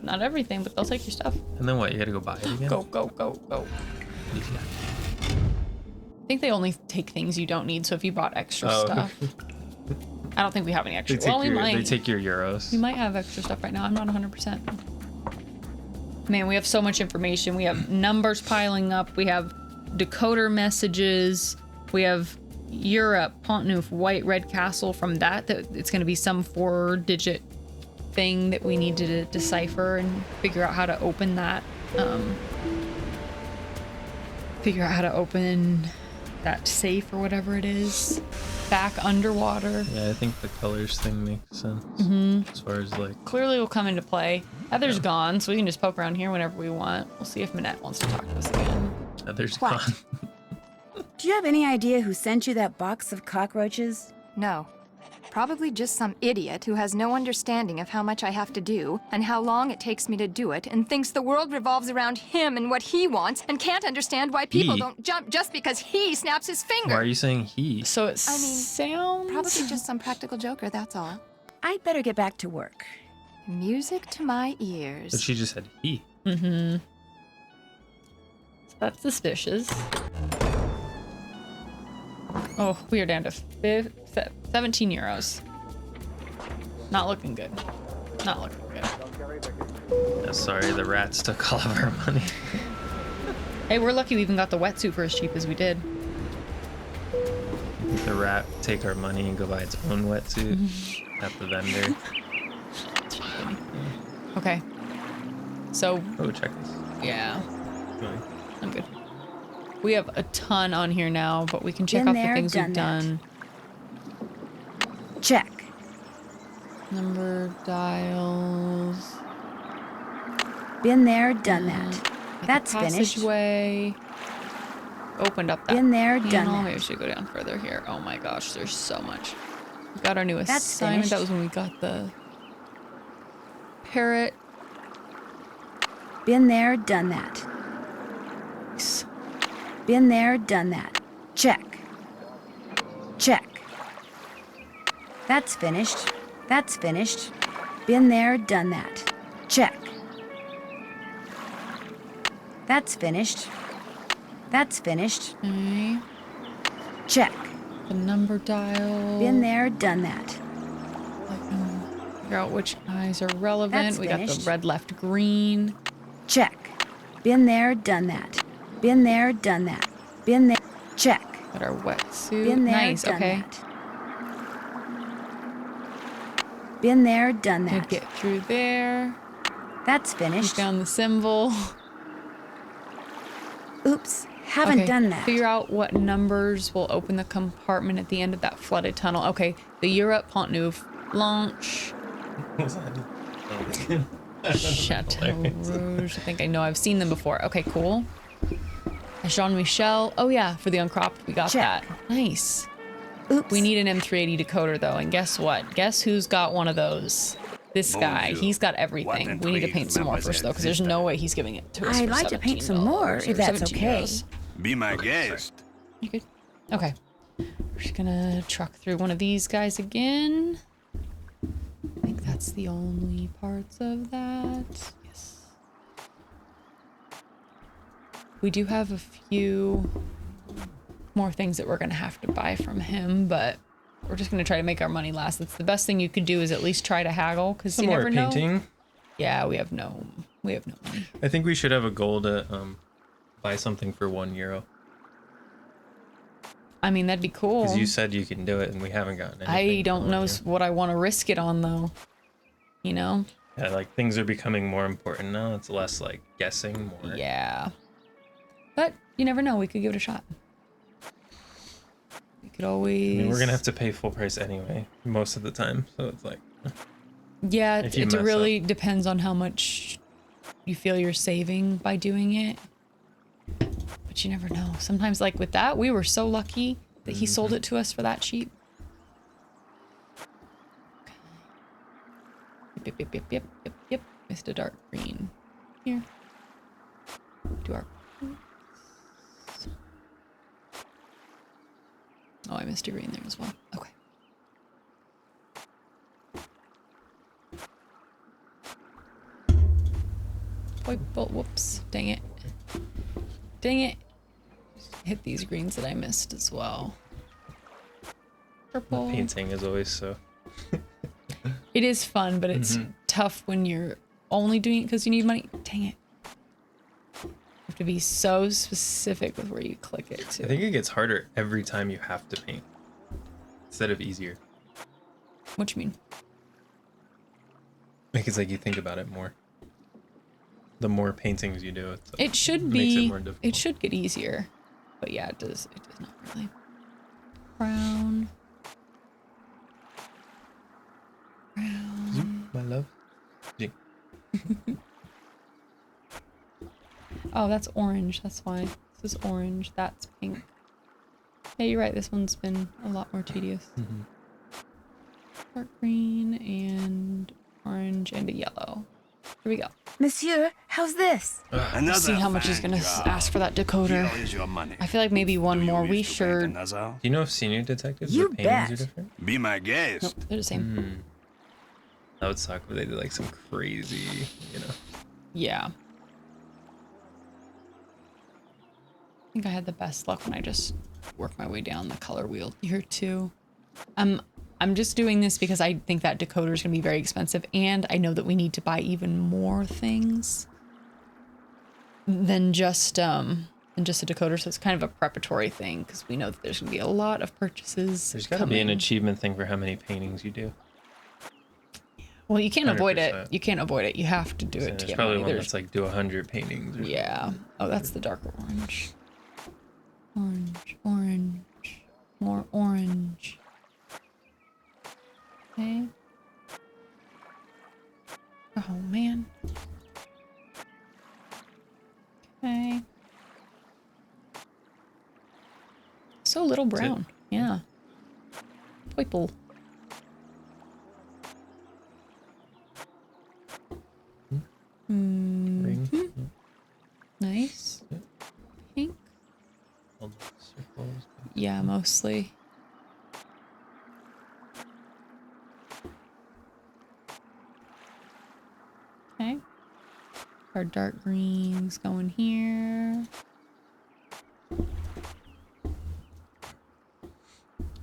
Not everything, but they'll take your stuff. and then what? You gotta go buy it again. Go, go, go, go. Yeah. I think they only take things you don't need, so if you bought extra Oh. stuff. I don't think we have any They extra. take Well, we your. might. They take your euros. We might have extra stuff right now. I'm not 100%. Man, we have so much information. We have numbers piling up. We have decoder messages. We have Europe, Pont-Neuf, White Red Castle. From that it's going to be some 4-digit thing that we need to decipher and figure out how to open that. Figure out how to open that safe or whatever it is back underwater. Yeah, I think the colors thing makes sense. As far as like... Clearly will come into play. Heather's gone, so we can just poke around here whenever we want. We'll see if Minette wants to talk to us again. Heather's What? gone. Do you have any idea who sent you that box of cockroaches? No. Probably just some idiot who has no understanding of how much I have to do and how long it takes me to do it and thinks the world revolves around him and what he wants and can't understand why people He? don't jump just because he snaps his finger. Why are you saying he? So it I mean, sounds... Probably just some practical joker, that's all. I'd better get back to work. Music to my But ears. she just said he. So that's suspicious. Oh, we are down to 17 euros. Not looking good. Not looking good. Yeah, sorry, the rats took all of our money. Hey, we're lucky we even got the wetsuit for as cheap as we did. The rat take our money and go buy its own wetsuit at the vendor. Okay. So, Oh, check this. yeah, Really? I'm good. We have a ton on here now, but we can check Been off the there, things we've done that. done. Check. Number dials. Been there, done that. That's finished. Passageway. Opened up that Been there, done panel. that. Maybe we should go down further here. Oh my gosh, there's so much. We got our new That's assignment. That was finished. when we got the parrot. Been there, done that. Been there, done that. Check. Check. That's finished. That's finished. Been there, done that. Check. That's finished. That's finished. Okay. Check. The number dial. Been there, done that. I can figure out which eyes are relevant. That's We got the finished. red, left, green. Check. Been there, done that. Been there, done that. Been there. Check. Got our wetsuit. Been there, Nice. done Okay. that. Been there, done Could that. get through there. That's We finished. found the symbol. Oops, haven't Okay, done that. Figure out what numbers will open the compartment at the end of that flooded tunnel. Okay, the Europe Pont Neuf launch. Chateau Rouge. I think I know. I've seen them before. Okay, cool. Jean Michel. Oh yeah, for the uncropped, we got Check. that. Nice. Oops. We need an M380 decoder though, and guess what? Guess who's got one of those? This guy. Bonjour. He's got everything. What We need to entree, paint some more first mademoiselle though, because there's Vista? no way he's giving it to us. I'd for like to paint some $17 more, or if that's 17 okay. euros. Be my guest. You good? Okay. We're just gonna truck through one of these guys again. I think that's the only parts of that. Yes. We do have a few more things that we're gonna have to buy from him, but we're just gonna try to make our money last. That's the best thing you could do, is at least try to haggle, because Some you more never know. painting. Yeah, we have no money. I think we should have a goal to buy something for €1. I mean, that'd be cool. Because you said you can do it, and we haven't gotten anything. I don't know what I want to risk it on, though. You know? Yeah, like things are becoming more important now. It's less like guessing, more. Yeah. But you never know. We could give it a shot. We could always. I mean, we're gonna have to pay full price anyway, most of the time. So it's like. Yeah, if you it mess really depends on how much you feel you're saving by doing it. But you never know. Sometimes, like with that, we were so lucky that he sold it to us for that cheap. Okay. Yep. Missed a dark green. Here. Do our. Oh, I missed a green there as well. Okay. Whoops. Dang it. Dang it. Hit these greens that I missed as well. Purple. The painting is always so. It is fun, but it's tough when you're only doing it because you need money. Dang it. You have to be so specific with where you click it to. I think it gets harder every time you have to paint instead of easier. What you mean? Like it's like you think about it more. The more paintings you do, It should makes be. it more difficult. It should get easier. But yeah, it does not really. Brown. Brown. My love. Yeah. Oh, that's orange. That's why. This is orange. That's pink. Yeah, you're right. This one's been a lot more tedious. Dark green and orange and a yellow. Here we go. Monsieur, how's this? Let's see how much he's gonna ask for that decoder. Here is your money. I feel like maybe one more. We sure. Another? Do you know if senior detectives You the paintings bet. are different? Be my guest. Nope, they're the same. That would suck if they did like some crazy, you know. Yeah. I think I had the best luck when I just worked my way down the color wheel here too. I'm just doing this because I think that decoder is going to be very expensive, and I know that we need to buy even more things than just a decoder. So it's kind of a preparatory thing because we know that there's going to be a lot of purchases. There's got to be an achievement thing for how many paintings you do. Well, you can't avoid 100%. it. You can't avoid it. You have to do it to There's get probably money. one that's like do 100 paintings. Or Yeah. Oh, that's the darker orange. Orange. More orange. Okay. Oh, man. Okay. So little brown. Yeah. Purple. Ring. Nice. Pink. All the circles. Yeah, mostly. Okay. Our dark greens going here.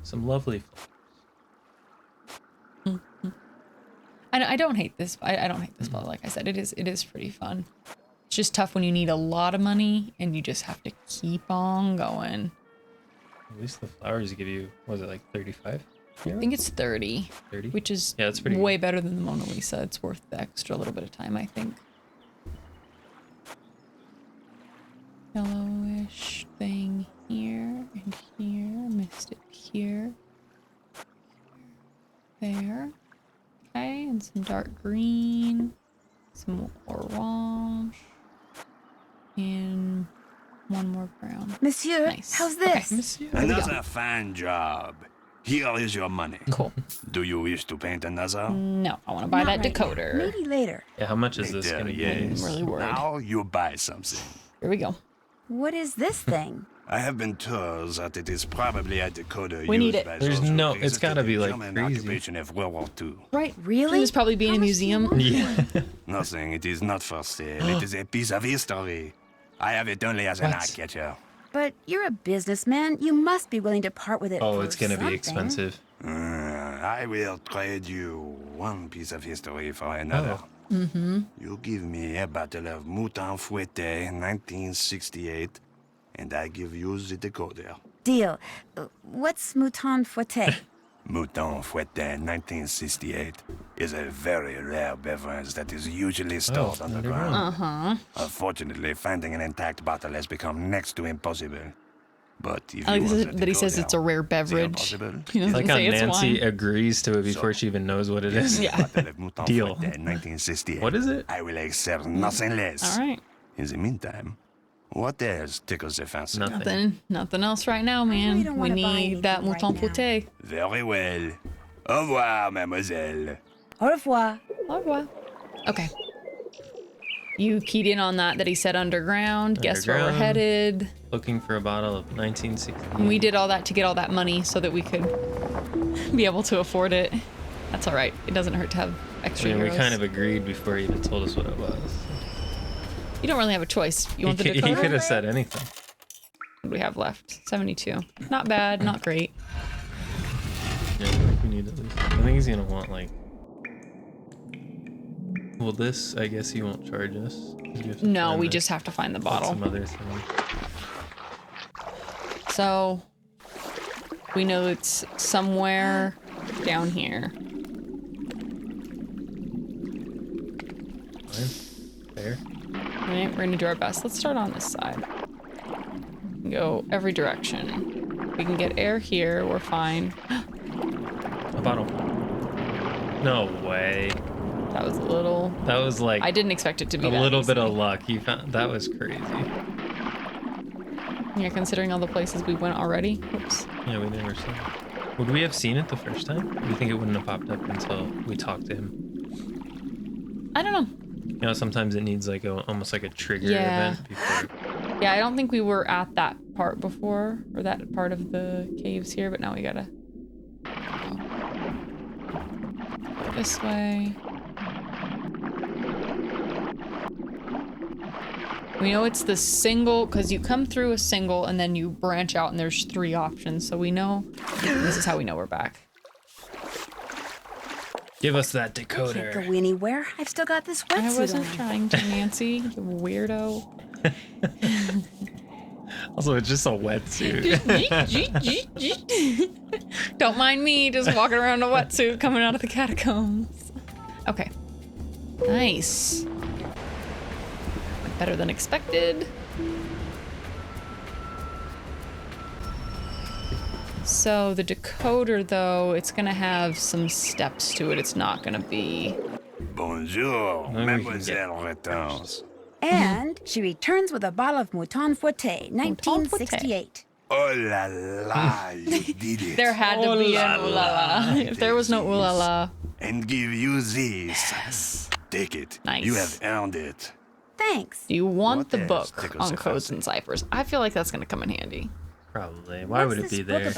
Some lovely. I don't hate this. I don't hate this, but like I said, it is pretty fun. It's just tough when you need a lot of money and you just have to keep on going. At least the flowers give you, was it like 35? I think it's 30. 30? Which is Yeah, that's pretty way good. better than the Mona Lisa. It's worth the extra little bit of time, I think. Yellowish thing here and here. Missed it here. There. Okay, and some dark green. Some orange. And one more brown. Monsieur, Nice. how's this? Okay. Here we go. Another fine job. Here is your money. Cool. Do you wish to paint another? No, I want to buy Not that right now. decoder. Maybe later. Yeah, how much is this Later, going to be? yes. I'm really worried. Now you buy something. Here we go. What is this thing? I have been told that it is probably a decoder We need used it. by There's those who no- it's resisted gotta the be, like, German crazy. occupation of World War II. Right. Really? This probably be in a museum. Yeah. Nothing. It is not for sale. It is a piece of history. I have it only as an What? eye catcher. But you're a businessman. You must be willing to part with it. Oh, for it's going to be something. expensive. I will trade you one piece of history for another. Mm-hmm. You give me a bottle of Mouton Fouetté 1968, and I give you the decoder. Deal. What's Mouton Fouetté? Mouton Fouetté 1968 is a very rare beverage that is usually stored underground. Uh-huh. Unfortunately, finding an intact bottle has become next to impossible. But if I you like want the that he says decoder, it's a rare the beverage. impossible, He doesn't Like how say it's Nancy wine. agrees to it before she even knows what it is. Yeah. bottle of Mouton Deal. Fouetté 1968. What is it? I will accept nothing less. All right. In the meantime, what else tickles the fancy? Nothing else right now, really man. don't We wanna buy need that anything right Mouton now. Fouetté. Very well. Au revoir, mademoiselle. Au revoir. Au revoir. Okay. You keyed in on that he said underground. Guess where we're Underground. headed. Looking for a bottle of 1960. And we did all that to get all that money so that we could be able to afford it. That's all right. It doesn't hurt to have I extra mean, we euros. kind of agreed before he even told us what it was. You don't really have a choice. You want the He decoder? could have said anything. What do we have left? 72. Not bad. Not great. Yeah, I think we need at least. I think he's gonna want like. Well, this I guess he won't charge us. 'Cause we have to No, find we the- just have to find the that's bottle. Some other thing. So we know it's somewhere down here. Fine. Fair. All right, we're gonna do our best. Let's start on this side. can go every direction. We can get air here, we're fine. A bottle. No way. That was a little... That was like... I didn't expect it to be a that little easy. bit of luck. You found that was crazy. Yeah, considering all the places we went already. Oops. Yeah, we never saw it. Would we have seen it the first time? Do you think it wouldn't have popped up until we talked to him? I don't know. You know, sometimes it needs like almost like a trigger Yeah. event before. Yeah, I don't think we were at that part before, or that part of the caves here, but now we gotta go this way. We know it's the single, because you come through a single and then you branch out and there's 3 options, so we know, this is how we know we're back. Give us that Can't decoder. go anywhere. I've still got this wetsuit I wasn't on. trying to, Nancy, you weirdo. Also, it's just a wetsuit. Don't mind me, just walking around in a wetsuit coming out of the catacombs. Okay. Nice. Better than expected. So the decoder, though, it's gonna have some steps to it. It's not gonna be... Bonjour, Mademoiselle returns. And she returns with a bottle of Mouton Foueté, 1968. Oh la la, you did it. There had to be an ooh la la. If there was no ooh la la. And give you this. Take it. Nice. You have earned it. Thanks. Do you want What the else book tickles on your codes and ciphers? I feel like that's gonna come in handy. Probably. Why would it be there?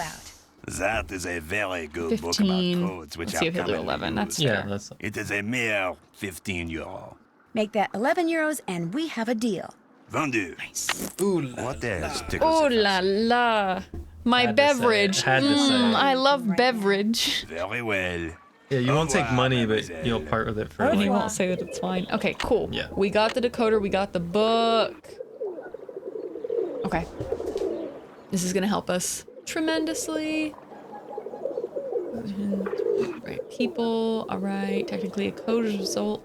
That is a very good book 15. about codes which Let's see are if he'll do commonly 11. That's used. fair. that's... It is a mere 15 euro. Make that 11 euros and we have a deal. Vendu. Nice. What else tickles Oh your la la. My Had to say it. beverage. Had to say it. I love beverage. Very well. Yeah, you won't take revoir, money, but mademoiselle. you'll part with it for And you like... won't say that it's fine. Okay, cool. Yeah. We got the decoder, we got the book. Okay. This is gonna help us tremendously. Right people, alright. Technically a code result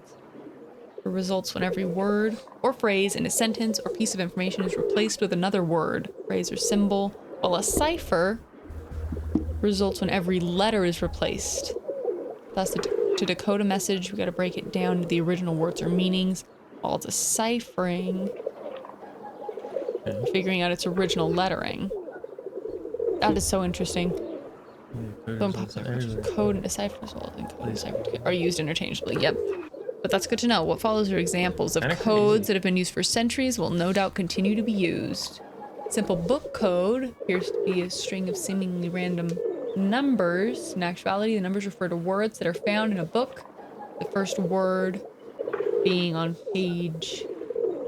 or results when every word or phrase in a sentence or piece of information is replaced with another word, phrase, or symbol, while a cipher results when every letter is replaced. Thus, to decode a message, we gotta break it down to the original words or meanings, while deciphering, figuring out its original lettering. That is so interesting. Boom, pop, code and decipher result and code and decipher are used interchangeably. Yep. But that's good to know. What follows are examples of codes that have been used for centuries will no doubt continue to be used. Simple book code appears to be a string of seemingly random numbers. In actuality, the numbers refer to words that are found in a book. The first word being on page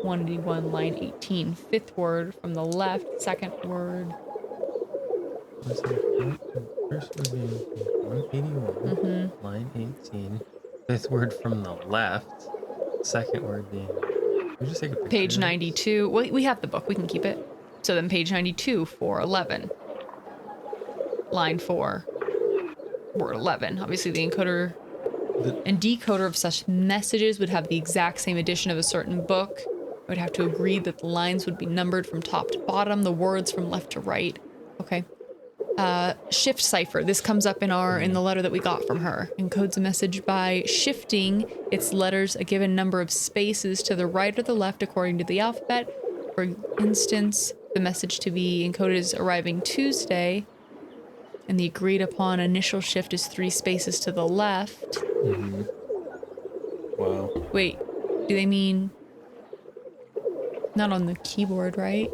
181, line 18. Fifth word from the left. Second word. First word being 181, line 18. Fifth word from the left. Second word being... Can we just take a picture? Page 92. Well, we have the book. We can keep it. So then page 92, 411. Line 4. Word 11. Obviously the encoder and decoder of such messages would have the exact same edition of a certain book. I would have to agree that the lines would be numbered from top to bottom, the words from left to right. Okay. Shift cipher. This comes up in the letter that we got from her. Encodes a message by shifting its letters a given number of spaces to the right or the left according to the alphabet. For instance, the message to be encoded is arriving Tuesday, and the agreed upon initial shift is 3 spaces to the left. Wow. Wait, do they mean not on the keyboard, right?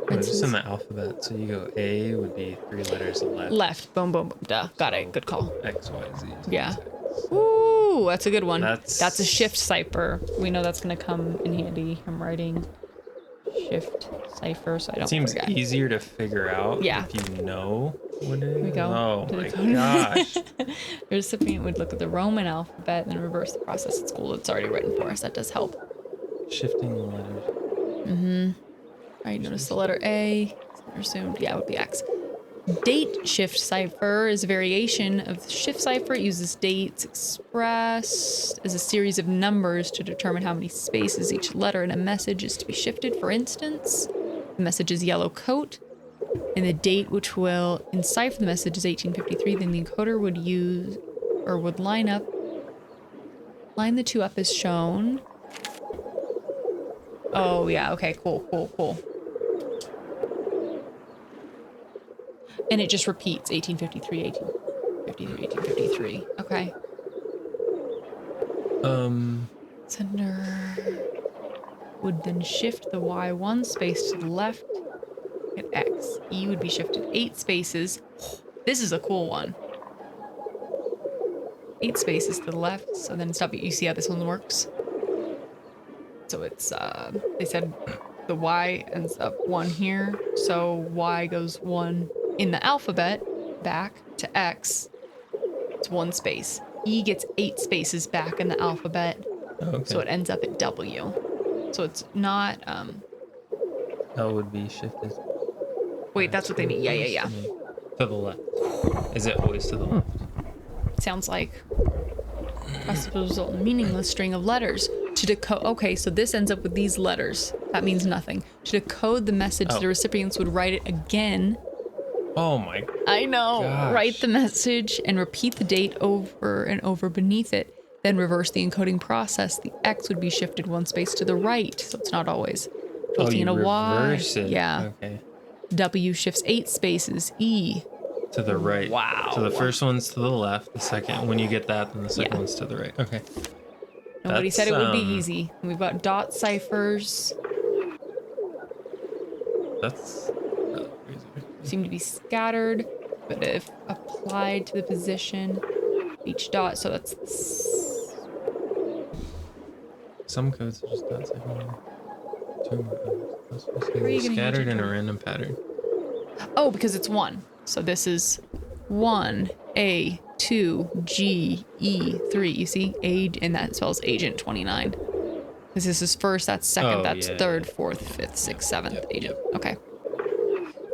No, just in the alphabet. So you go A would be 3 letters left. Left. Boom, boom, boom. Duh. Got it. Good call. X, Y, Z. Yeah. Ooh, that's a good one. That's a shift cipher. We know that's gonna come in handy. I'm writing shift cipher so I don't Seems forget. easier to figure out Yeah. if you know what it is. Here we go. Oh to the my code. gosh. The recipient would look at the Roman alphabet and then reverse the process at school. It's already written for us. That does help. Shifting the letters. Mm-hmm. All right, notice the letter A. Assumed, yeah, it would be X. Date shift cipher is a variation of the shift cipher. It uses dates expressed as a series of numbers to determine how many spaces each letter in a message is to be shifted. For instance, The message is yellow coat, and the date which will encipher the message is 1853. Then the encoder would use, or would line the two up as shown. Oh yeah, okay, cool. And it just repeats 1853, 1853, 1853. Okay. Sender would then shift the Y 1 space to the left at X. E would be shifted 8 spaces. This is a cool one. 8 spaces to the left, so then stop. You see how this one works? So it's, they said the Y ends up 1 here, so Y goes 1 in the alphabet back to X. It's 1 space. E gets 8 spaces back in the alphabet, so it ends up at W. So it's not, L would be shifted. Wait, that's what they mean. Yeah. To the left. Is it always to the left? Sounds like that's the result in meaningless string of letters. To decode, okay, so this ends up with these letters. That means nothing. To decode the message, the recipients would write it again. Oh my. I know. Gosh. Write the message and repeat the date over and over beneath it. Then reverse the encoding process. The X would be shifted 1 space to the right, so it's not always resulting in a Y. Reverse it. Yeah. Okay. W shifts 8 spaces. E. To the right. Wow. So the first one's to the left. The second, when you get that, then the second one's to the right. Okay. Nobody said it would be easy. We've got dot ciphers. That's really crazy. Seem to be scattered, but if applied to the position, each dot, so that's... Some codes are just dots. 2 more codes. Where are you gonna Scattered use in your a random pattern. Oh, because it's 1. So this is 1, A, 2, G, E, 3. You see? A, and that spells Agent 29. Because this is first, that's second, that's third, fourth, fifth, sixth, seventh, agent. Okay.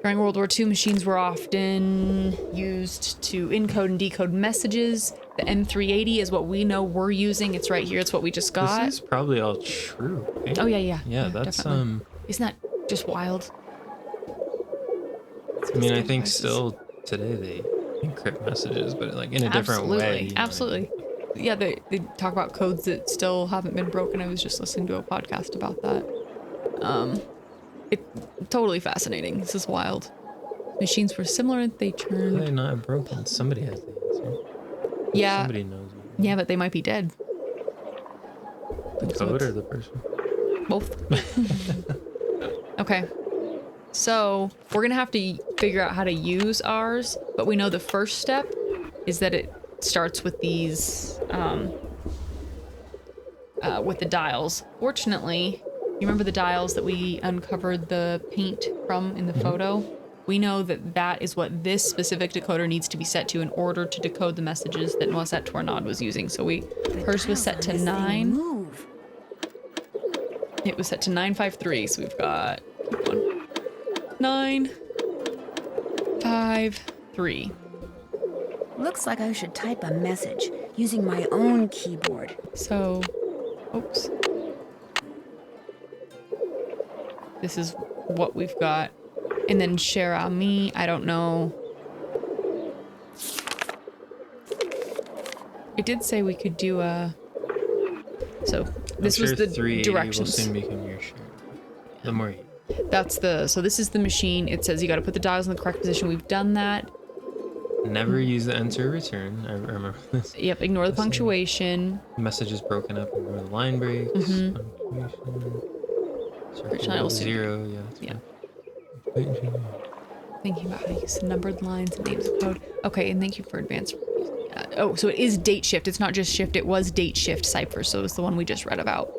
During World War II, machines were often used to encode and decode messages. The M380 is what we know we're using. It's right here. It's what we just got. This is probably all true. Right? Oh, yeah. Yeah, that's definitely. Isn't that just wild? I mean, I think still today they encrypt messages, but like in a different way. Absolutely. Yeah, they talk about codes that still haven't been broken. I was just listening to a podcast about that. It's totally fascinating. This is wild. Machines were similar. They turned. They're not broken. Somebody has the answer. Yeah. Somebody knows. Yeah, but they might be dead. The code or the person? Both. Okay. So we're gonna have to figure out how to use ours, but we know the first step is that it starts with these, with the dials. Fortunately, you remember the dials that we uncovered the paint from in the photo? We know that that is what this specific decoder needs to be set to in order to decode the messages that Noisette Tournade was using. So hers was set to 9. It was set to 953, so we've got 9, 5, 3. Looks like I should type a message using my own keyboard. So, oops. This is what we've got. And then Cher Ami, I don't know. It did say we could do a... So, this was the directions. Will soon become your share. The more you... That's the... So this is the machine. It says you got to put the dials in the correct position. We've done that. Never use the enter return. I remember this. Yep, ignore the punctuation. Message is broken up, ignore the line breaks. Circle 0, yeah. Thinking about how to use the numbered lines and names of code. Okay, and thank you for advanced. Oh, so it is date shift. It's not just shift. It was date shift cipher. So it was the one we just read about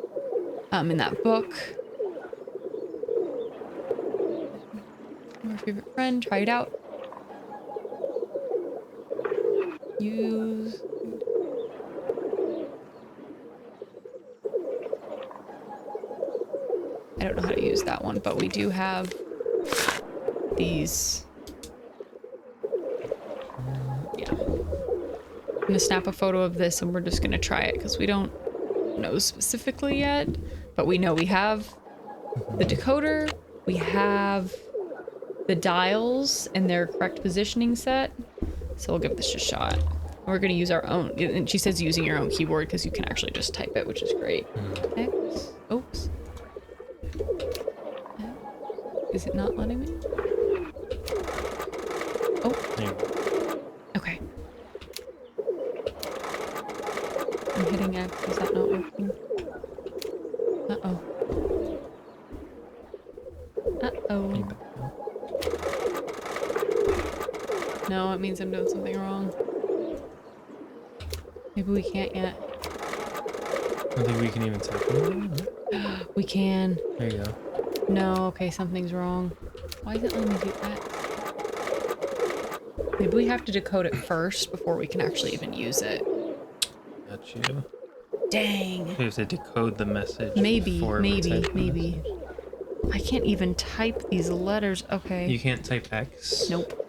in that book. Our favorite friend. Try it out. Use. I don't know how to use that one, but we do have these. Yeah. I'm gonna snap a photo of this and we're just gonna try it because we don't know specifically yet, but we know we have the decoder We have the dials and their correct positioning set. So we'll give this a shot. We're gonna use our own, and she says using your own keyboard because you can actually just type it, which is great. X, oops. Is it not letting me? Oh. Okay. I'm hitting X, is that not working? Uh-oh. Uh-oh. No, it means I'm doing something wrong. Maybe we can't yet. I don't think we can even type it. We can. There you go. No, okay, something's wrong. Why is it letting me do that? Maybe we have to decode it first before we can actually even use it. Got you. Dang. We have to decode the message. Maybe. Maybe. I can't even type these letters. Okay. You can't type X? Nope.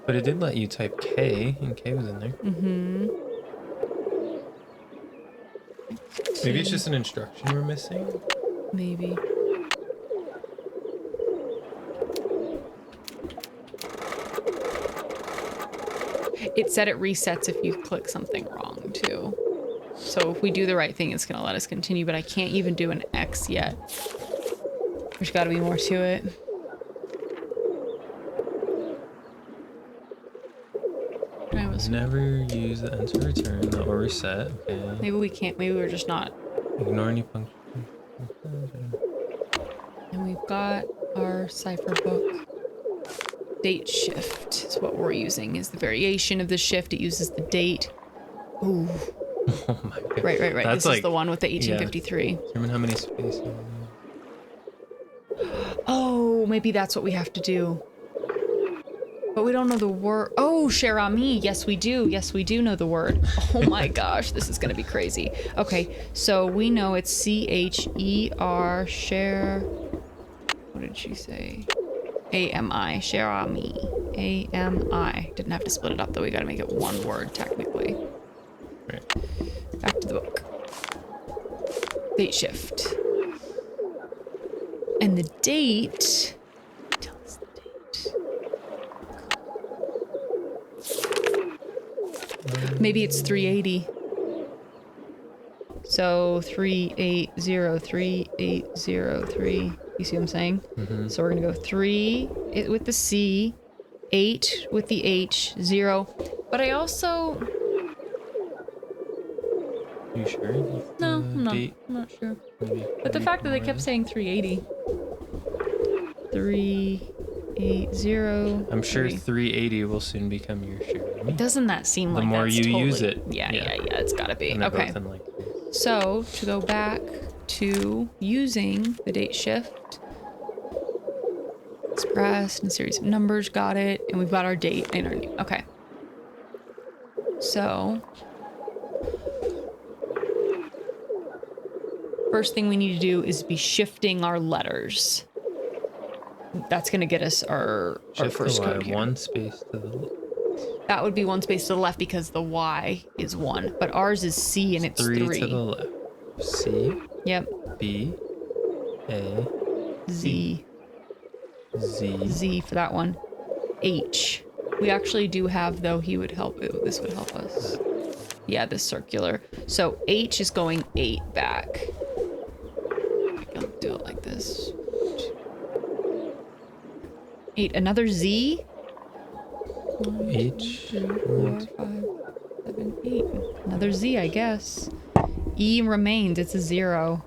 But it did let you type K, and K was in there. Mm-hmm. Maybe it's just an instruction we're missing? Maybe. It said it resets if you click something wrong, too. So if we do the right thing, it's going to let us continue, but I can't even do an X yet. There's got to be more to it. Never use the enter return or reset. Okay. Maybe we can't. Maybe we're just not. Ignore any function. And we've got our cipher book. Date shift is what we're using. Is the variation of the shift. It uses the date. Ooh. Oh my god. Right. That's This is the one with the 1853. Yeah. Determine how many spaces. Oh, maybe that's what we have to do. But we don't know the word. Oh, cher ami. Yes, we do. Yes, we do know the word. Oh my gosh, this is gonna be crazy. Okay, so we know it's C-H-E-R, cher. What did she say? A-M-I, cher ami. A-M-I. Didn't have to split it up though. We gotta make it one word technically. Right. Back to the book. Date shift. And the date. Maybe it's 380. So 3803. You see what I'm saying? Mm-hmm. So we're gonna go 3 with the C, 8 with the H, 0. But I also. You sure? No, I'm not sure. Maybe But the fact that they kept saying 380. 380. I'm sure 380 will soon become your share. Doesn't that seem like the more that's you totally, use it? Yeah, it's gotta be. And they're Okay. both in, like, So to go back to using the date shift, expressed and series of numbers, got it, and we've got our date and our new. Okay. So first thing we need to do is be shifting our letters. That's gonna get us our first the code here. one space to the That would be one space to the left because the Y is 1, but ours is C and it's 3. 3 to the left. C. Yep. B. A. Z. Z. Z for that one. H. We actually do have, though, he would help. This would help us. Yeah, this circular. So H is going 8 back. I'll do it like this. 8. Another Z. 1, H. 2, 3, 4, 5, 7, 8. Another Z, I guess. E remains. It's a 0.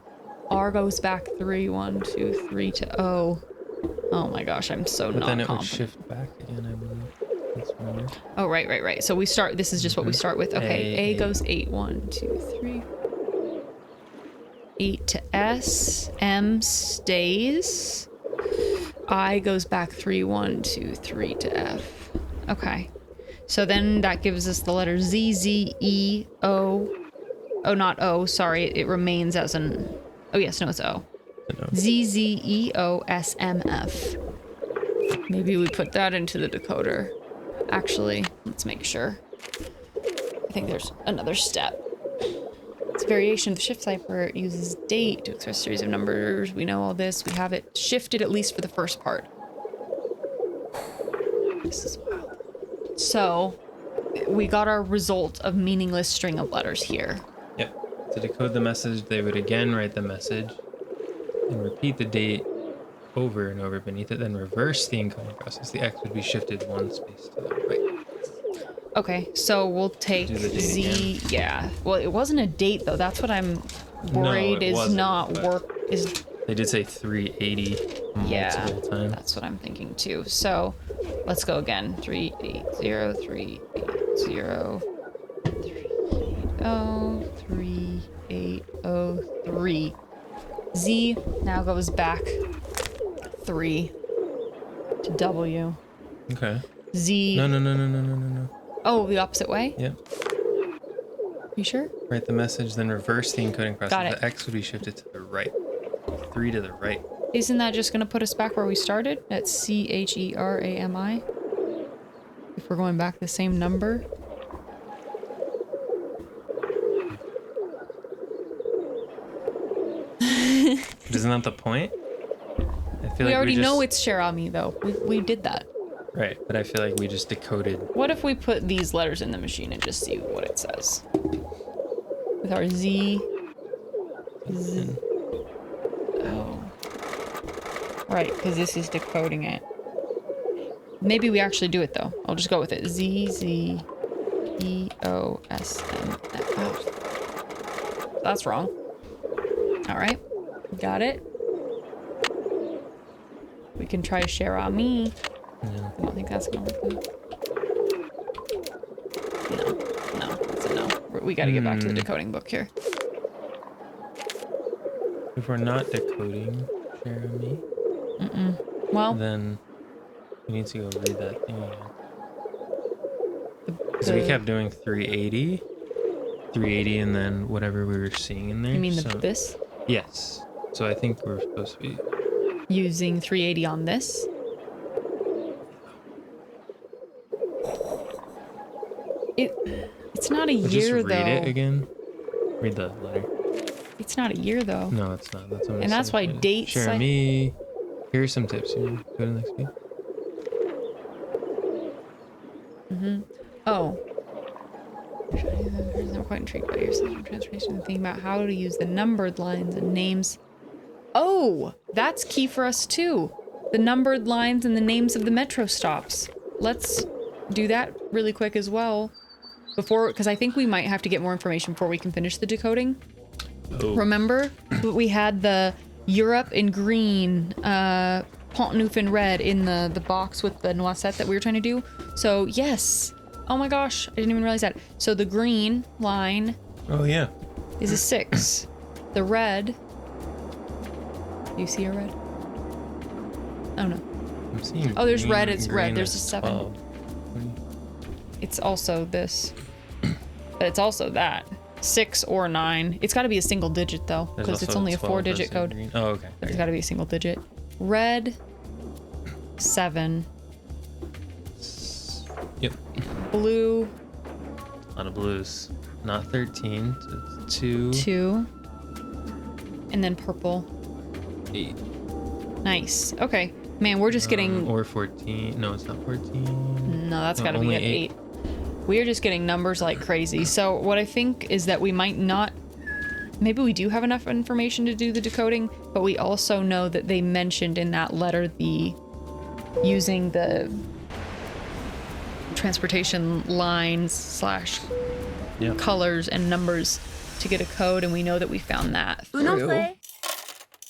R goes back 3. 1, 2, 3 to O. Oh my gosh, I'm so But not then it would confident. shift back again, I believe. That's weird. Oh, right. So we start. This is just what we start with. Okay, A A. goes 8. 1, 2, 3. 8 to S. M stays. I goes back 3. 1, 2, 3 to F. Okay. So then that gives us the letter Z, Z, E, O. Oh, not O. Sorry. It remains as an. Oh, yes. No, it's O. Z, Z, E, O, S, M, F. Maybe we put that into the decoder. Actually, let's make sure. I think there's another step. Let's a variation of the shift cipher. It uses date to express a series of numbers. We know all this. We have it shifted at least for the first part. This is wild. So, we got our result of meaningless string of letters here. Yep. To decode the message, they would again write the message and repeat the date over and over beneath it, then reverse the encoding process. The X would be shifted one space to the right. Okay, so we'll take Do the date Z. again. Yeah. Well, it wasn't a date though. That's what I'm worried it is wasn't, not but work. Is They did say 380 multiple times. that's what I'm thinking too. So let's go again. 380 380 3803. Z now goes back 3 to W. Okay. Z. No. Oh, the opposite way? Yep. You sure? Write the message, then reverse the encoding process. Got it. The X would be shifted to the right. 3 to the right. Isn't that just gonna put us back where we started? At CHERAMI? If we're going back the same number? Isn't that the point? I feel We like already just, know it's Cherami though. We did that. Right, but I feel like we just decoded. What if we put these letters in the machine and just see what it says? With our Z. Oh. Right, because this is decoding it. Maybe we actually do it though. I'll just go with it. Z, Z, E, O, S, M, F. Oh. That's wrong. Alright. Got it. We can try Cherami. Yeah. I don't think that's gonna work though. No, that's a no. We gotta get back to the decoding book here. If we're not decoding Jeremy, Well, then we need to go read that thing again. Because we kept doing 380, and then whatever we were seeing in there. You mean so, this? Yes. So I think we're supposed to be Using 380 on this? It's not a But year just read though. it again. Read the letter. It's not a year though. No, it's not. That's a And that's why message. dates. Jeremy, here's some tips. You go to the next page. Oh. I'm quite intrigued by your system transformation. Thinking about how to use the numbered lines and names. Oh, that's key for us too. The numbered lines and the names of the metro stops. Let's do that really quick as well. Because I think we might have to get more information before we can finish the decoding. Oh. Remember, we had the Europe in green, Pont-Neuf in red in the box with the noisette that we were trying to do. So yes. Oh my gosh, I didn't even realize that. So the green line Oh yeah. is a 6. The red. You see a red? Oh no. I'm seeing. Oh, there's green, red. It's red. green There's a is 7. 12. It's also this. But it's also that. 6 or 9. It's got to be a single digit though, There's because it's also only a 12 4-digit versus code. green. Oh, okay. There It's you got to be a single digit. Red. 7. Yep. Blue. A lot of blues. Not 13. So it's 2. 2. And then purple. 8. Nice. Okay. Man, we're just getting... Or 14. No, it's not 14. No, that's No, got to be only at 8. We are just getting numbers like crazy. So what I think is that we might not... Maybe we do have enough information to do the decoding, but we also know that they mentioned in that letter using the transportation lines / colors and numbers to get a code, and we know that we found that through.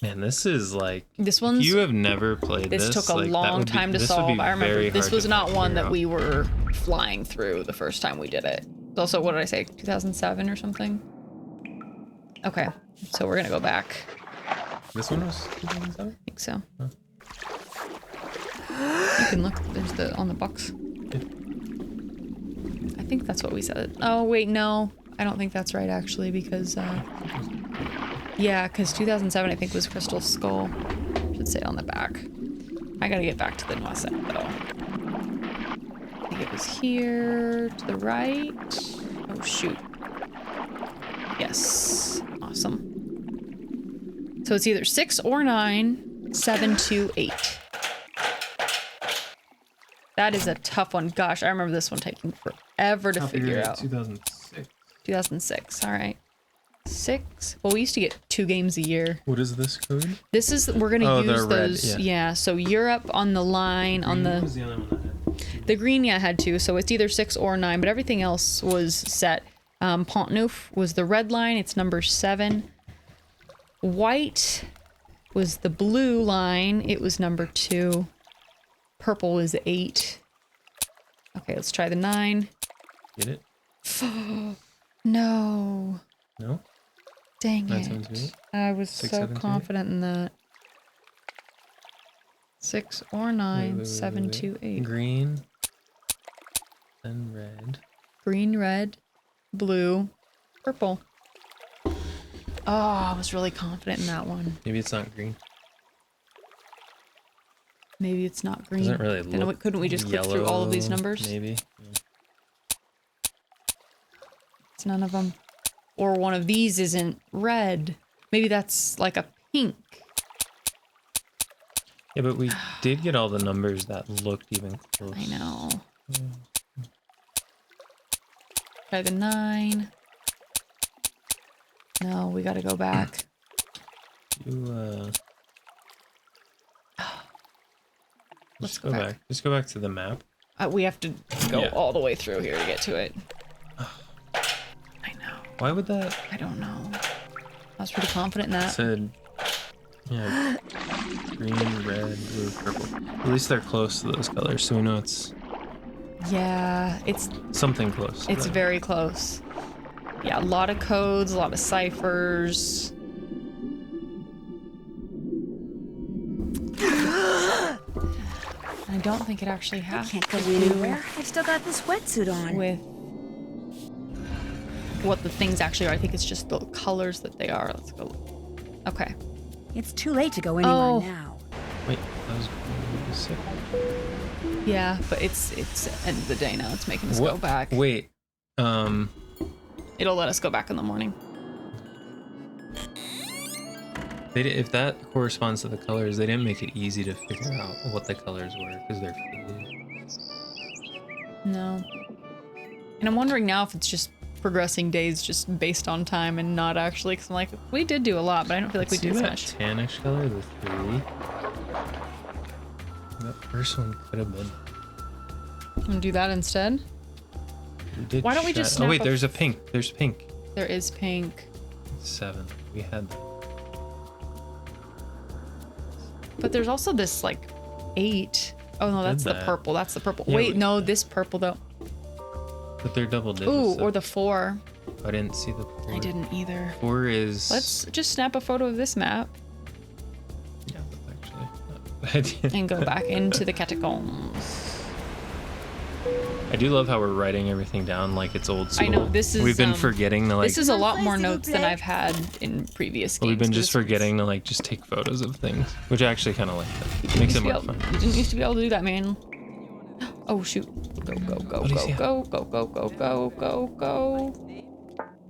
Man, this is like... This one's... If you have never played this, This took a like, that long would be- time to this would be solve. I remember very this hard was to not one figure that out. we were flying through the first time we did it. It's also, what did I say, 2007 or something? Okay, so we're gonna go back. This one was 2007? I think so. Huh. You can look, there's on the box. I think that's what we said. Oh, wait, no. I don't think that's right, actually, because, yeah, because 2007, I think, was Crystal Skull. Should say on the back. I gotta get back to the Noisette, though. I think it was here, to the right. Oh, shoot. Yes. Awesome. So it's either 6 or 9, 7, 2, 8. That is a tough one. Gosh, I remember this one taking forever to figure out. 2006. 2006. All right. 6. Well, we used to get 2 games a year. What is this code? This is, we're going to use the those. red, yeah. So Europe on the line, on the. What was the other one that had? The green, yeah, had 2. So it's either 6 or 9, but everything else was set. Pont Neuf was the red line. It's number 7. White was the blue line. It was number 2. Purple was 8. Okay, let's try the 9. Get it? No. No? Dang 9, it. 7, 2, 8? I was 6, so 7, 2, 8? confident in that. 6 or 9, 7, 2, 8. Green. Then red. Green, red, blue, purple. Oh, I was really confident in that one. Maybe it's not green. Maybe it's not green. Doesn't really Then look couldn't we just click through all of these yellow, numbers? Maybe. Yeah. It's none of them. Or one of these isn't red. Maybe that's like a pink. Yeah, but we did get all the numbers that looked even close. I know. Try the 9. No, we gotta go back. Let's go back. Just go back to the map. We have to go all the way through here to get to it. I know. Why would that? I don't know. I was pretty confident in that. Said, yeah, green, red, blue, purple. At least they're close to those colors, so we know it's Yeah, it's something close. It's to that. very close. Yeah, a lot of codes, a lot of ciphers. I don't think it actually has Can't go to do anywhere. I've still got this wetsuit on. with what the things actually are. I think it's just the colors that they are. Let's go. Okay. It's too late to go anywhere now. Wait, that was sick. Yeah, but it's end of the day now. It's making us go back. Wait, It'll let us go back in the morning. if that corresponds to the colors, they didn't make it easy to figure out what the colors were because they're faded. No. And I'm wondering now if it's just progressing days just based on time and not actually, because I'm like, we did do a lot, but I don't feel like we See did as that much. tannish color, the 3. That first one could have been. I'm gonna do that instead. We did Why don't we just oh snap wait, a- there's a pink. There's pink. There is pink. 7. We had that. But there's also this like 8. Oh no, that's the that. purple. That's the purple. Yeah, Wait, no, this purple though. But they're double digits. Ooh, so or the 4. I didn't see the 4. I didn't either. 4 is. Let's just snap a photo of this map Yeah, that's actually not a bad idea. and go back into the catacombs. I do love how we're writing everything down like it's old school. I know, this is, We've been forgetting to like. This is a lot more notes than I've had in previous games. We've been just This- forgetting to like just take photos of things, which I actually kind of like that. Makes it more fun. You didn't used to be able to do that, man. Oh shoot. Go, go, go, What is go, he go, go, go, go, go, go, go.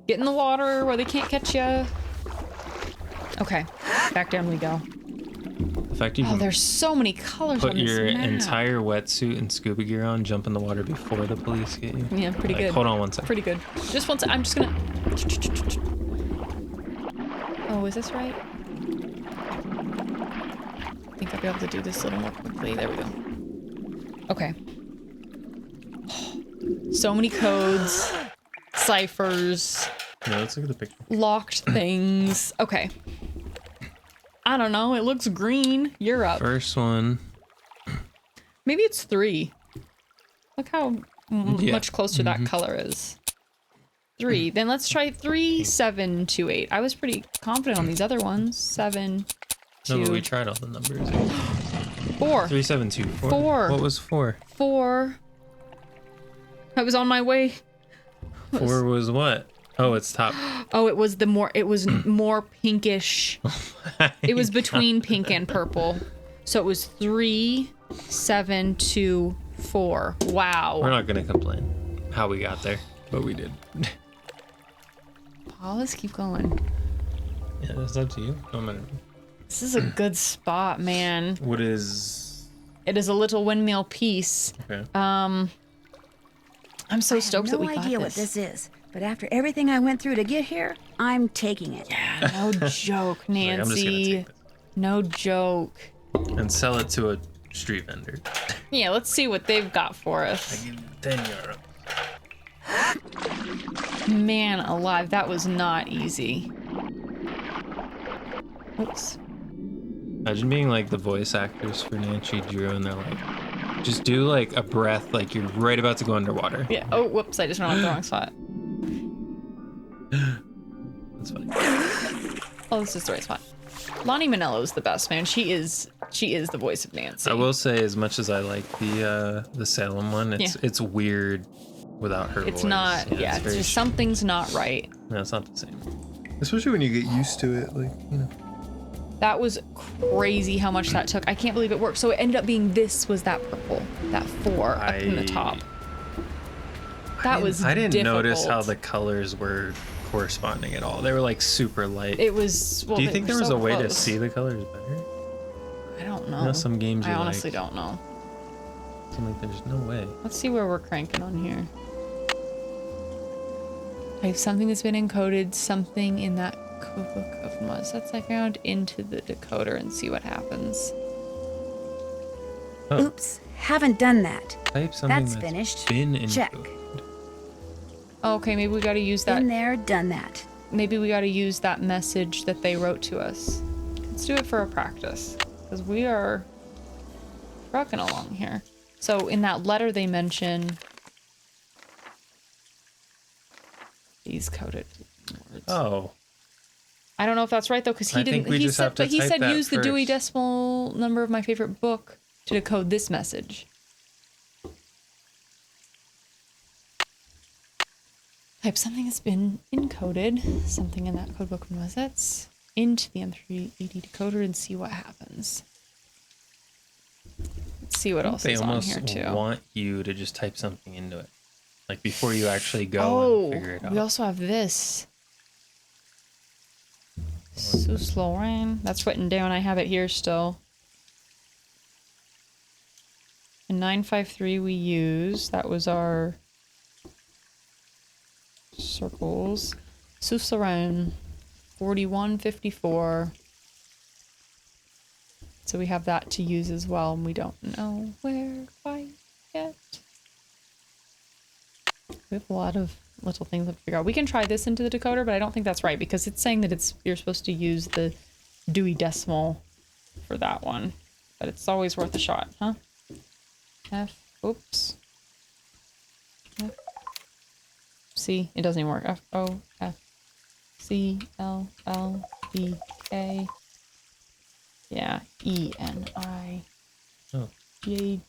Get in the water where they can't catch ya. Okay, back down we go. The fact you Oh, can there's so many colors put on this your map. entire wetsuit and scuba gear on, jump in the water before the police get you. Yeah, pretty Like, good. Hold on one second. Pretty good. Just one sec. I'm just gonna. Oh, is this right? I think I'll be able to do this a little more quickly. There we go. Okay. So many codes, ciphers, Yeah, let's look at the picture. locked things. Okay. I don't know. It looks green. You're up. First one. Maybe it's 3. Look how Yeah. much closer that color is. 3. Then let's try 3, 7, 2, 8. I was pretty confident on these other ones. 7, 2. No, but we tried all the numbers. 4. 3, 7, 2, 4. 4. What was 4? 4. I was on my way. 4 was what? Oh, it's top. Oh, it was more pinkish. It was between pink and purple. So it was 3, 7, 2, 4. Wow. We're not gonna complain how we got there, but we did. Oh, let's keep going. Yeah, that's up to you. No matter. This is a good spot, man. What is? It is a little windmill piece. Okay. I'm so stoked that we got no idea what this is, but after everything I went through to get here, I'm taking it. Yeah, no joke, Nancy. I'm just gonna take this. No joke. And sell it to a street vendor. Yeah, let's see what they've got for I us. give you 10 euro. Man alive, that was not easy. Oops. Imagine being like the voice actors for Nancy Drew, and they're like, just do like a breath, like you're right about to go underwater. Yeah. Oh, whoops! I just went off the wrong spot. That's fine. Oh, this is the right spot. Lonnie Manello is the best, man. She is the voice of Nancy. I will say, as much as I like the Salem one, it's weird without her voice. It's not. Yeah, it's just something's not right. No, it's not the same. Especially when you get used to it, like, you know. That was crazy how much that took. I can't believe it worked. So it ended up being this was that purple, that 4 up in the top. That was I didn't difficult. notice how the colors were corresponding at all. They were like super light. It was. Well, Do you they think were there was so a way to close. see the colors better? I don't know. You know, some games I you honestly like. don't know. I'm like, there's no way. Let's see where we're cranking on here. I have something that's been encoded, something in that codebook of Mozzet's I found into the decoder and see what happens. Oh. Oops, haven't done that. Type something That's finished. Been Check. encoded. Okay, maybe we gotta use that. Been there, done that. Maybe we gotta use that message that they wrote to us. Let's do it for a practice, because we are trucking along here. So in that letter they mention these coded words. Oh. I don't know if that's right though, because he I think didn't. we He just said, have to but he type said that use the Dewey first. Decimal number of my favorite book to decode this message. Type something that's been encoded, something in that codebook of Mozzet's, into the M380 decoder and see what happens. Let's see what else They is on almost here too. want you to just type something into it, like before you actually go and figure it out. We also have this. Sous Lorraine. That's written down. I have it here still. And 953 we use. That was our circles. Sous Lorraine. 4154. So we have that to use as well, and we don't know where quite yet. We have a lot of little things to figure out. We can try this into the decoder, but I don't think that's right because it's saying that you're supposed to use the Dewey Decimal for that one. But it's always worth a shot, huh? F, oops. F, C, it doesn't even work. F, O, F, C, L, L, B, K. Yeah, E, N, I, Oh. J.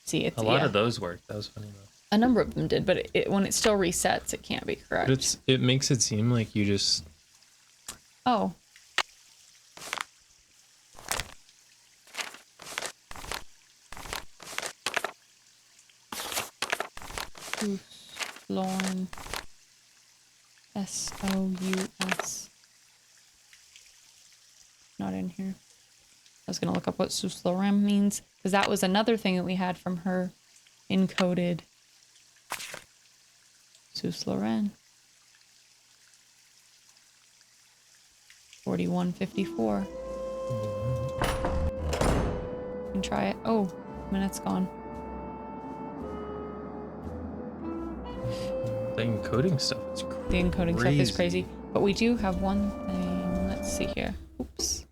See, it's A lot yeah. of those worked. That was funny though. A number of them did, but when it still resets, it can't be correct. But it makes it seem like you just Oh. Lauren. S-O-U-S. Not in here. I was going to look up what Sous Lorraine means, because that was another thing that we had from her encoded. Sous Lorraine. 4154. You can try it. Oh, minute's gone. the encoding stuff is crazy. The encoding stuff is crazy. But we do have one thing. Let's see here. Oops.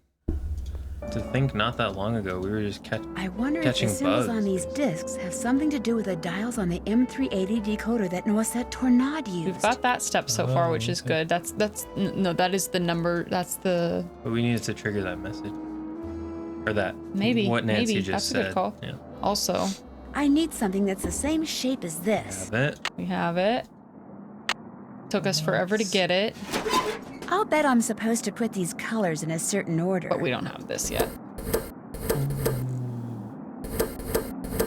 To think not that long ago, we were just I wonder if catching the symbols bugs. on these discs have something to do with the dials on the M380 decoder that Noisette Tornade used. We've got that step so far, which is okay. good. No, that is the number. That's the But we needed to trigger that message. Or that. maybe. What Nancy maybe. just That's said. a good call. Yeah. Also, I need something that's the same shape as this. Have it. we have it. Took us forever to get it, I'll bet I'm supposed to put these colors in a certain order. but we don't have this yet.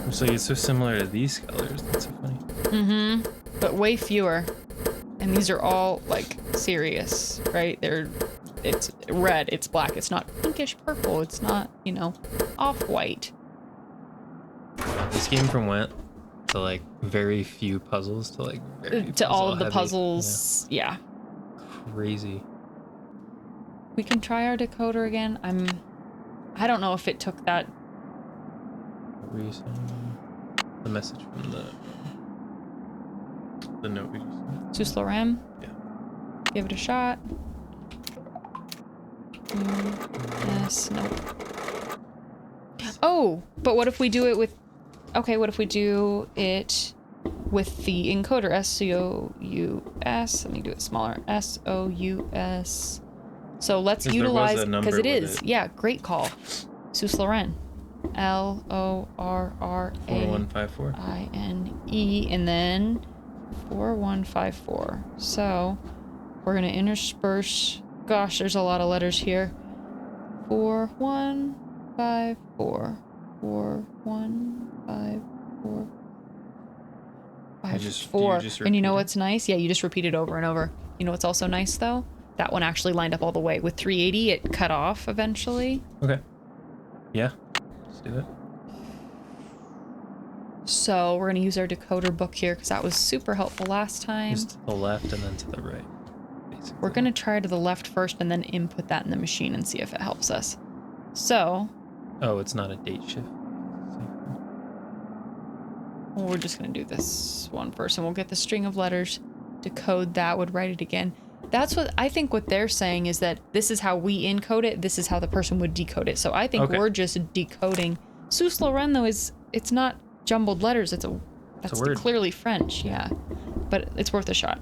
Looks like it's so similar to these colors. That's so funny. Mm-hmm. But way fewer. And these are all like serious, right? It's red, it's black, it's not pinkish purple, it's not, you know, off-white. This game from went to like very few puzzles to like very to all of the heavy. puzzles, yeah. Crazy. We can try our decoder again. I don't know if it took that. What were you saying? The message from the note we just Sous Lorraine? Yeah. Give it a shot. Yes, nope. Oh, but what if we do it with... Okay, what if we do it with the encoder? S-C-O-U-S. Let me do it smaller. S-O-U-S. So let's utilize... Because it is. Yeah, great call. Sous Lorraine. L-O-R-R-A-I-N-E. And then 4154. So we're going to intersperse... Gosh, there's a lot of letters here. 4154. 4154. 54. And you know what's nice? Yeah, you just repeat it over and over. You know what's also nice though? That one actually lined up all the way. With 380, it cut off eventually. Okay. Yeah. Let's do it. So we're gonna use our decoder book here because that was super helpful last time. Just to the left and then to the right. We're gonna try to the left first and then input that in the machine and see if it helps us. So. Oh, it's not a date shift. Well, we're just gonna do this one first and we'll get the string of letters, decode that, would write it again. That's what I think what they're saying is that this is how we encode it, this is how the person would decode it. So I think we're just decoding. Sous Lorraine though it's not jumbled letters, that's word. Clearly French, yeah. But it's worth a shot.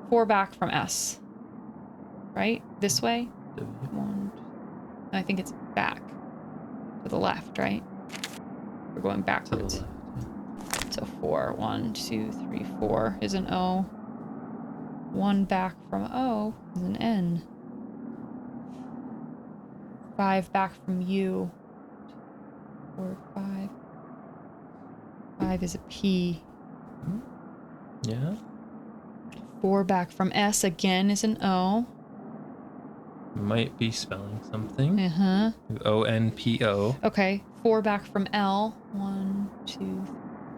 4 back from S. Right? This way? 1. I think it's back. To the left, right? We're going backwards. So 4, 1, 2, 3, 4 is an O. 1 back from O is an N. 5 back from U. 4, 5. 5 is a P. Yeah. 4 back from S again is an O. Might be spelling something. Uh-huh. O-N-P-O. Okay. 4 back from L. 1, 2,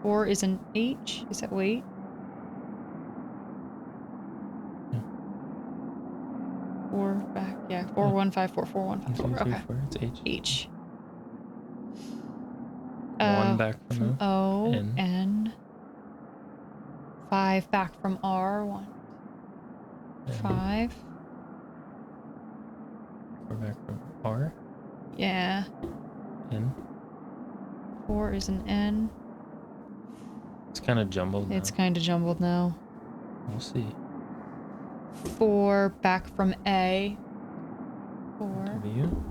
4 is an H. Is that wait? Yeah. 4 back. Yeah. 4, 1, 5, 4, 4, 1, 5, 4. 1, 2, 3, Okay. 4. It's H. H. 1 back from O. N. N. 5 back from R. 1. 5. 4 back from R. Yeah. N. 4 is an N. It's kind of jumbled now. It's kind of jumbled now. We'll see. 4 back from A. 4. W.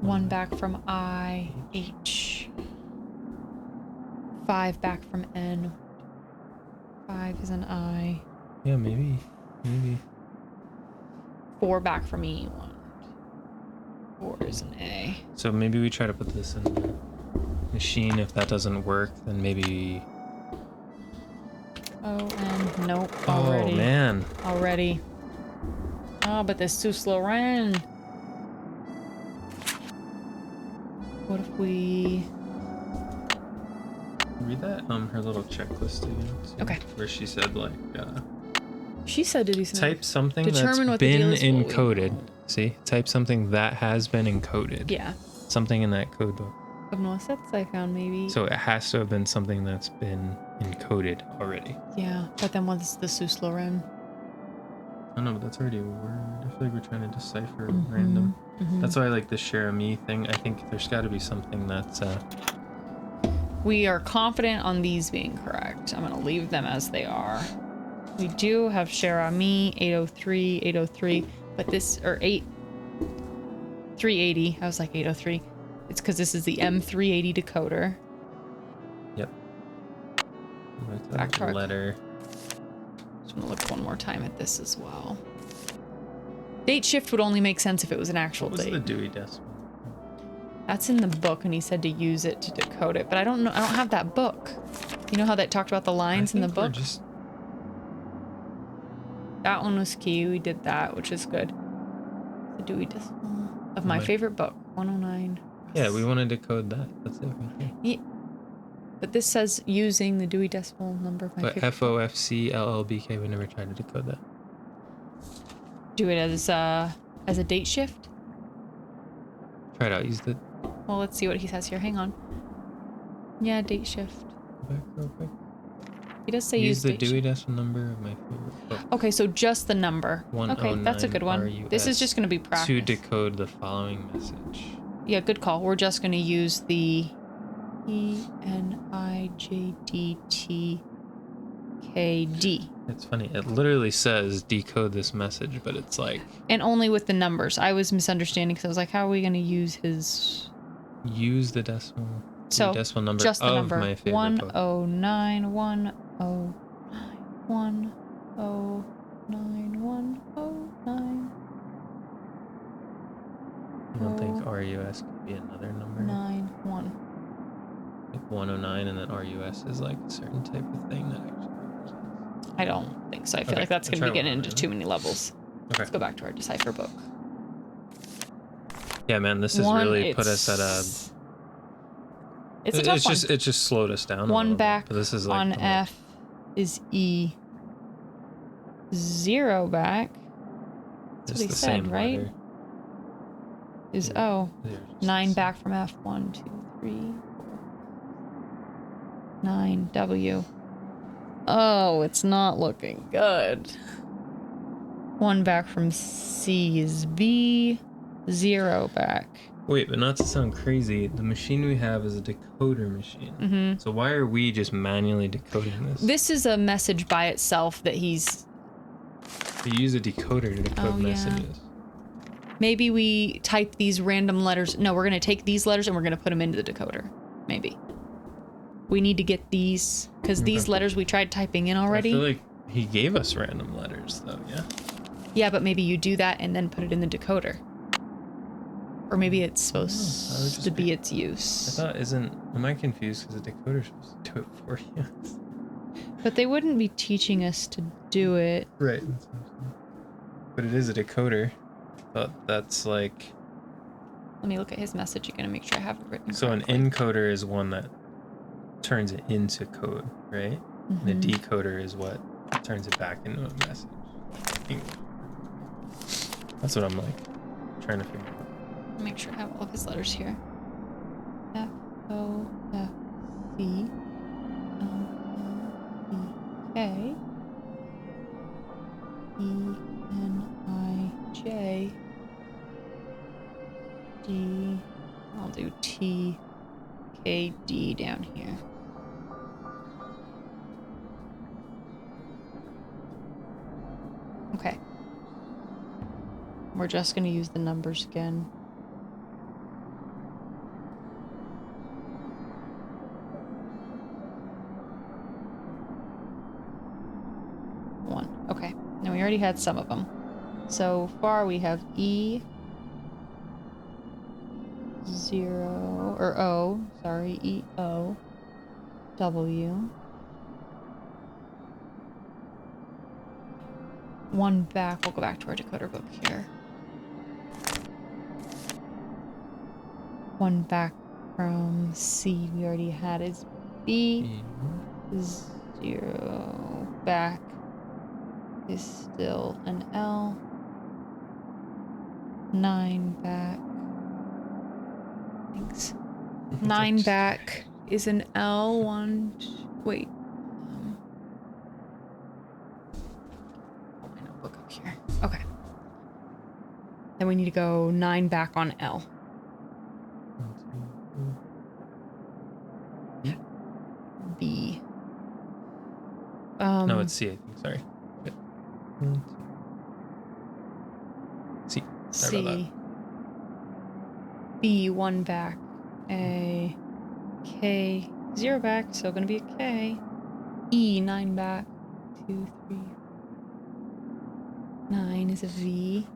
1 back from I. H. 5 back from N. 5 is an I. Yeah, maybe. 4 back from E. 1. 4 is an A. So maybe we try to put this in the machine. If that doesn't work, then maybe... O, N. Nope. Already. Oh, man. Already. Oh, but this Sous Lorraine. What if we... Read that, her little checklist again. See, Okay. Where she said, like, She said to do something. type something Determine that's what the been deal is, what we encoded. want. See? Type something that has been encoded. Yeah. Something in that code book. Of no sets I found, maybe. So it has to have been something that's been encoded already. Yeah, but then what's the Sous Lorraine? I don't know, but that's already a word. I feel like we're trying to decipher random. That's why I like the share me thing. I think there's got to be something that's... We are confident on these being correct. I'm going to leave them as they are. We do have share me 803, 803, but this, or 380. I was like 803. It's because this is the M380 decoder. Yep. Back to our letter. Just want to look one more time at this as well. Date shift would only make sense if it was an actual What was date. the Dewey Decimal? That's in the book, and he said to use it to decode it, but I don't know. I don't have that book. You know how that talked about the lines in the book? That one was key. We did that, which is good. The Dewey Decimal of my favorite book, 109. Yeah, we want to decode that. That's it. Okay. Yeah. But this says using the Dewey Decimal number of my But favorite FOFCLLBK, we never tried to decode that. Do it as a date shift? Try it out. Use the... Well, let's see what he says here. Hang on. Yeah, date shift. Go back real quick. He does say use the date Dewey shift. Decimal number of my favorite book. Okay, so just the number. Okay, that's a good one. 109 This is just going to be practice. To decode the following message. Yeah, good call. We're just going to use the ENIJDTKD. It's funny. It literally says decode this message, but it's like... And only with the numbers. I was misunderstanding because I was like, how are we going to use his... Use the decimal... So, decimal number just the of number. my favorite 109, 109, 109, 109. You don't think RUS could be another number? 91. Like 109 and then RUS is like a certain type of thing that actually represents. I don't think so. I feel Okay, like that's let's going to be try getting into 109. too many levels. Okay. Let's go back to our Decipher book. Yeah, man, this has really put us at a... It's a tough one. It just slowed us down. One back This is like on F is E. 0 back. That's what he said, right? letter. Is O. There's 9 back from F. 1, 2, 3, 4. 9 W. Oh, it's not looking good. 1 back from C is V. 0 back. Wait, but not to sound crazy, the machine we have is a decoder machine. Mhm. So why are we just manually decoding this? This is a message by itself that he's... We use a decoder to decode Oh, yeah. messages. Maybe we type these random letters. No, we're going to take these letters and we're going to put them into the decoder. Maybe. We need to get these, because these Okay. letters we tried typing in already. I feel like he gave us random letters, though, yeah? Yeah, but maybe you do that and then put it in the decoder. Or maybe it's supposed to be its I use. thought, am I confused because the decoder's supposed to do it for you? But they wouldn't be teaching us to do it. Right. But it is a decoder. But that's like... Let me look at his message again and make sure I have it written. So an encoder is one that turns it into code, right? And a Mhm. decoder is what turns it back into a message. That's what I'm like trying to figure out. Make sure I have all of his letters here. F O F C L L E K E N I J D. I'll do T K D down here. Okay. We're just going to use the numbers again. One. Okay. Now we already had some of them. So far we have E 0 or O, sorry, E O W 1 back. We'll go back to our decoder book here. 1 back from C we already had is B. 0 back is still an L. 9 back. Thanks. 9 back is an L. 1. Wait. Pull my notebook up here. Okay. Then we need to go 9 back on L. B. No, it's C, I think. Sorry. C. Sorry about C. B 1 back. A. K 0 back, so gonna be a K. E 9 back. 2, 3. 9 is a V.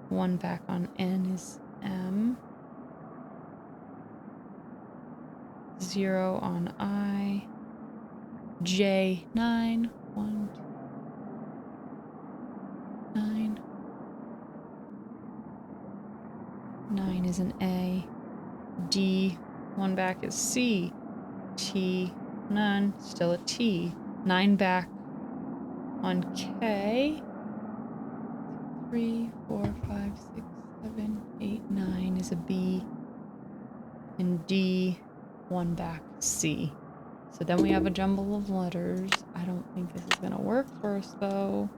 1 back on N is M. 0 on I. J, 9, 1, 9. 9 is an A. D, 1 back is C. T, none, still a T. 9 back on K. 3, 4, 5, 6, 7, 8, 9 is a B. And D, 1 back C. So then we have a jumble of letters. I don't think this is gonna work for us though.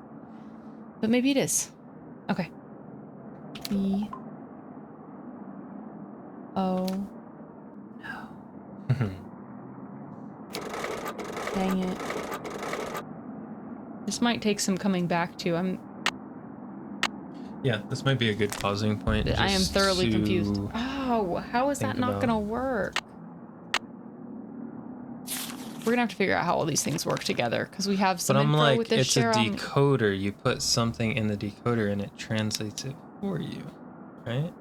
But maybe it is. Okay. E. O. No. Dang it. This might take some coming back to. Yeah, this might be a good pausing point. I am just thoroughly to confused. Oh, how is that think not about- gonna work? We're gonna have to figure out how all these things work together because we have some But I'm info like, with this it's a share on- decoder. You put something in the decoder and it translates it for you, right?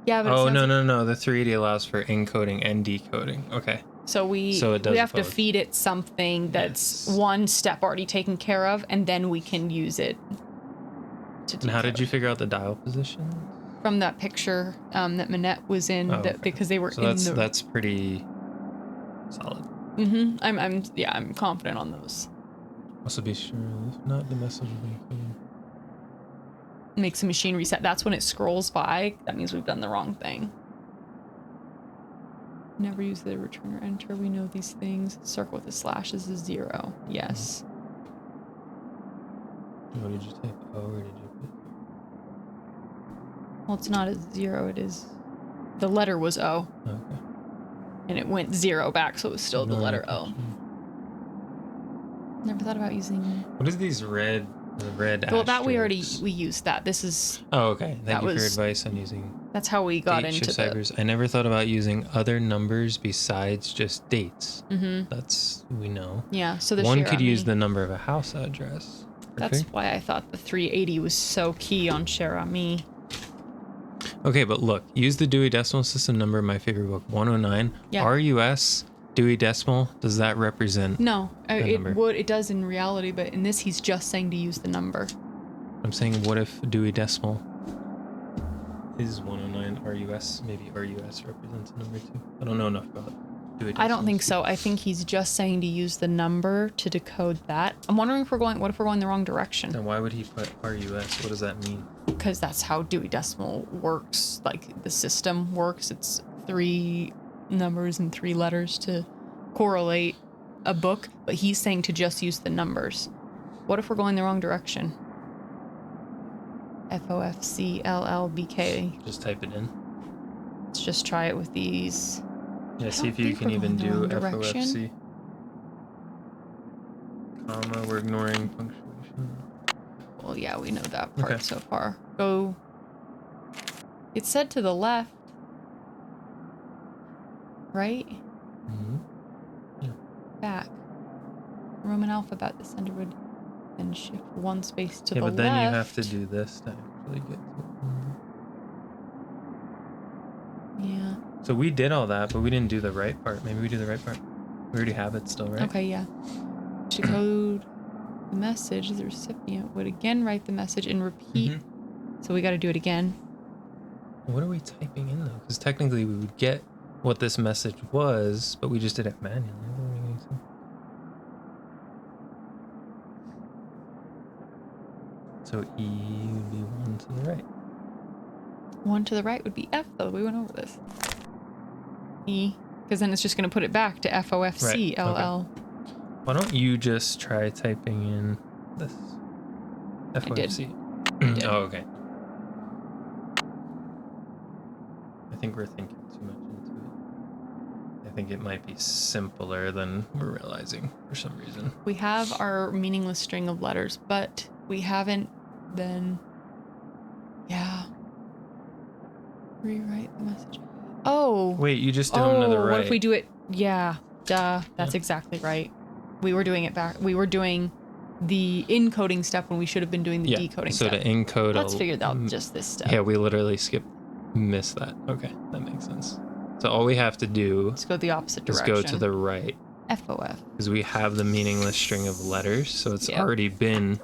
Yeah, but it Oh, sounds- no. The 380 allows for encoding and decoding. Okay. So it does we have to both. feed it something that's one step already taken care of, and then we can use it to And how did you figure out the dial position? from that picture that Manette was in, Oh, that okay. because they were So in that's pretty solid. Mm-hmm. I'm confident on those. Also be sure, if not, the message will be encoded. Makes a machine reset. That's when it scrolls by. That means we've done the wrong thing. Never use the return or enter. We know these things. Circle with a slash is a 0. Yes. What did you type? O or did you put? Well, it's not a 0. It is. The letter was O. Okay. And it went 0 back, so it was still the letter O. Never thought about using. What is these red Well, that we asterisks? used that. This is. Oh, okay. that Thank you for your was- advice on using That's how we got date into shift the. ciphers. I never thought about using other numbers besides just dates. Mhm. That's, we know. Yeah, so the one share could on use me- the number of a house address. That's Perfect. why I thought the 380 was so key on Cherami. Okay, but look, use the Dewey Decimal System number in my favorite book, 109. Yeah. RUS, Dewey Decimal, does that represent No, the it number? it does in reality, but in this he's just saying to use the number. I'm saying, what if Dewey Decimal is 109 RUS? Maybe RUS represents a number too. I don't know enough about Dewey Decimal. I don't think so. I think he's just saying to use the number to decode that. I'm wondering if what if we're going the wrong direction? Then why would he put RUS? What does that mean? Because that's how Dewey Decimal works. Like the system works. It's 3 numbers and 3 letters to correlate a book, but he's saying to just use the numbers. What if we're going the wrong direction? FOFCLLBK. Just type it in. Let's just try it with these. Yeah, I see don't if you think can we're even going the do wrong direction. FOFC. Comma, we're ignoring punctuation. Well, yeah, we know that part Okay. so far. Go. It said to the left. Right? Mm-hmm. Back. Roman alphabet, the sender would then shift 1 space to Yeah, the but then you have left. to do this to actually get to it. Yeah. So we did all that, but we didn't do the right part. Maybe we do the right part. We already have it still, right? Okay, yeah. To code the message, the recipient would again write the message and repeat. So we got to do it again. What are we typing in though? Because technically we would get what this message was, but we just did it manually. That doesn't make any sense. So E would be 1 to the right. 1 to the right would be F, though. We went over this. E, because then it's just going to put it back to FOFC Right, okay. LL. Why don't you just try typing in this? FOFC. did. Oh, okay. I think we're thinking too much into it. I think it might be simpler than we're realizing for some reason. We have our meaningless string of letters, but we haven't then. Yeah. Rewrite the message. Oh. Wait, you just did them to the right. What if we do it? Yeah. Duh. That's exactly right. We were doing it back. We were doing the encoding step when we should have been doing the decoding so step. to encode Let's figure out just this step. Yeah, we literally missed that. Okay, that makes sense. So all we have to do Let's go the opposite is direction. go to the right FOF. Because we have the meaningless string of letters, so it's already been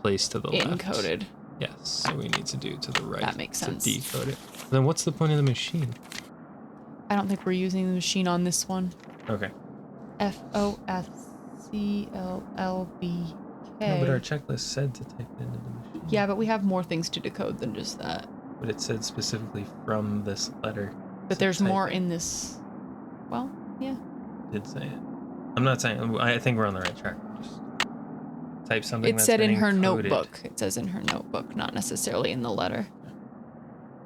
placed to the left. Encoded. Yes, so we need to do to the right. That makes sense. To decode it. Then what's the point of the machine? I don't think we're using the machine on this one. Okay. FOFCLLBK. No, but our checklist said to type it into the machine. Yeah, but we have more things to decode than just that. But it said specifically from this letter. But there's more in this. Well, yeah. Did say it. I'm not saying. I think we're on the right track. Just type something. It said in her notebook. It says in her notebook, not necessarily in the letter.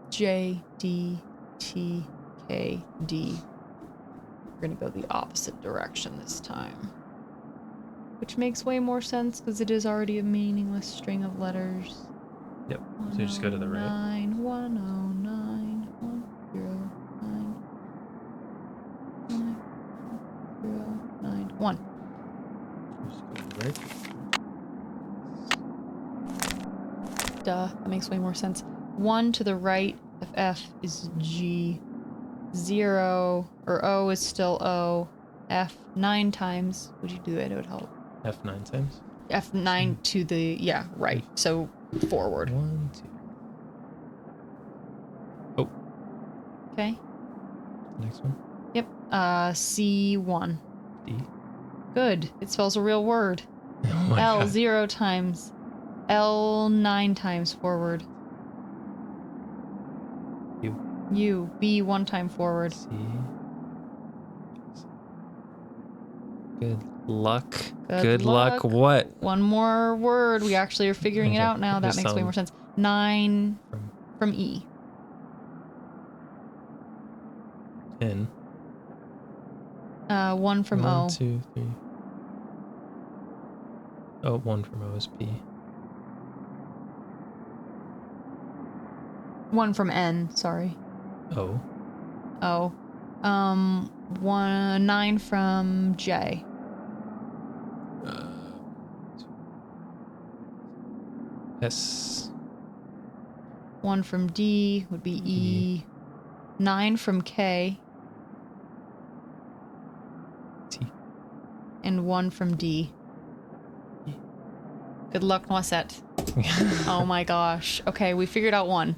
J D T K D. We're gonna go the opposite direction this time, which makes way more sense because it is already a meaningless string of letters. Yep. So you just go to the right. 109 109 109 1. Just go to the right. Duh, that makes way more sense. 1 to the right of F is G. 0 or O is still O. F 9 times. Would you do it? It would help. F 9 times? F9 to the, yeah, right. So forward. 1, 2. Oh. Okay. Next one. Yep. C1. D. Good. It spells a real word. Oh my L God. 0 times. L 9 times forward. U. U. B 1 time forward. C. Good luck. Good luck. What? One more word. We actually are figuring it Okay. out now. That Just makes way tell more sense. 9 from E. 10. 1 from O. 1, 2, 3. Oh, 1 from O is P. 1 from N. Sorry. O. O. 9 from J. S. 1 from D would be E. 9 from K. T. And 1 from D. Good luck, Noisette. Oh my gosh. Okay, we figured out 1.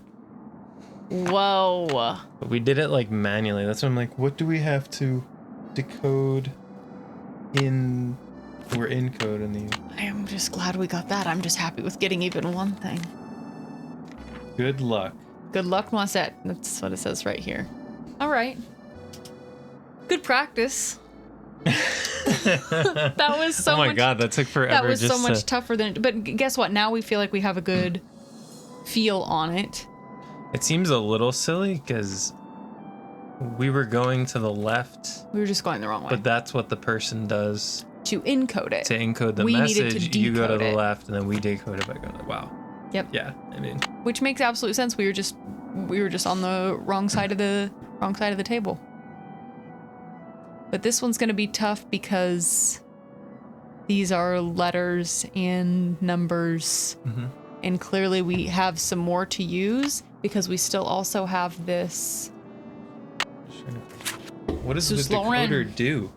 Whoa. But we did it like manually. That's why I'm like, what do we have to decode in or encode in the. I am just glad we got that. I'm just happy with getting even one thing. Good luck. Good luck, Noisette. That's what it says right here. All right. Good practice. That was so much. Oh my God, that took forever. That was just so much to... tougher than. But guess what? Now we feel like we have a good feel on it. It seems a little silly because we were going to the left. We were just going the wrong way. But that's what the person does. To encode it. To encode the We needed message, to you go to decode the it. left, and then we decode it by going, wow. Yep. Yeah, I mean. Which makes absolute sense. We were just on the wrong side of the table. But this one's going to be tough because these are letters and numbers. Mm-hmm. And clearly we have some more to use because we still also have this. What does Sus the Lauren. decoder do?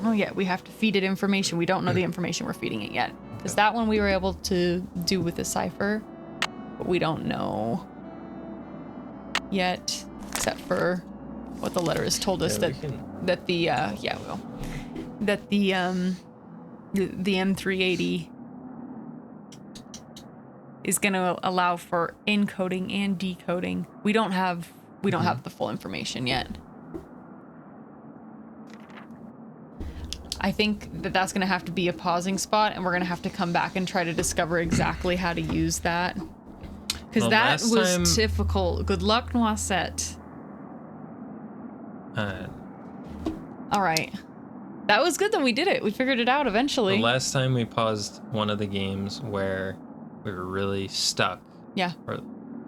Oh yeah, we have to feed it information. We don't know the information we're feeding it yet. Because that one we were able to do with the cipher, but we don't know yet, except for what the letter has told us that the M380 is going to allow for encoding and decoding. We don't have the full information yet. I think that's going to have to be a pausing spot, and we're going to have to come back and try to discover exactly how to use that. Because Well, that last was time- difficult. Good luck, Noisette. All right. That was good that we did it. We figured it out eventually. The last time we paused one of the games where we were really stuck. Yeah. Or,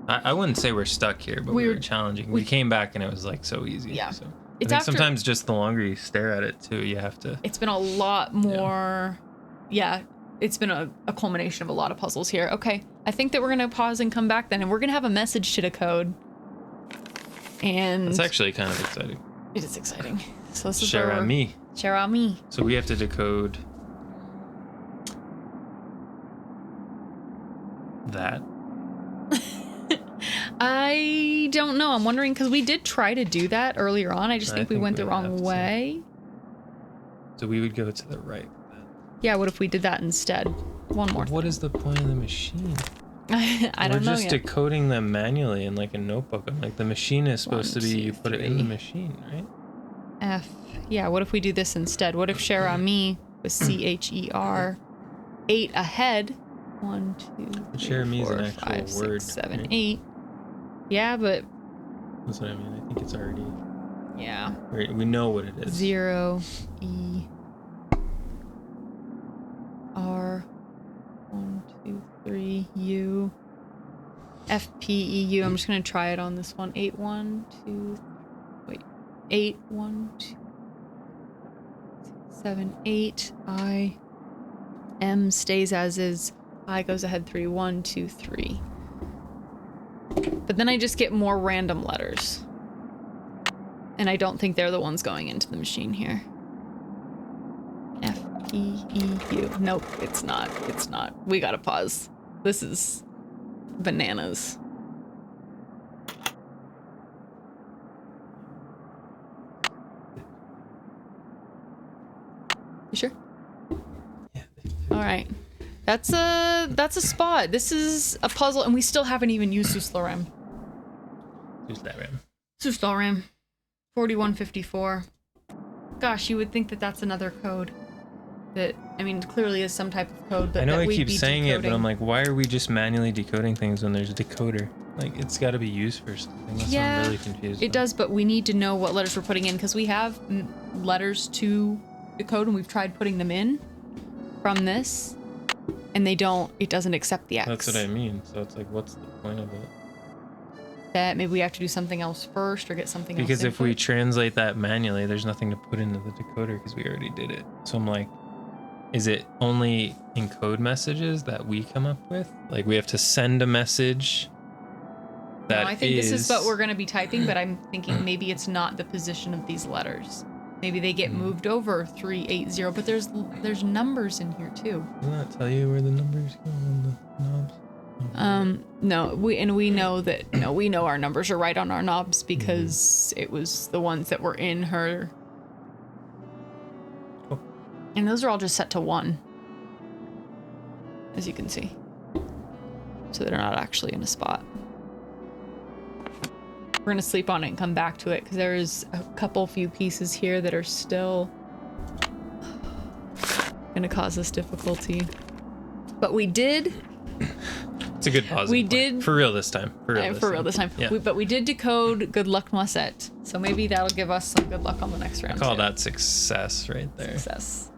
I wouldn't say we're stuck here, but we were challenging. We came back and it was like so easy. Yeah. So It's I think after- sometimes just the longer you stare at it too, you have to. It's been a lot more. Yeah. It's been a culmination of a lot of puzzles here. Okay. I think that we're going to pause and come back then, and we're going to have a message to decode. And It's actually kind of exciting. it is exciting. So this is Cher ami. Cher ami. So we have to decode that. I don't know. I'm wondering because we did try to do that earlier on. I just think we went the wrong way. So we would go to the right. Yeah, what if we did that instead? One more. What is the point of the machine? I don't know. We're just decoding them manually in like a notebook. I'm like, the machine is supposed to be, you put it in the machine, right? F. Yeah, what if we do this instead? What if Cher ami was CHER 8 ahead? 1, 2, 3, 4, 5, 6, 7, 8. Yeah, but that's what I mean. I think it's already. Yeah. Right, we know what it is. 0 E R 1, 2, 3 U F P E U. I'm just gonna try it on this one. 8 1 2 wait 8 1 2 7 8 I M stays as is. I goes ahead 3 1 2 3. But then I just get more random letters. And I don't think they're the ones going into the machine here. F, P, E, U. Nope, it's not. It's not. We gotta pause. This is bananas. You sure? Yeah. All right. That's a spot. This is a puzzle, and we still haven't even used Suslorem. Suslorem. 4154. Gosh, you would think that that's another code. That, I mean, clearly is some type of code that I know I we'd keep be saying decoding. it, but I'm like, why are we just manually decoding things when there's a decoder? Like, it's got to be used for something. That's what I'm really confused. It does, but we need to know what letters we're putting in because we have letters to decode, and we've tried putting them in from this, and they don't. It doesn't accept the X. That's what I mean. So it's like, what's the point of it? That maybe we have to do something else first or get something else. Because in if we first. translate that manually, there's nothing to put into the decoder because we already did it. So I'm like, is it only encode messages that we come up with? Like we have to send a message that No, I think this is what we're going to be typing, but I'm thinking maybe it's not the position of these letters. Maybe they get moved over 380, but there's numbers in here too. Doesn't that tell you where the numbers go on the knobs? No, we know that we know our numbers are right on our knobs because it was the ones that were in her. Cool. And those are all just set to 1, as you can see. So they're not actually in a spot. We're gonna sleep on it and come back to it because there's a few pieces here that are still gonna cause us difficulty. But we did. It's a good pause. We did for real this time. For real this time. Yeah. But we did decode Good Luck Moisette, so maybe that'll give us some good luck on the next round. Call that success right there. Success.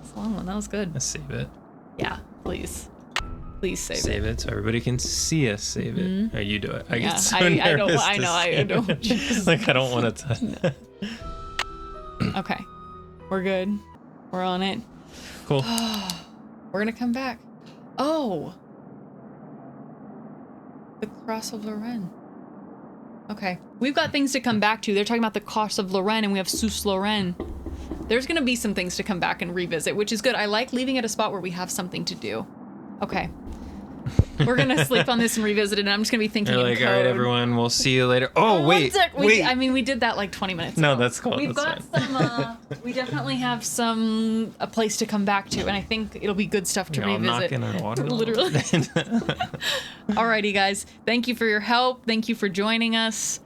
It's a long one. That was good. Let's save it. Yeah, please. Please save it. Save it so everybody can see us save it. Or you do it. I get so I nervous. I don't. Like I don't want to. Okay, we're good. We're on it. Cool. We're gonna come back. Oh, the Cross of Lorraine. Okay, we've got things to come back to. They're talking about the Cross of Lorraine, and we have Suslorraine. There's gonna be some things to come back and revisit, which is good. I like leaving at a spot where we have something to do. Okay. We're gonna sleep on this and revisit it, and I'm just gonna be thinking You're in like, code. all right, everyone, we'll see you later. Oh, wait, wait. I mean, we did that like 20 minutes No, ago. that's cool. We've That's got some, we definitely have a place to come back to, and I think it'll be good stuff to Y'all revisit. knocking our water Literally. Alrighty, guys. Thank you for your help. Thank you for joining us.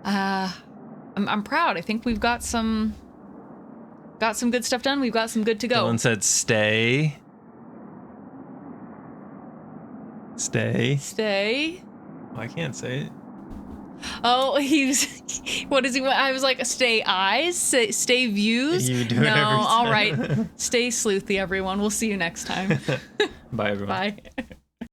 I'm proud. I think we've got some good stuff done. We've got some good to go. Dylan said stay. Stay. Stay. Oh, I can't say it. Oh, what is he? I was like, stay eyes, stay views. You do it no, every time. all right. Stay sleuthy, everyone. We'll see you next time. Bye, everyone. Bye.